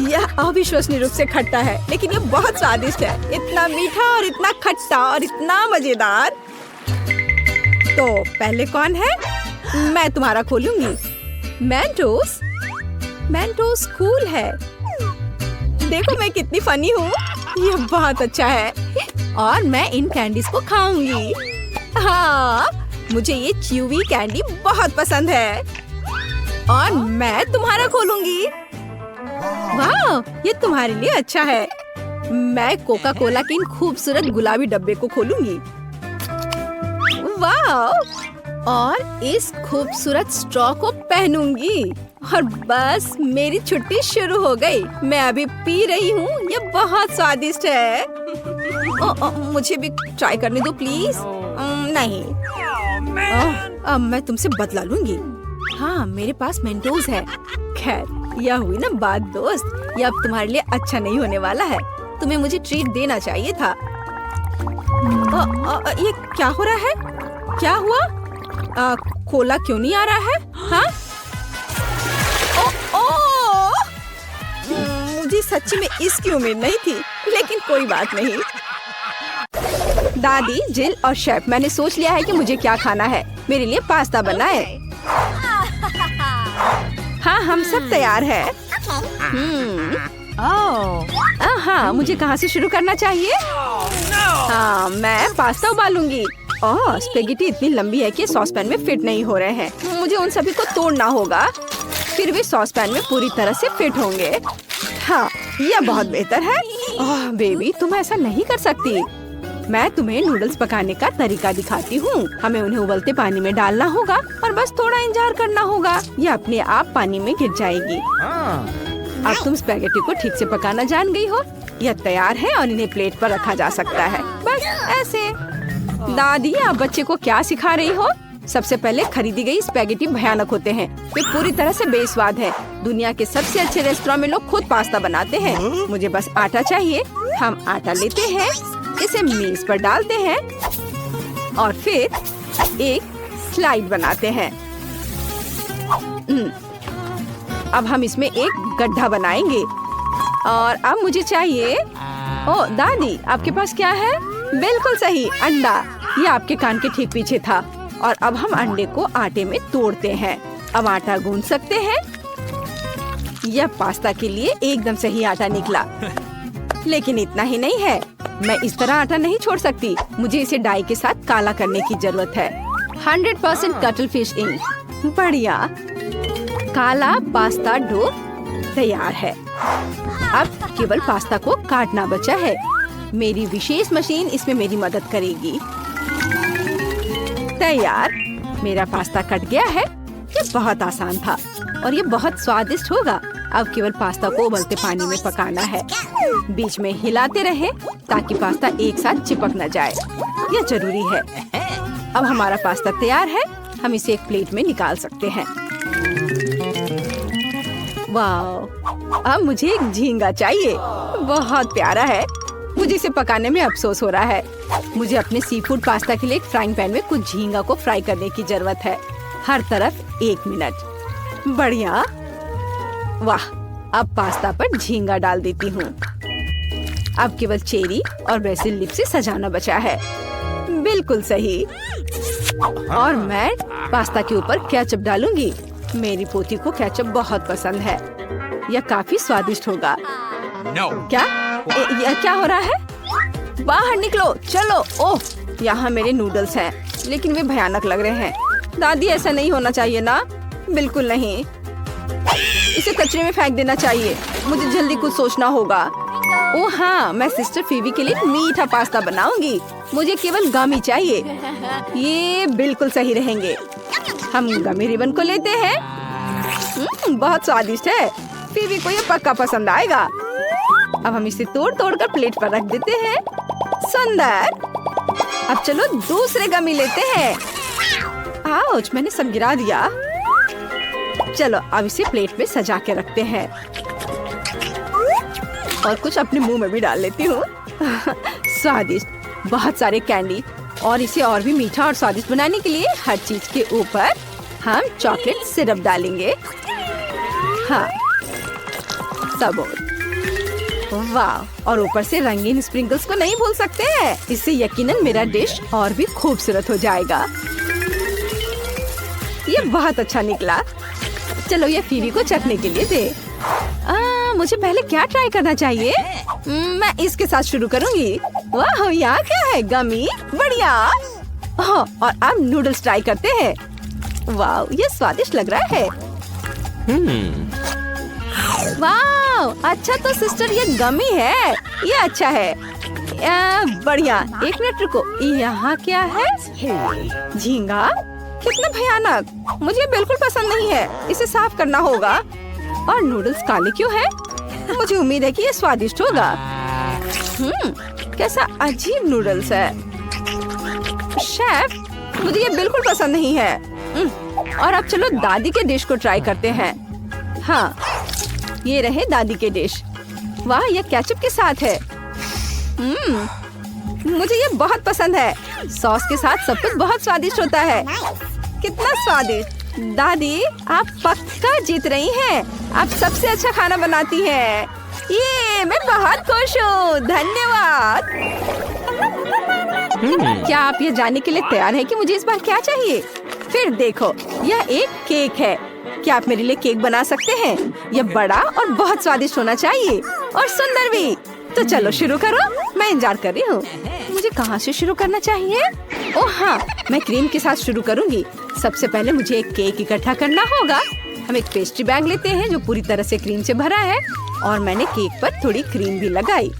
यह अविश्वसनीय रूप से खट्टा है, लेकिन यह बहुत स्वादिष्ट है। इतना मीठा और इतना खट्टा और इतना मजेदार। तो पहले कौन है? मैं तुम्हारा खोलूंगी। मेंटोस। मेंटोस कूल है। देखो मैं कितनी फनी हूँ। यह बहुत अच्छा है और मैं इन कैंडीज को खाऊंगी। हाँ मुझे ये च्यूवी कैंडी बहुत पसंद है और मैं तुम्हारा खोलूंगी। वाह ये तुम्हारे लिए अच्छा है। मैं कोका कोला के इन खूबसूरत गुलाबी डब्बे को खोलूंगी। वाह और इस खूबसूरत स्ट्रॉ को पहनूंगी और बस मेरी छुट्टी शुरू हो गई। मैं अभी पी रही हूँ। ये बहुत स्वादिष्ट है। मुझे भी ट्राई करने दो प्लीज। नहीं अब मैं तुमसे बदला लूंगी। हाँ मेरे पास मेंटोस है। खैर यह हुई ना बात दोस्त। यह अब तुम्हारे लिए अच्छा नहीं होने वाला है। तुम्हें मुझे ट्रीट देना चाहिए था। ये क्या हो रहा है? क्या हुआ? कोला क्यों नहीं आ रहा है? हाँ मुझे सच्ची में इसकी उम्मीद नहीं थी, लेकिन कोई बात नहीं। दादी, जिल और शेफ, मैंने सोच लिया है कि मुझे क्या खाना है। मेरे लिए पास्ता बनाए। हाँ हम सब तैयार हैं। हाँ मुझे कहाँ से शुरू करना चाहिए? हाँ मैं पास्ता उबालूंगी। ओह स्पेगेटी इतनी लंबी है कि सॉसपैन में फिट नहीं हो रहे हैं। मुझे उन सभी को तोड़ना होगा, फिर वे सॉसपैन में पूरी तरह से फिट होंगे। हाँ यह बहुत बेहतर है। ओह बेबी तुम ऐसा नहीं कर सकती। मैं तुम्हें नूडल्स पकाने का तरीका दिखाती हूँ। हमें उन्हें उबलते पानी में डालना होगा और बस थोड़ा इंतजार करना होगा। यह अपने आप पानी में गिर जाएगी। अब तुम स्पेगेटी को ठीक से पकाना जान गई हो। यह तैयार है और इन्हें प्लेट पर रखा जा सकता है। बस ऐसे। दादी आप बच्चे को क्या सिखा रही हो? सबसे पहले खरीदी गई स्पेगेटी भयानक होते हैं। वे पूरी तरह से बेस्वाद है। दुनिया के सबसे अच्छे रेस्टोरेंट में लोग खुद पास्ता बनाते हैं। मुझे बस आटा चाहिए। हम आटा लेते हैं, इसे मेज पर डालते हैं और फिर एक स्लाइड बनाते हैं। अब हम इसमें एक गड्ढा बनाएंगे और अब मुझे चाहिए। ओ दादी आपके पास क्या है? बिल्कुल सही, अंडा। ये आपके कान के ठीक पीछे था। और अब हम अंडे को आटे में तोड़ते हैं। अब आटा गूंथ सकते हैं। यह पास्ता के लिए एकदम सही आटा निकला। लेकिन इतना ही नहीं है, मैं इस तरह आटा नहीं छोड़ सकती। मुझे इसे डाई के साथ काला करने की जरूरत है। 100% कटल फिश इंक। बढ़िया। काला पास्ता डो तैयार है। अब केवल पास्ता को काटना बचा है। मेरी विशेष मशीन इसमें मेरी मदद करेगी। तैयार। मेरा पास्ता कट गया है। ये बहुत आसान था और ये बहुत स्वादिष्ट होगा। अब केवल पास्ता को उबलते पानी में पकाना है। बीच में हिलाते रहे ताकि पास्ता एक साथ चिपक न जाए। यह जरूरी है। अब हमारा पास्ता तैयार है। हम इसे एक प्लेट में निकाल सकते हैं। वाह! अब मुझे एक झींगा चाहिए। बहुत प्यारा है। मुझे इसे पकाने में अफसोस हो रहा है। मुझे अपने सी फूड पास्ता के लिए एक फ्राइंग पैन में कुछ झींगा को फ्राई करने की जरूरत है। हर तरफ 1 मिनट। बढ़िया। वाह! अब पास्ता पर झींगा डाल देती हूँ। अब केवल चेरी और बेसिल लीफ से सजाना बचा है। बिल्कुल सही। और मैं पास्ता के ऊपर केचप डालूंगी। मेरी पोती को केचप बहुत पसंद है। यह काफी स्वादिष्ट होगा। क्या? यह क्या हो रहा है? बाहर निकलो, चलो। ओह, यहाँ मेरे नूडल्स हैं, लेकिन वे भयानक लग रहे हैं। दादी, ऐसा नहीं होना चाहिए ना। बिल्कुल नहीं। इसे कचरे में फेंक देना चाहिए। मुझे जल्दी कुछ सोचना होगा। ओह हाँ, मैं सिस्टर फीवी के लिए मीठा पास्ता बनाऊंगी। मुझे केवल गमी चाहिए। ये बिल्कुल सही रहेंगे। हम गमी रिबन को लेते हैं। बहुत स्वादिष्ट है। फीवी को ये पक्का पसंद आएगा। अब हम इसे तोड़ तोड़ कर प्लेट पर रख देते हैं। सुंदर। अब चलो दूसरे गमी लेते हैं। आउच, मैंने सब गिरा दिया। चलो अब इसे प्लेट में सजा के रखते हैं और कुछ अपने मुंह में भी डाल लेती हूँ। स्वादिष्ट, बहुत सारे कैंडी। और इसे और भी मीठा और स्वादिष्ट बनाने के लिए हर चीज के ऊपर हम चॉकलेट सिरप डालेंगे। हाँ, सब और। वाह! और ऊपर से रंगीन स्प्रिंकल्स को नहीं भूल सकते हैं। इससे यकीनन मेरा डिश और भी खूबसूरत हो जाएगा। ये बहुत अच्छा निकला। चलो ये फीवी को चखने के लिए दे। मुझे पहले क्या ट्राई करना चाहिए? मैं इसके साथ शुरू करूंगी। वाह, यहाँ क्या है? गमी। बढ़िया। और अब नूडल्स ट्राई करते हैं। वाह, ये स्वादिष्ट लग रहा है। वाह, अच्छा तो सिस्टर ये गमी है। ये अच्छा है। बढ़िया। 1 मिनट रुको। यहाँ क्या है? झींगा। कितना भयानक। मुझे बिल्कुल पसंद नहीं है। इसे साफ करना होगा। और नूडल्स काले क्यों हैं? मुझे उम्मीद है कि ये स्वादिष्ट होगा। कैसा अजीब नूडल्स है। शेफ, मुझे ये बिल्कुल पसंद नहीं है। और अब चलो दादी के डिश को ट्राई करते हैं। हाँ, ये रहे दादी के डिश। वाह, ये केचप के साथ है। मुझे ये बहुत पसंद है। सॉस के साथ सब कुछ बहुत स्वादिष्ट होता है। कितना स्वादिष्ट। दादी, आप पक्का जीत रही हैं। आप सबसे अच्छा खाना बनाती हैं। ये मैं बहुत खुश हूँ। धन्यवाद। क्या आप ये जानने के लिए तैयार हैं कि मुझे इस बार क्या चाहिए? फिर देखो, यह एक केक है। क्या आप मेरे लिए केक बना सकते हैं? यह बड़ा और बहुत स्वादिष्ट होना चाहिए और सुंदर भी। तो चलो शुरू करो। मैं इंतजार कर रही हूँ। मुझे कहाँ से शुरू करना चाहिए? ओह हाँ, मैं क्रीम के साथ शुरू करूँगी। सबसे पहले मुझे एक केक इकट्ठा करना होगा। हम एक पेस्ट्री बैग लेते हैं जो पूरी तरह से क्रीम से भरा है और मैंने केक पर थोड़ी क्रीम भी लगाई।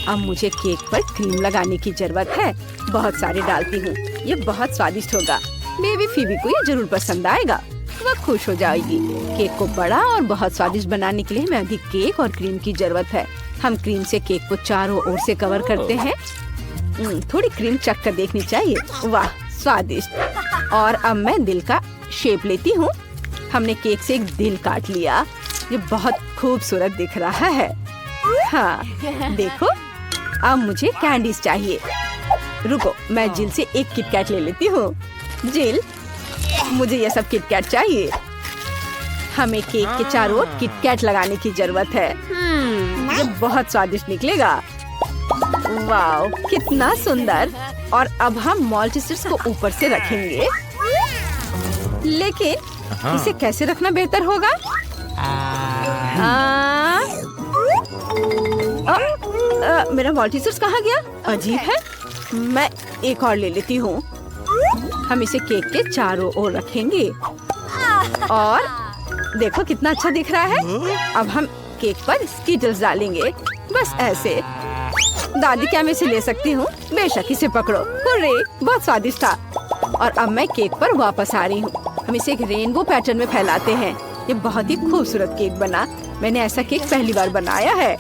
अब मुझे केक पर क्रीम लगाने की जरूरत है। बहुत सारे डालती हूँ। ये बहुत स्वादिष्ट होगा। बेबी फीवी को ये जरूर पसंद आएगा। वह खुश हो जाएगी। केक को बड़ा और बहुत स्वादिष्ट बनाने के लिए हमें अधिक केक और क्रीम की जरूरत है। हम क्रीम से केक को चारों ओर से कवर करते हैं। थोड़ी क्रीम चख कर देखनी चाहिए। वाह, स्वादिष्ट। और अब मैं दिल का शेप लेती हूँ। हमने केक से एक दिल काट लिया। ये बहुत खूबसूरत दिख रहा है। हाँ, देखो। अब मुझे कैंडीज चाहिए। रुको, मैं जिल से एक किटकैट ले लेती हूँ। जिल, मुझे ये सब किटकैट चाहिए। हमें केक के चारों ओर किटकैट लगाने की जरूरत है। ये बहुत स्वादिष्ट निकलेगा। वाह, कितना सुंदर। और अब हम मॉल्टिसर्स को ऊपर से रखेंगे। लेकिन इसे कैसे रखना बेहतर होगा? मेरा मॉल्टिसर्स कहाँ गया? अजीब है। मैं एक और ले लेती हूँ। हम इसे केक के चारों ओर रखेंगे। और देखो कितना अच्छा दिख रहा है। अब हम केक पर स्कीटल्स डालेंगे। बस ऐसे। दादी, क्या मैं इसे ले सकती हूँ? बेशक, इसे पकड़ो। हुर्रे, बहुत स्वादिष्ट था। और अब मैं केक पर वापस आ रही हूँ। हम इसे एक रेनबो पैटर्न में फैलाते हैं। ये बहुत ही खूबसूरत केक बना। मैंने ऐसा केक पहली बार बनाया है।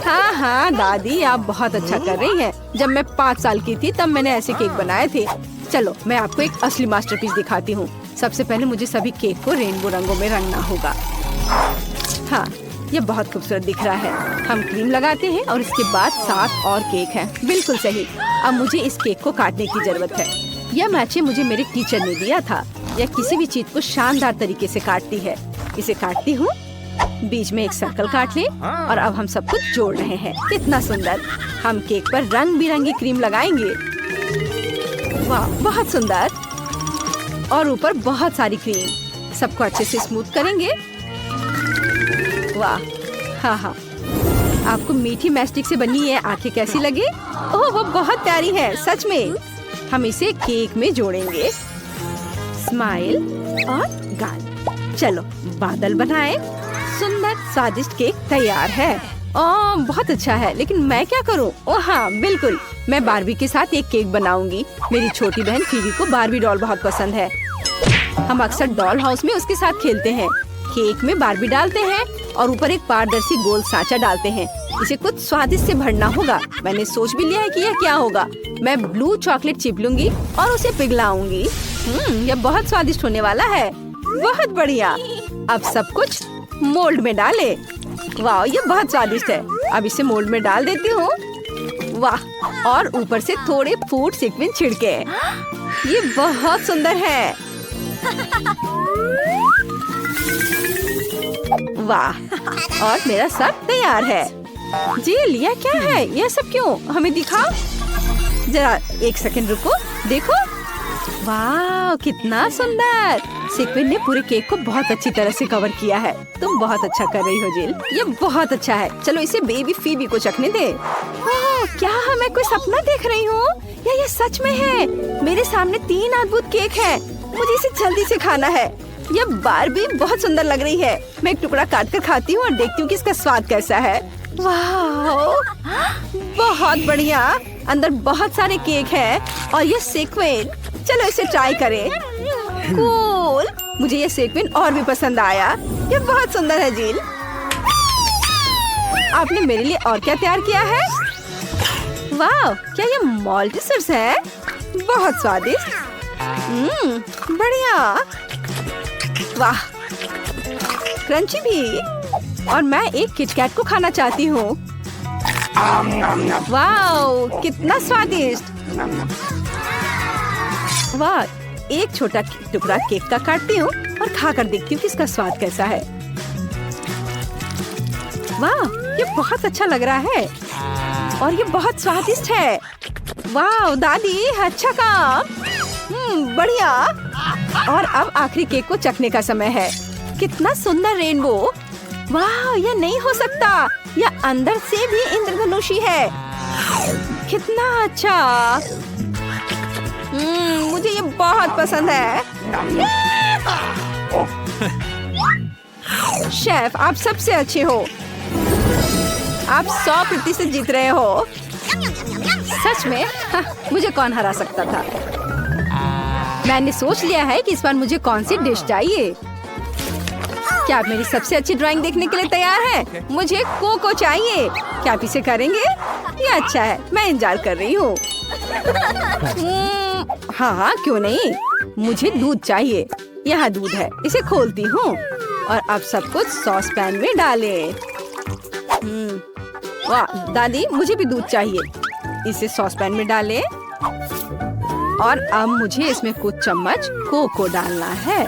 हाँ हाँ दादी, आप बहुत अच्छा कर रही हैं। जब मैं 5 साल की थी तब मैंने ऐसे केक बनाए थे। चलो मैं आपको एक असली मास्टरपीस दिखाती हूँ। सबसे पहले मुझे सभी केक को रेनबो रंगों में रंगना होगा। हाँ, ये बहुत खूबसूरत दिख रहा है। हम क्रीम लगाते हैं और इसके बाद 7 और केक हैं। बिल्कुल सही। अब मुझे इस केक को काटने की जरूरत है। यह मैचे मुझे मेरे टीचर ने दिया था। यह किसी भी चीज को शानदार तरीके से काटती है। इसे काटती हूँ, बीच में एक सर्कल काट ले और अब हम सब कुछ जोड़ रहे हैं। कितना सुंदर। हम केक पर रंग बिरंगी क्रीम लगाएंगे। वाह, बहुत सुंदर। और ऊपर बहुत सारी क्रीम। सबको अच्छे से स्मूथ करेंगे। वाह, हाँ हाँ। आपको मीठी मैस्टिक से बनी है आंखें कैसी लगी? ओह, वो बहुत प्यारी है सच में। हम इसे केक में जोड़ेंगे। स्माइल और गाल। चलो बादल बनाए। सुंदर स्वादिष्ट केक तैयार है। ओह, बहुत अच्छा है, लेकिन मैं क्या करूं? ओह हाँ, बिल्कुल। मैं बारबी के साथ एक केक बनाऊंगी। मेरी छोटी बहन फीवी को बारबी डॉल बहुत पसंद है। हम अक्सर डॉल हाउस में उसके साथ खेलते हैं। केक में बारबी डालते हैं और ऊपर एक पारदर्शी गोल सांचा डालते हैं। इसे कुछ स्वादिष्ट से भरना होगा। मैंने सोच भी लिया है कि यह क्या होगा। मैं ब्लू चॉकलेट चिप लूंगी और उसे पिघलाऊंगी। यह बहुत स्वादिष्ट होने वाला है। बहुत बढ़िया। अब सब कुछ मोल्ड में डाले। वाह, ये बहुत स्वादिष्ट है। अब इसे मोल्ड में डाल देती हूँ। वाह, और ऊपर से थोड़े फूड सीक्वेंस छिड़के। ये बहुत सुंदर है। वाह, और मेरा सब तैयार है। जी लिया, क्या है यह सब? क्यों? हमें दिखाओ जरा। एक सेकंड रुको, देखो। वाह, कितना सुंदर। सीक्वेंस ने पूरे केक को बहुत अच्छी तरह से कवर किया है। तुम बहुत अच्छा कर रही हो जिल। ये बहुत अच्छा है। चलो इसे बेबी फीबी को चखने दे। ओह, क्या मैं कोई सपना देख रही हूँ या ये सच में है? मेरे सामने 3 अद्भुत केक है। मुझे इसे जल्दी से खाना है। यह बारबी बहुत सुंदर लग रही है। मैं एक टुकड़ा काट कर खाती हूँ और देखती हूँ कि इसका स्वाद कैसा है। वाह, बहुत बढ़िया। अंदर बहुत सारे केक हैं और ये सीक्वेंस। चलो इसे ट्राई करें। कूल। मुझे ये सीक्वेंस और भी पसंद आया। ये बहुत सुंदर है जील। आपने मेरे लिए और क्या तैयार किया है? वाह, क्या ये मॉल्टिसर्स है? बहुत स्वादिष्ट। बढ़िया। वाह, क्रंची भी। और मैं एक किटकैट को खाना चाहती हूँ। वाह, कितना स्वादिष्ट। वाह, एक छोटा टुकड़ा केक का काटती हूँ और खाकर देखती हूँ कि इसका स्वाद कैसा है। वाह, ये बहुत अच्छा लग रहा है और ये बहुत स्वादिष्ट है। वाह दादी, अच्छा काम। बढ़िया। और अब आखिरी केक को चखने का समय है। कितना सुंदर रेनबो। वाह, यह नहीं हो सकता। यह अंदर से भी इंद्रधनुषी है। कितना अच्छा। मुझे ये बहुत पसंद है। शेफ, आप सबसे अच्छे हो। आप 100% जीत रहे हो। सच में? मुझे कौन हरा सकता था? मैंने सोच लिया है कि इस बार मुझे कौन सी डिश चाहिए। क्या आप मेरी सबसे अच्छी ड्राइंग देखने के लिए तैयार हैं? मुझे कोको चाहिए। क्या आप इसे करेंगे? ये अच्छा है, मैं इंतजार कर रही हूँ। हाँ, क्यों नहीं। मुझे दूध चाहिए। यहाँ दूध है, इसे खोलती हूँ और अब सब कुछ सॉस पैन में डालें। वाह दादी, मुझे भी दूध चाहिए। इसे सॉस पैन में डालें और अब मुझे इसमें कुछ चम्मच कोको डालना है।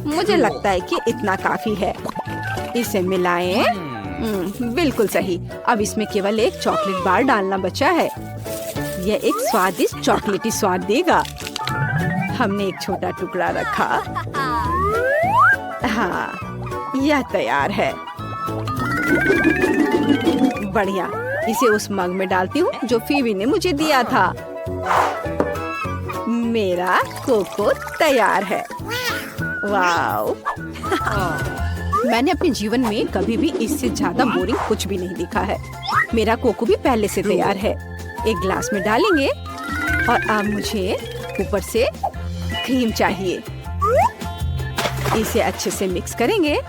मुझे लगता है कि इतना काफी है। इसे मिलाएं। बिल्कुल सही। अब इसमें केवल एक चॉकलेट बार डालना बचा है। यह एक स्वादिष्ट चॉकलेटी स्वाद देगा। हमने एक छोटा टुकड़ा रखा। हाँ, यह तैयार है। बढ़िया। इसे उस मग में डालती हूँ जो फीवी ने मुझे दिया था। मेरा कोको तैयार है। वाओ। मैंने अपने जीवन में कभी भी इससे ज्यादा बोरिंग कुछ भी नहीं देखा है। मेरा कोको भी पहले से तैयार है। एक ग्लास में डालेंगे और अब मुझे ऊपर से क्रीम चाहिए। इसे अच्छे से मिक्स करेंगे।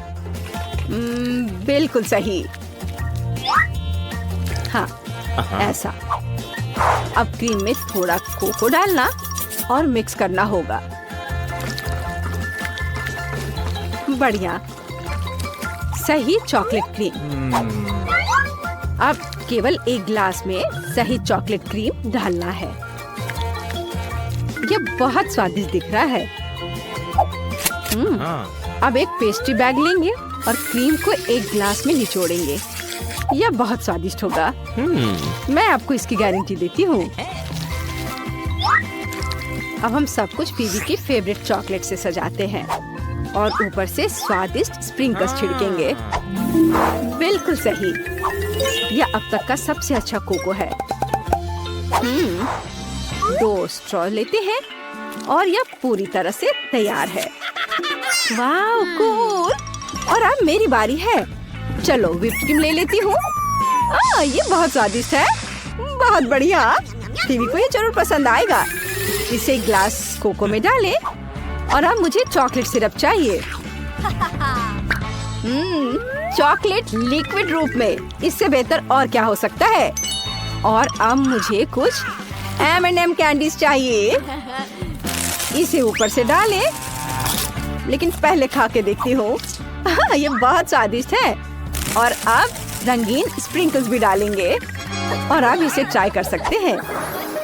बिल्कुल सही। हाँ, ऐसा। अब क्रीम में थोड़ा कोको डालना और मिक्स करना होगा। बढ़िया, सही चॉकलेट क्रीम। अब केवल एक ग्लास में सही चॉकलेट क्रीम डालना है। ये बहुत स्वादिष्ट दिख रहा है। अब एक पेस्ट्री बैग लेंगे और क्रीम को एक ग्लास में निचोड़ेंगे। यह बहुत स्वादिष्ट होगा। मैं आपको इसकी गारंटी देती हूँ। अब हम सब कुछ फीवी की फेवरेट चॉकलेट से सजाते हैं और ऊपर से स्वादिष्ट स्प्रिंकल्स छिड़केंगे। बिल्कुल सही। यह अब तक का सबसे अच्छा कोको है। 2 स्ट्रॉ लेते हैं और यह पूरी तरह से तैयार है। वाह, कूल। और अब मेरी बारी है। चलो व्हिप क्रीम ले लेती हूँ। ये बहुत स्वादिष्ट है। बहुत बढ़िया। टीवी को ये जरूर पसंद आएगा। इसे एक ग्लास कोको में डालें और अब मुझे चॉकलेट सिरप चाहिए। चॉकलेट लिक्विड रूप में, इससे बेहतर और क्या हो सकता है। और अब मुझे कुछ M&M कैंडीज चाहिए। इसे ऊपर से डालें, लेकिन पहले खा के देखती हूँ। ये बहुत स्वादिष्ट है। और अब रंगीन स्प्रिंकल्स भी डालेंगे और अब इसे ट्राई कर सकते हैं।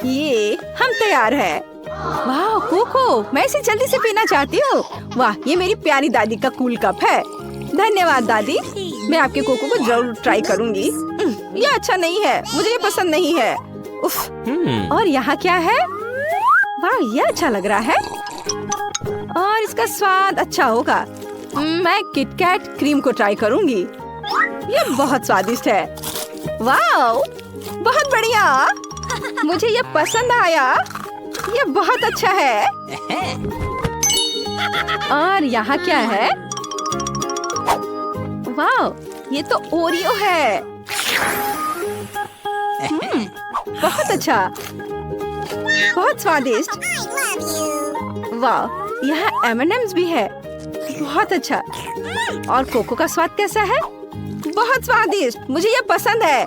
ये हम तैयार है। वाह कोको, मैं इसे जल्दी से पीना चाहती हूँ। वाह, ये मेरी प्यारी दादी का कूल कप है। धन्यवाद दादी। मैं आपके कोको को जरूर ट्राई करूँगी। ये अच्छा नहीं है, मुझे ये पसंद नहीं है। उफ। और यहाँ क्या है? वाह, ये अच्छा लग रहा है और इसका स्वाद अच्छा होगा। मैं किटकैट क्रीम को ट्राई करूँगी। ये बहुत स्वादिष्ट है। वाह, बहुत बढ़िया। मुझे ये पसंद आया। ये बहुत अच्छा है। और यहाँ क्या है? वाह, ये तो ओरियो है। बहुत अच्छा, बहुत स्वादिष्ट। वाह, यहाँ M&M's भी है। बहुत अच्छा। और कोको का स्वाद कैसा है? बहुत स्वादिष्ट। मुझे ये पसंद है।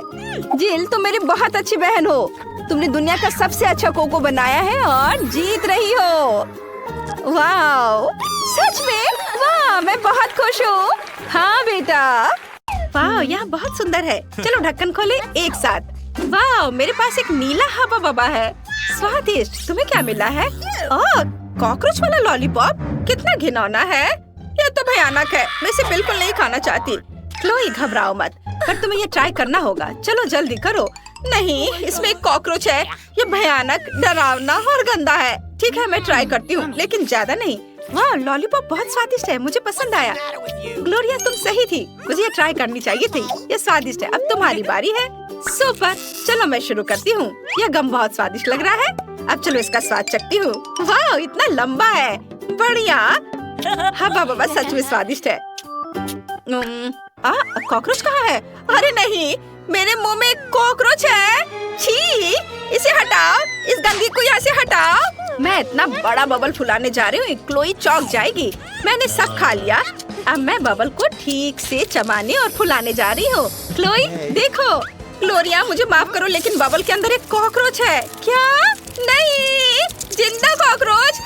जिल, तुम मेरी बहुत अच्छी बहन हो। तुमने दुनिया का सबसे अच्छा कोको बनाया है और जीत रही हो। वाह, सच में? वाह, मैं बहुत खुश हूँ। हाँ बेटा। वाह, यह बहुत सुंदर है। चलो ढक्कन खोले एक साथ। वाह, मेरे पास एक नीला हवा बबा है। स्वादिष्ट। तुम्हें क्या मिला है? ओह, कॉकरोच वाला लॉलीपॉप। कितना घिनौना है। यह तो भयानक है। मैं इसे बिल्कुल नहीं खाना चाहती। क्लोई, घबराओ मत, पर तुम्हें ये ट्राई करना होगा। चलो जल्दी करो। नहीं, इसमें एक कॉकरोच है। ये भयानक, डरावना और गंदा है। ठीक है, मैं ट्राई करती हूँ, लेकिन ज्यादा नहीं। वाह, लॉलीपॉप बहुत स्वादिष्ट है। मुझे पसंद आया। ग्लोरिया, तुम सही थी। मुझे ये ट्राई करनी चाहिए थी। ये स्वादिष्ट है। अब तुम्हारी बारी है। सुपर। चलो मैं शुरू करती हूँ। यह गम बहुत स्वादिष्ट लग रहा है। अब चलो इसका स्वाद चखती हूँ। वाह, इतना लंबा है। बढ़िया। हवा बबा सच में स्वादिष्ट है। कॉकरोच कहाँ है? अरे नहीं, मेरे मुंह में कॉकरोच है। छी, इसे हटाओ। इस गंदगी को यहाँ से हटाओ। मैं इतना बड़ा बबल फुलाने जा रही हूँ, क्लोई चौंक जाएगी। मैंने सब खा लिया। अब मैं बबल को ठीक से चबाने और फुलाने जा रही हूँ। क्लोई देखो। ग्लोरिया, मुझे माफ करो, लेकिन बबल के अंदर एक कॉकरोच है। क्या? नहीं, जिंदा कॉकरोच।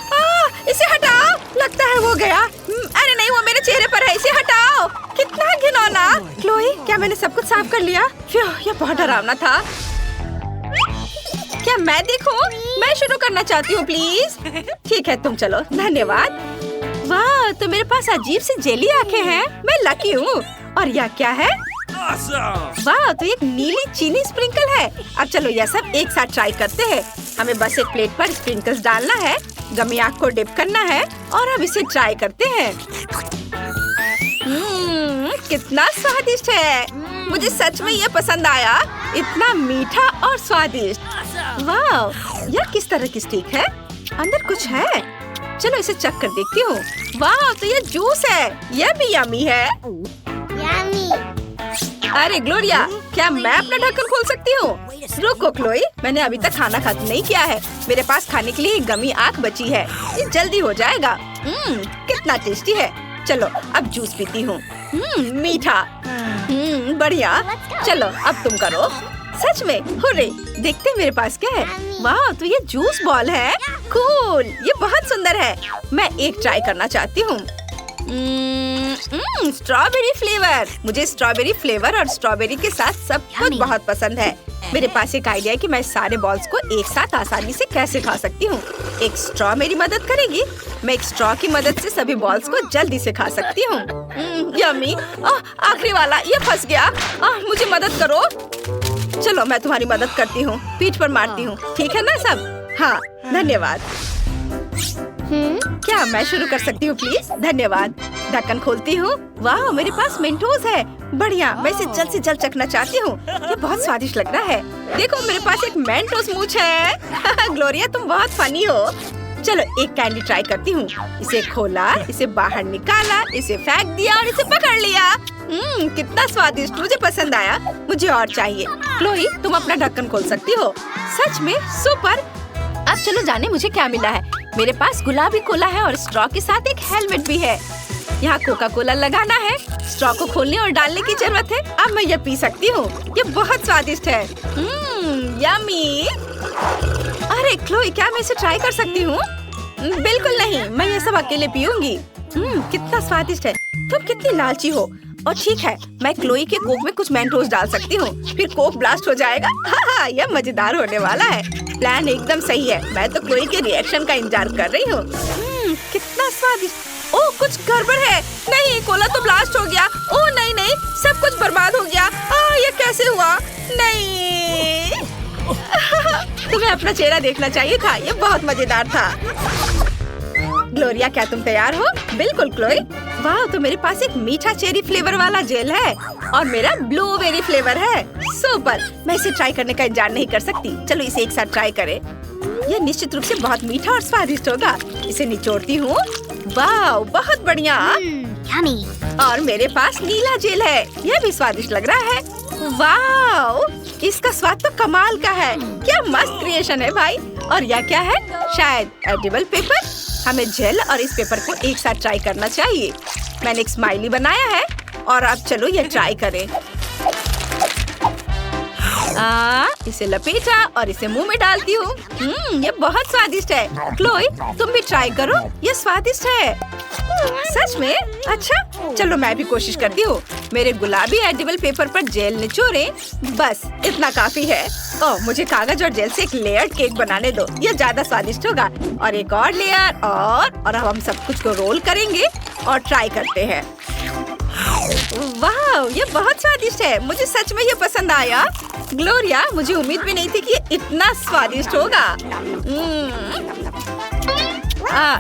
इसे हटाओ। लगता है वो गया। अरे नहीं, वो मेरे चेहरे पर है। इसे हटाओ। कितना घिनौना। क्लोई, क्या मैंने सब कुछ साफ कर लिया? यह बहुत डरावना था। क्या मैं देखूं? मैं शुरू करना चाहती हूँ, प्लीज। ठीक है, तुम चलो। धन्यवाद। वाह, तो मेरे पास अजीब सी जेली आंखें हैं। मैं लकी हूँ। और यह क्या है? वाह, तो एक नीली चीनी स्प्रिंकल है। अब चलो यह सब एक साथ ट्राई करते हैं। हमें बस एक प्लेट पर स्प्रिंकल्स डालना है, गमी आग को डिप करना है और अब इसे ट्राई करते हैं। कितना स्वादिष्ट है। मुझे सच में ये पसंद आया। इतना मीठा और स्वादिष्ट। वाह, यह किस तरह की स्टिक है? अंदर कुछ है। चलो इसे चख कर देखती हूँ। वाह, तो ये जूस है। यह भी यम्मी है। अरे ग्लोरिया, क्या मैं अपना ढक्कन खोल सकती हूँ? रुको क्लोई, मैंने अभी तक खाना खत्म नहीं किया है। मेरे पास खाने के लिए गमी आंख बची है। ये जल्दी हो जाएगा। कितना टेस्टी है। चलो अब जूस पीती हूँ। मीठा। बढ़िया। चलो अब तुम करो। सच में? हुर्रे! देखते हैं मेरे पास क्या है। वाह, तो ये जूस बॉल है। कूल, ये बहुत सुंदर है। मैं एक ट्राई करना चाहती हूँ। Strawberry flavour. मुझे स्ट्रॉबेरी फ्लेवर और स्ट्रॉबेरी के साथ सब कुछ बहुत पसंद है। मेरे पास एक आइडिया है कि मैं सारे बॉल्स को एक साथ आसानी से कैसे खा सकती हूँ। एक स्ट्रॉ मेरी मदद करेगी। मैं एक स्ट्रॉ की मदद से सभी बॉल्स को जल्दी से खा सकती हूँ। यम्मी। आखिरी वाला, ये फंस गया। मुझे मदद करो। चलो, मैं तुम्हारी मदद करती हूँ। पीठ पर मारती हूँ, ठीक है ना सब? हाँ, धन्यवाद। क्या मैं शुरू कर सकती हूँ प्लीज? धन्यवाद। ढक्कन खोलती हूँ। वाह, मेरे पास मेंटोस है। बढ़िया, मैं इसे जल्द से जल्द चखना चाहती हूँ। ये बहुत स्वादिष्ट लग रहा है। देखो, मेरे पास एक मेंटोस मूंछ है। ग्लोरिया, तुम बहुत फनी हो। चलो, एक कैंडी ट्राई करती हूँ। इसे खोला, इसे बाहर निकाला, इसे फेंक दिया और इसे पकड़ लिया। कितना स्वादिष्ट, मुझे पसंद आया। मुझे और चाहिए। क्लोई, तुम अपना ढक्कन खोल सकती हो। सच में? सुपर। अब चलो जाने मुझे क्या मिला है। मेरे पास गुलाबी कोला है और स्ट्रॉ के साथ एक हेलमेट भी है। यहाँ कोका कोला लगाना है। स्ट्रॉ को खोलने और डालने की जरूरत है। अब मैं ये पी सकती हूँ। ये बहुत स्वादिष्ट है। यम्मी। अरे क्लोई, क्या मैं इसे ट्राई कर सकती हूँ? बिल्कुल नहीं, मैं ये सब अकेले पीऊंगी। कितना स्वादिष्ट है। तुम कितनी लालची हो। और ठीक है, मैं क्लोई के कोक में कुछ मेंटोस डाल सकती हूँ। फिर कोक ब्लास्ट हो जाएगा। हाँ, यह मजेदार होने वाला है। प्लान एकदम सही है। मैं तो क्लोई के रिएक्शन का इंतजार कर रही हूँ। कितना स्वादिष्ट। ओह, कुछ गड़बड़ है। नहीं, कोला तो ब्लास्ट हो गया। ओह नहीं नहीं, सब कुछ बर्बाद हो गया। ये कैसे हुआ? नहीं। तुम्हें अपना चेहरा देखना चाहिए था। ये बहुत मजेदार था। ग्लोरिया, क्या तुम तैयार हो? बिल्कुल क्लोई। वाह, तो मेरे पास एक मीठा चेरी फ्लेवर वाला जेल है और मेरा ब्लूबेरी फ्लेवर है। सुपर। मैं इसे ट्राई करने का इंतजार नहीं कर सकती। चलो इसे एक साथ ट्राई करें। यह निश्चित रूप से बहुत मीठा और स्वादिष्ट होगा। इसे निचोड़ती हूँ। वाह, बहुत बढ़िया। और मेरे पास नीला जेल है। यह भी स्वादिष्ट लग रहा है। वाह, इसका स्वाद तो कमाल का है। क्या मस्त क्रिएशन है भाई। और यह क्या है? शायद एडिबल पेपर। हमें जेल और इस पेपर को एक साथ ट्राई करना चाहिए। मैंने एक स्माइली बनाया है और अब चलो ये ट्राई करें। इसे लपेटा और इसे मुंह में डालती हूँ। ये बहुत स्वादिष्ट है। क्लोई, तुम भी ट्राई करो। ये स्वादिष्ट है। सच में? अच्छा, चलो मैं भी कोशिश करती हूँ। मेरे गुलाबी एडिबल पेपर पर जेल निचोड़े। बस इतना काफी है। ओह, मुझे कागज और जेल से एक लेयर्ड केक बनाने दो। यह ज्यादा स्वादिष्ट होगा। और एक और लेयर और अब हम सब कुछ को रोल करेंगे और ट्राई करते हैं। वाह, ये बहुत स्वादिष्ट है। मुझे सच में ये पसंद आया। ग्लोरिया, मुझे उम्मीद भी नहीं थी कि ये इतना स्वादिष्ट होगा।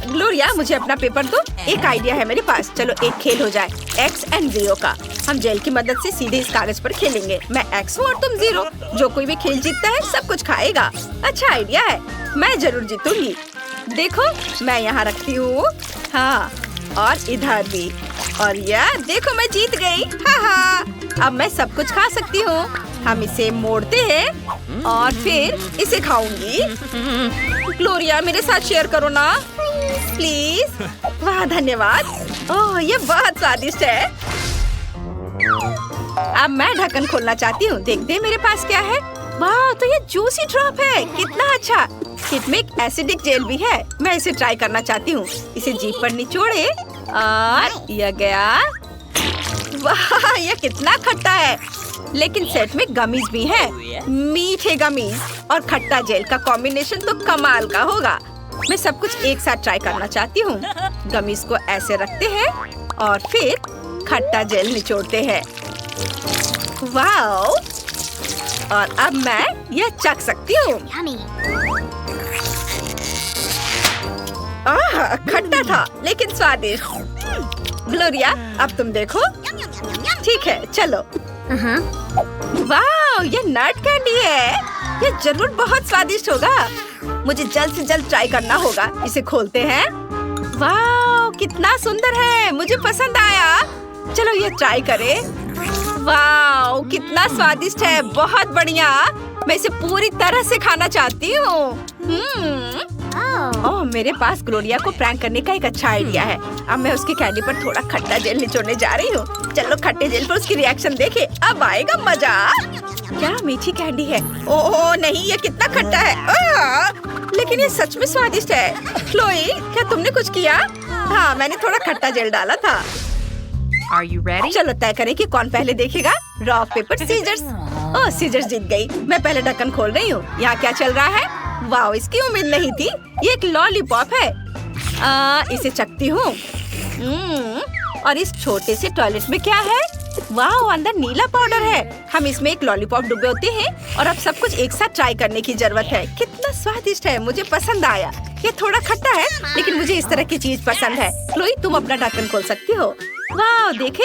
ग्लोरिया, मुझे अपना पेपर दो। एक आइडिया है मेरे पास। चलो एक खेल हो जाए, X and 0 का। हम जेल की मदद से सीधे इस कागज पर खेलेंगे। मैं X हूँ और तुम 0। जो कोई भी खेल जीतता है सब कुछ खाएगा। अच्छा आइडिया है। मैं जरूर जीतूंगी। देखो, मैं यहाँ रखती हूँ। हाँ, और इधर भी। और यह देखो, मैं जीत गई। अब मैं सब कुछ खा सकती हूँ। हम इसे मोड़ते हैं और फिर इसे खाऊंगी। ग्लोरिया, मेरे साथ शेयर करो ना प्लीज। वाह, धन्यवाद। ओह, ये बहुत स्वादिष्ट है। अब मैं ढक्कन खोलना चाहती हूँ। देखते हैं मेरे पास क्या है। वाह, तो ये जूसी ड्रॉप है। कितना अच्छा। किट में एक एसिडिक जेल भी है। मैं इसे ट्राई करना चाहती हूँ। इसे जीभ पर निचोड़े और यह गया। वाह, यह कितना खट्टा है। लेकिन सेट में गमीज भी हैं। मीठे गमीज और खट्टा जेल का कॉम्बिनेशन तो कमाल का होगा। मैं सब कुछ एक साथ ट्राई करना चाहती हूँ। गमीज को ऐसे रखते हैं और फिर खट्टा जेल निचोड़ते हैं। वाओ, और अब मैं यह चख सकती हूँ। खट्टा था लेकिन स्वादिष्ट। ग्लोरिया, अब तुम देखो। ठीक है, चलो। वाह, ये नट कैंडी है। ये जरूर बहुत स्वादिष्ट होगा। मुझे जल्द से जल्द ट्राई करना होगा। इसे खोलते हैं। वाह, कितना सुंदर है। मुझे पसंद आया। चलो ये ट्राई करें। वाह, कितना स्वादिष्ट है। बहुत बढ़िया। मैं इसे पूरी तरह से खाना चाहती हूँ। ओह, मेरे पास ग्लोरिया को प्रैंक करने का एक अच्छा आइडिया है। अब मैं उसके कैंडी पर थोड़ा खट्टा जेल निचोड़ने जा रही हूँ। चलो खट्टे जेल पर उसकी रिएक्शन देखे, अब आएगा मजा। क्या मीठी कैंडी है। ओह नहीं, ये कितना खट्टा है। लेकिन ये सच में स्वादिष्ट है। क्लोई, क्या तुमने कुछ किया? हाँ, मैंने थोड़ा खट्टा जेल डाला था। चलो तय करें कि कौन पहले देखेगा। Rock paper scissors. Oh, scissors जीत गई। मैं पहले ढक्कन खोल रही हूँ। यहाँ क्या चल रहा है? वाओ, इसकी उम्मीद नहीं थी। ये एक लॉलीपॉप है। इसे चखती हूँ। और इस छोटे से टॉयलेट में क्या है? वाओ, अंदर नीला पाउडर है। हम इसमें एक लॉलीपॉप डुबे होते हैं और अब सब कुछ एक साथ ट्राई करने की जरूरत है। कितना स्वादिष्ट है, मुझे पसंद आया। ये थोड़ा खट्टा है, लेकिन मुझे इस तरह की चीज पसंद है। क्लोई, तुम अपना ढक्कन खोल सकती हो। वाह, देखे,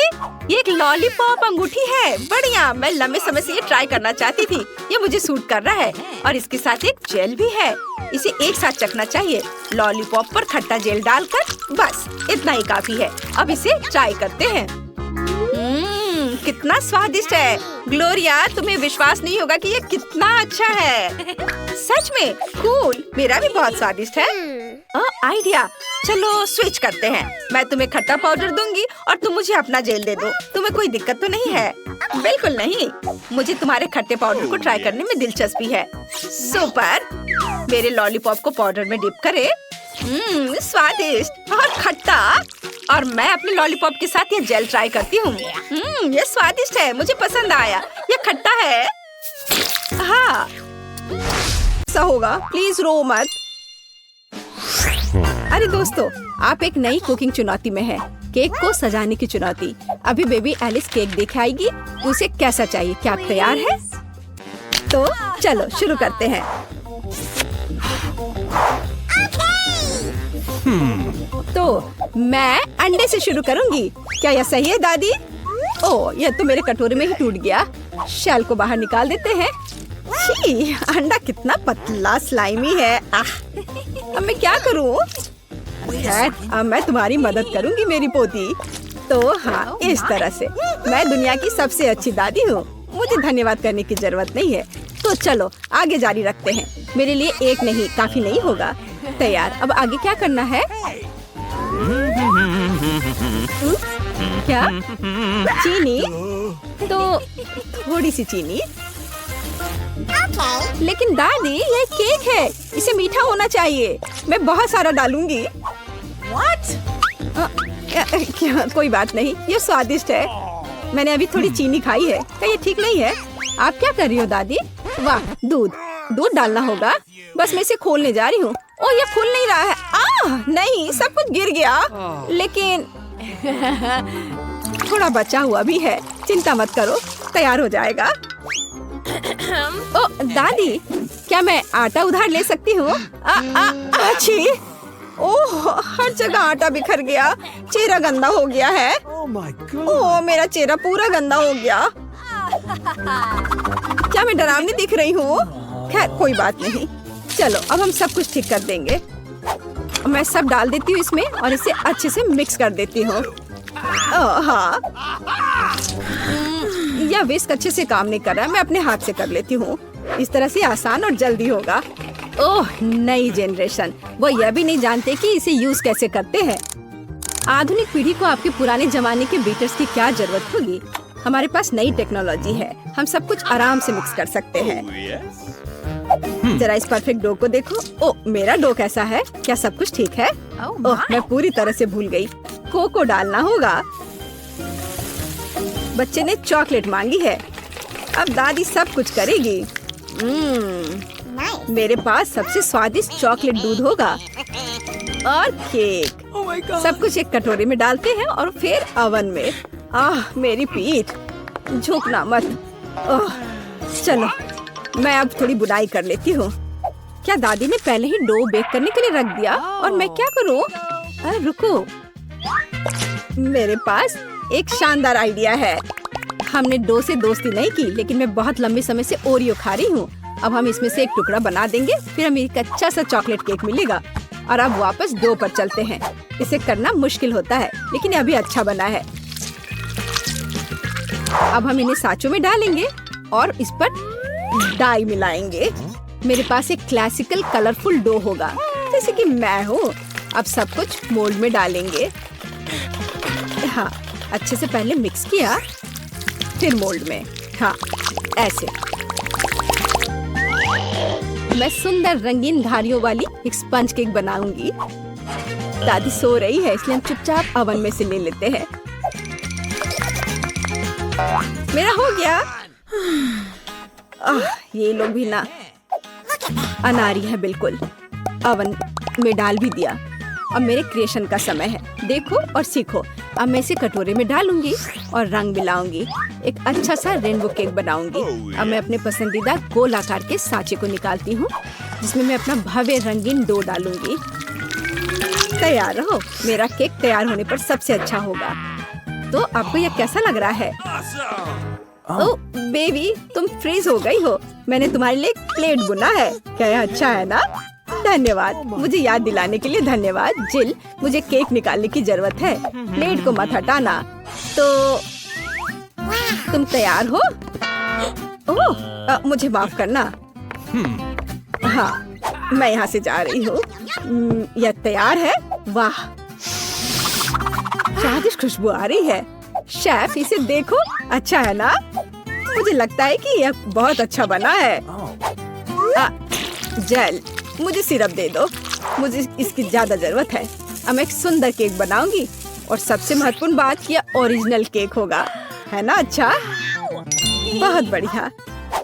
ये एक लॉलीपॉप अंगूठी है। बढ़िया, मैं लंबे समय से ये ट्राई करना चाहती थी। ये मुझे सूट कर रहा है और इसके साथ एक जेल भी है। इसे एक साथ चखना चाहिए। लॉलीपॉप पर खट्टा जेल डालकर, बस इतना ही काफी है। अब इसे ट्राई करते हैं। कितना स्वादिष्ट है। ग्लोरिया, तुम्हें विश्वास नहीं होगा कि ये कितना अच्छा है। सच में कूल। मेरा भी बहुत स्वादिष्ट है। आइडिया, चलो स्विच करते हैं। मैं तुम्हें खट्टा पाउडर दूंगी और तुम मुझे अपना जेल दे दो। तुम्हें कोई दिक्कत तो नहीं है? बिल्कुल नहीं। मुझे तुम्हारे खट्टे पाउडर को ट्राई करने में दिलचस्पी है। सुपर। मेरे लॉलीपॉप को पाउडर में डिप करे। स्वादिष्ट और खट्टा। और मैं अपने लॉलीपॉप के साथ ये जेल ट्राई करती हूँ। ये स्वादिष्ट है, मुझे पसंद आया। ये खट्टा है। हाँ, ऐसा होगा। प्लीज रो मत। अरे दोस्तों, आप एक नई कुकिंग चुनौती में हैं। केक को सजाने की चुनौती। अभी बेबी एलिस केक देख आएगी। उसे कैसा चाहिए? क्या आप तैयार हैं? तो चलो शुरू करते हैं। तो मैं अंडे से शुरू करूंगी। क्या यह सही है दादी? ओह, यह तो मेरे कटोरे में ही टूट गया। शेल को बाहर निकाल देते हैं। छी, अंडा कितना पतला स्लाइमी है। अब मैं क्या करूं? खैर, अब मैं तुम्हारी मदद करूंगी मेरी पोती। तो हाँ, इस तरह से मैं दुनिया की सबसे अच्छी दादी हूँ। मुझे धन्यवाद करने की जरूरत नहीं है। तो चलो आगे जारी रखते हैं। मेरे लिए एक नहीं काफी नहीं होगा। तैयार। अब आगे क्या करना है? क्या? चीनी? तो थोड़ी सी चीनी। लेकिन दादी, ये केक है, इसे मीठा होना चाहिए। मैं बहुत सारा डालूंगी। क्या? कोई बात नहीं, ये स्वादिष्ट है। मैंने अभी थोड़ी चीनी खाई है। क्या ये ठीक नहीं है? आप क्या कर रही हो दादी? वाह, दूध डालना होगा। बस मैं इसे खोलने जा रही हूँ। ओह, ये खुल नहीं रहा है। नहीं, सब कुछ गिर गया। लेकिन थोड़ा बचा हुआ भी है। चिंता मत करो, तैयार हो जाएगा। ओह दादी, क्या मैं आटा उधार ले सकती हूँ? अच्छी। ओह, हर जगह आटा बिखर गया। चेहरा गंदा हो गया है। ओह, मेरा चेहरा पूरा गंदा हो गया। क्या मैं डरावनी दिख रही हूँ? खैर, कोई बात नहीं। चलो अब हम सब कुछ ठीक कर देंगे। मैं सब डाल देती हूँ इसमें और इसे अच्छे से मिक्स कर देती हूँ। हाँ, यह विस्क अच्छे से काम नहीं कर रहा। मैं अपने हाथ से कर लेती हूँ। इस तरह से आसान और जल्दी होगा। ओह, नई जनरेशन, वो यह भी नहीं जानते कि इसे यूज कैसे करते हैं। आधुनिक पीढ़ी को आपके पुराने जमाने के बीटर्स की क्या जरूरत होगी? हमारे पास नई टेक्नोलॉजी है। हम सब कुछ आराम से मिक्स कर सकते हैं। जरा इस परफेक्ट डो को देखो। ओह, मेरा डो कैसा है? क्या सब कुछ ठीक है? ओह, मैं पूरी तरह से भूल गई। कोको डालना होगा। बच्चे ने चॉकलेट मांगी है। अब दादी सब कुछ करेगी। मेरे पास सबसे स्वादिष्ट चॉकलेट दूध होगा और केक। सब कुछ एक कटोरे में डालते हैं और फिर ओवन में। मेरी पीठ। झुकना मत। चलो, मैं अब थोड़ी बुनाई कर लेती हूँ। क्या दादी ने पहले ही डो बेक करने के लिए रख दिया? और मैं क्या करूँ? रुको, मेरे पास एक शानदार आइडिया है। हमने डो से दोस्ती नहीं की, लेकिन मैं बहुत लंबे समय से ओरियो खा रही हूँ। अब हम इसमें से एक टुकड़ा बना देंगे, फिर हमें एक अच्छा सा चॉकलेट केक मिलेगा। और अब वापस डो पर चलते हैं। इसे करना मुश्किल होता है, लेकिन अभी अच्छा बना है। अब हम इन्हें साँचों में डालेंगे और इस पर डाई मिलाएंगे। मेरे पास एक क्लासिकल कलरफुल डो होगा। जैसे कि मैं हूँ। अब सब कुछ मोल्ड में डालेंगे। हाँ, अच्छे से पहले मिक्स किया, फिर मोल्ड में। हाँ, ऐसे। मैं सुंदर रंगीन धारियों वाली एक स्पंज केक बनाऊंगी। दादी सो रही है, इसलिए हम चुपचाप ओवन में से ले लेते हैं। मेरा हो गया। ये लोग भी ना अनारी है बिल्कुल। ओवन में डाल भी दिया। अब मेरे क्रिएशन का समय है। देखो और सीखो। अब मैं इसे कटोरे में डालूंगी और रंग मिलाऊंगी। एक अच्छा सा रेनबो केक बनाऊंगी। अब मैं अपने पसंदीदा गोल आकार के सांचे को निकालती हूँ, जिसमें मैं अपना भव्य रंगीन डो डालूंगी। तैयार रहो। मेरा केक तैयार होने पर सबसे अच्छा होगा। तो आपको यह कैसा लग रहा है? ओह बेबी, तुम फ्रीज हो गई हो। मैंने तुम्हारे लिए एक प्लेट बुना है। क्या यह अच्छा है ना? धन्यवाद। मुझे याद दिलाने के लिए धन्यवाद। जिल, मुझे केक निकालने की जरूरत है। प्लेट को मत हटाना। तो तुम तैयार हो? ओह, मुझे माफ करना। हाँ, मैं यहाँ से जा रही हूँ। यह तैयार है। वाह, स्वादिष्ट खुशबू आ रही है। शेफ, इसे देखो। अच्छा है ना? मुझे लगता है कि यह बहुत अच्छा बना है। जेल, मुझे सिरप दे दो। मुझे इसकी ज्यादा जरूरत है। अब मैं एक सुंदर केक बनाऊंगी और सबसे महत्वपूर्ण बात, यह ओरिजिनल केक होगा, है ना? अच्छा, बहुत बढ़िया।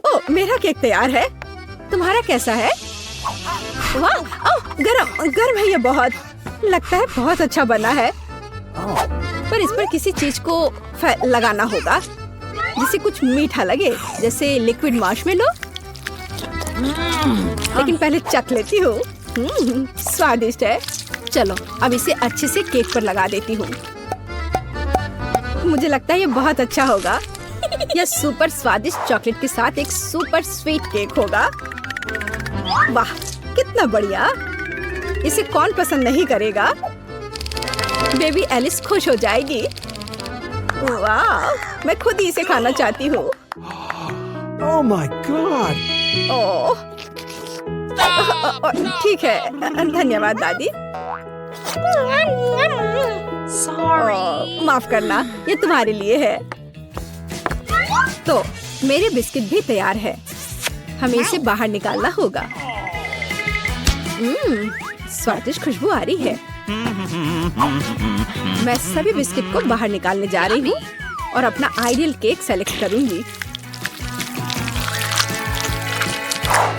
ओह, मेरा केक तैयार है। तुम्हारा कैसा है? वाह, ओह, गरम है। यह बहुत लगता है बहुत अच्छा बना है। पर इस पर किसी चीज को लगाना होगा जिससे कुछ मीठा लगे, जैसे लिक्विड मार्शमेलो। लेकिन पहले चख लेती हूँ। स्वादिष्ट है। चलो, अब इसे अच्छे से केक पर लगा देती हूँ। मुझे लगता है ये बहुत अच्छा होगा। यह सुपर स्वादिष्ट चॉकलेट के साथ एक सुपर स्वीट केक होगा। वाह, कितना बढ़िया। इसे कौन पसंद नहीं करेगा? बेबी एलिस खुश हो जाएगी। वाह, मैं खुद ही इसे खाना चाहती हूँ। Oh my god! ओह, ठीक है। धन्यवाद दादी। ओह, माफ करना, ये तुम्हारे लिए है। तो मेरे बिस्किट भी तैयार है। हमें इसे बाहर निकालना होगा। स्वादिष्ट खुशबू आ रही है। मैं सभी बिस्किट को बाहर निकालने जा रही हूँ और अपना आइडियल केक सेलेक्ट करूंगी।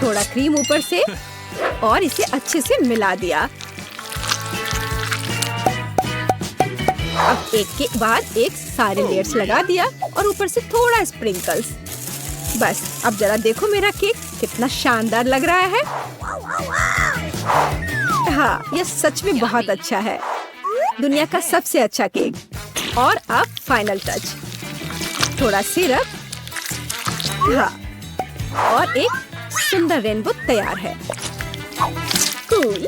थोड़ा क्रीम ऊपर से और इसे अच्छे से मिला दिया। अब एक के बाद एक सारे लेयर्स लगा दिया और ऊपर से थोड़ा स्प्रिंकल्स। बस, अब जरा देखो मेरा केक कितना शानदार लग रहा है। हाँ, यह सच में बहुत अच्छा है। दुनिया का सबसे अच्छा केक। और अब फाइनल टच, थोड़ा सिरप। हाँ, और एक सुंदर रेनबो तैयार है। कूल।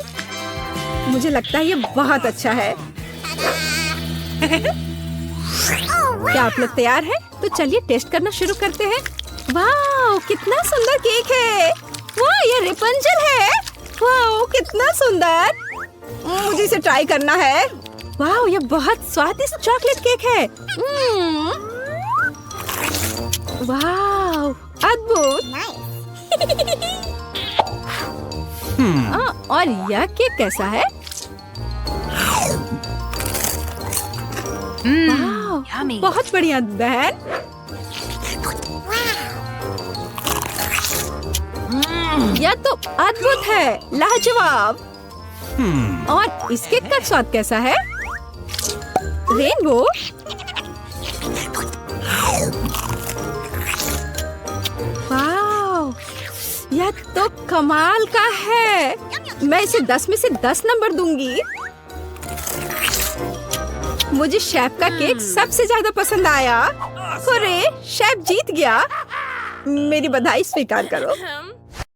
मुझे लगता है ये बहुत अच्छा है। क्या आप लोग तैयार हैं? तो चलिए टेस्ट करना शुरू करते हैं। वाह, कितना सुंदर केक है। वाह, ये रेपंजल है। वाह, कितना सुंदर। मुझे इसे ट्राई करना है। वाह, ये बहुत स्वादिष्ट चॉकलेट केक है। वाह, अद्भुत। और यह केक कैसा है? वाह, बहुत बढ़िया बहन। यह तो अद्भुत है, लाजवाब। और इस केक का स्वाद कैसा है? रेनबो। वाह, यह तो कमाल का है। मैं इसे 10 में से 10 नंबर दूंगी। मुझे शेफ का केक सबसे ज्यादा पसंद आया। अरे, शेफ जीत गया। मेरी बधाई स्वीकार करो।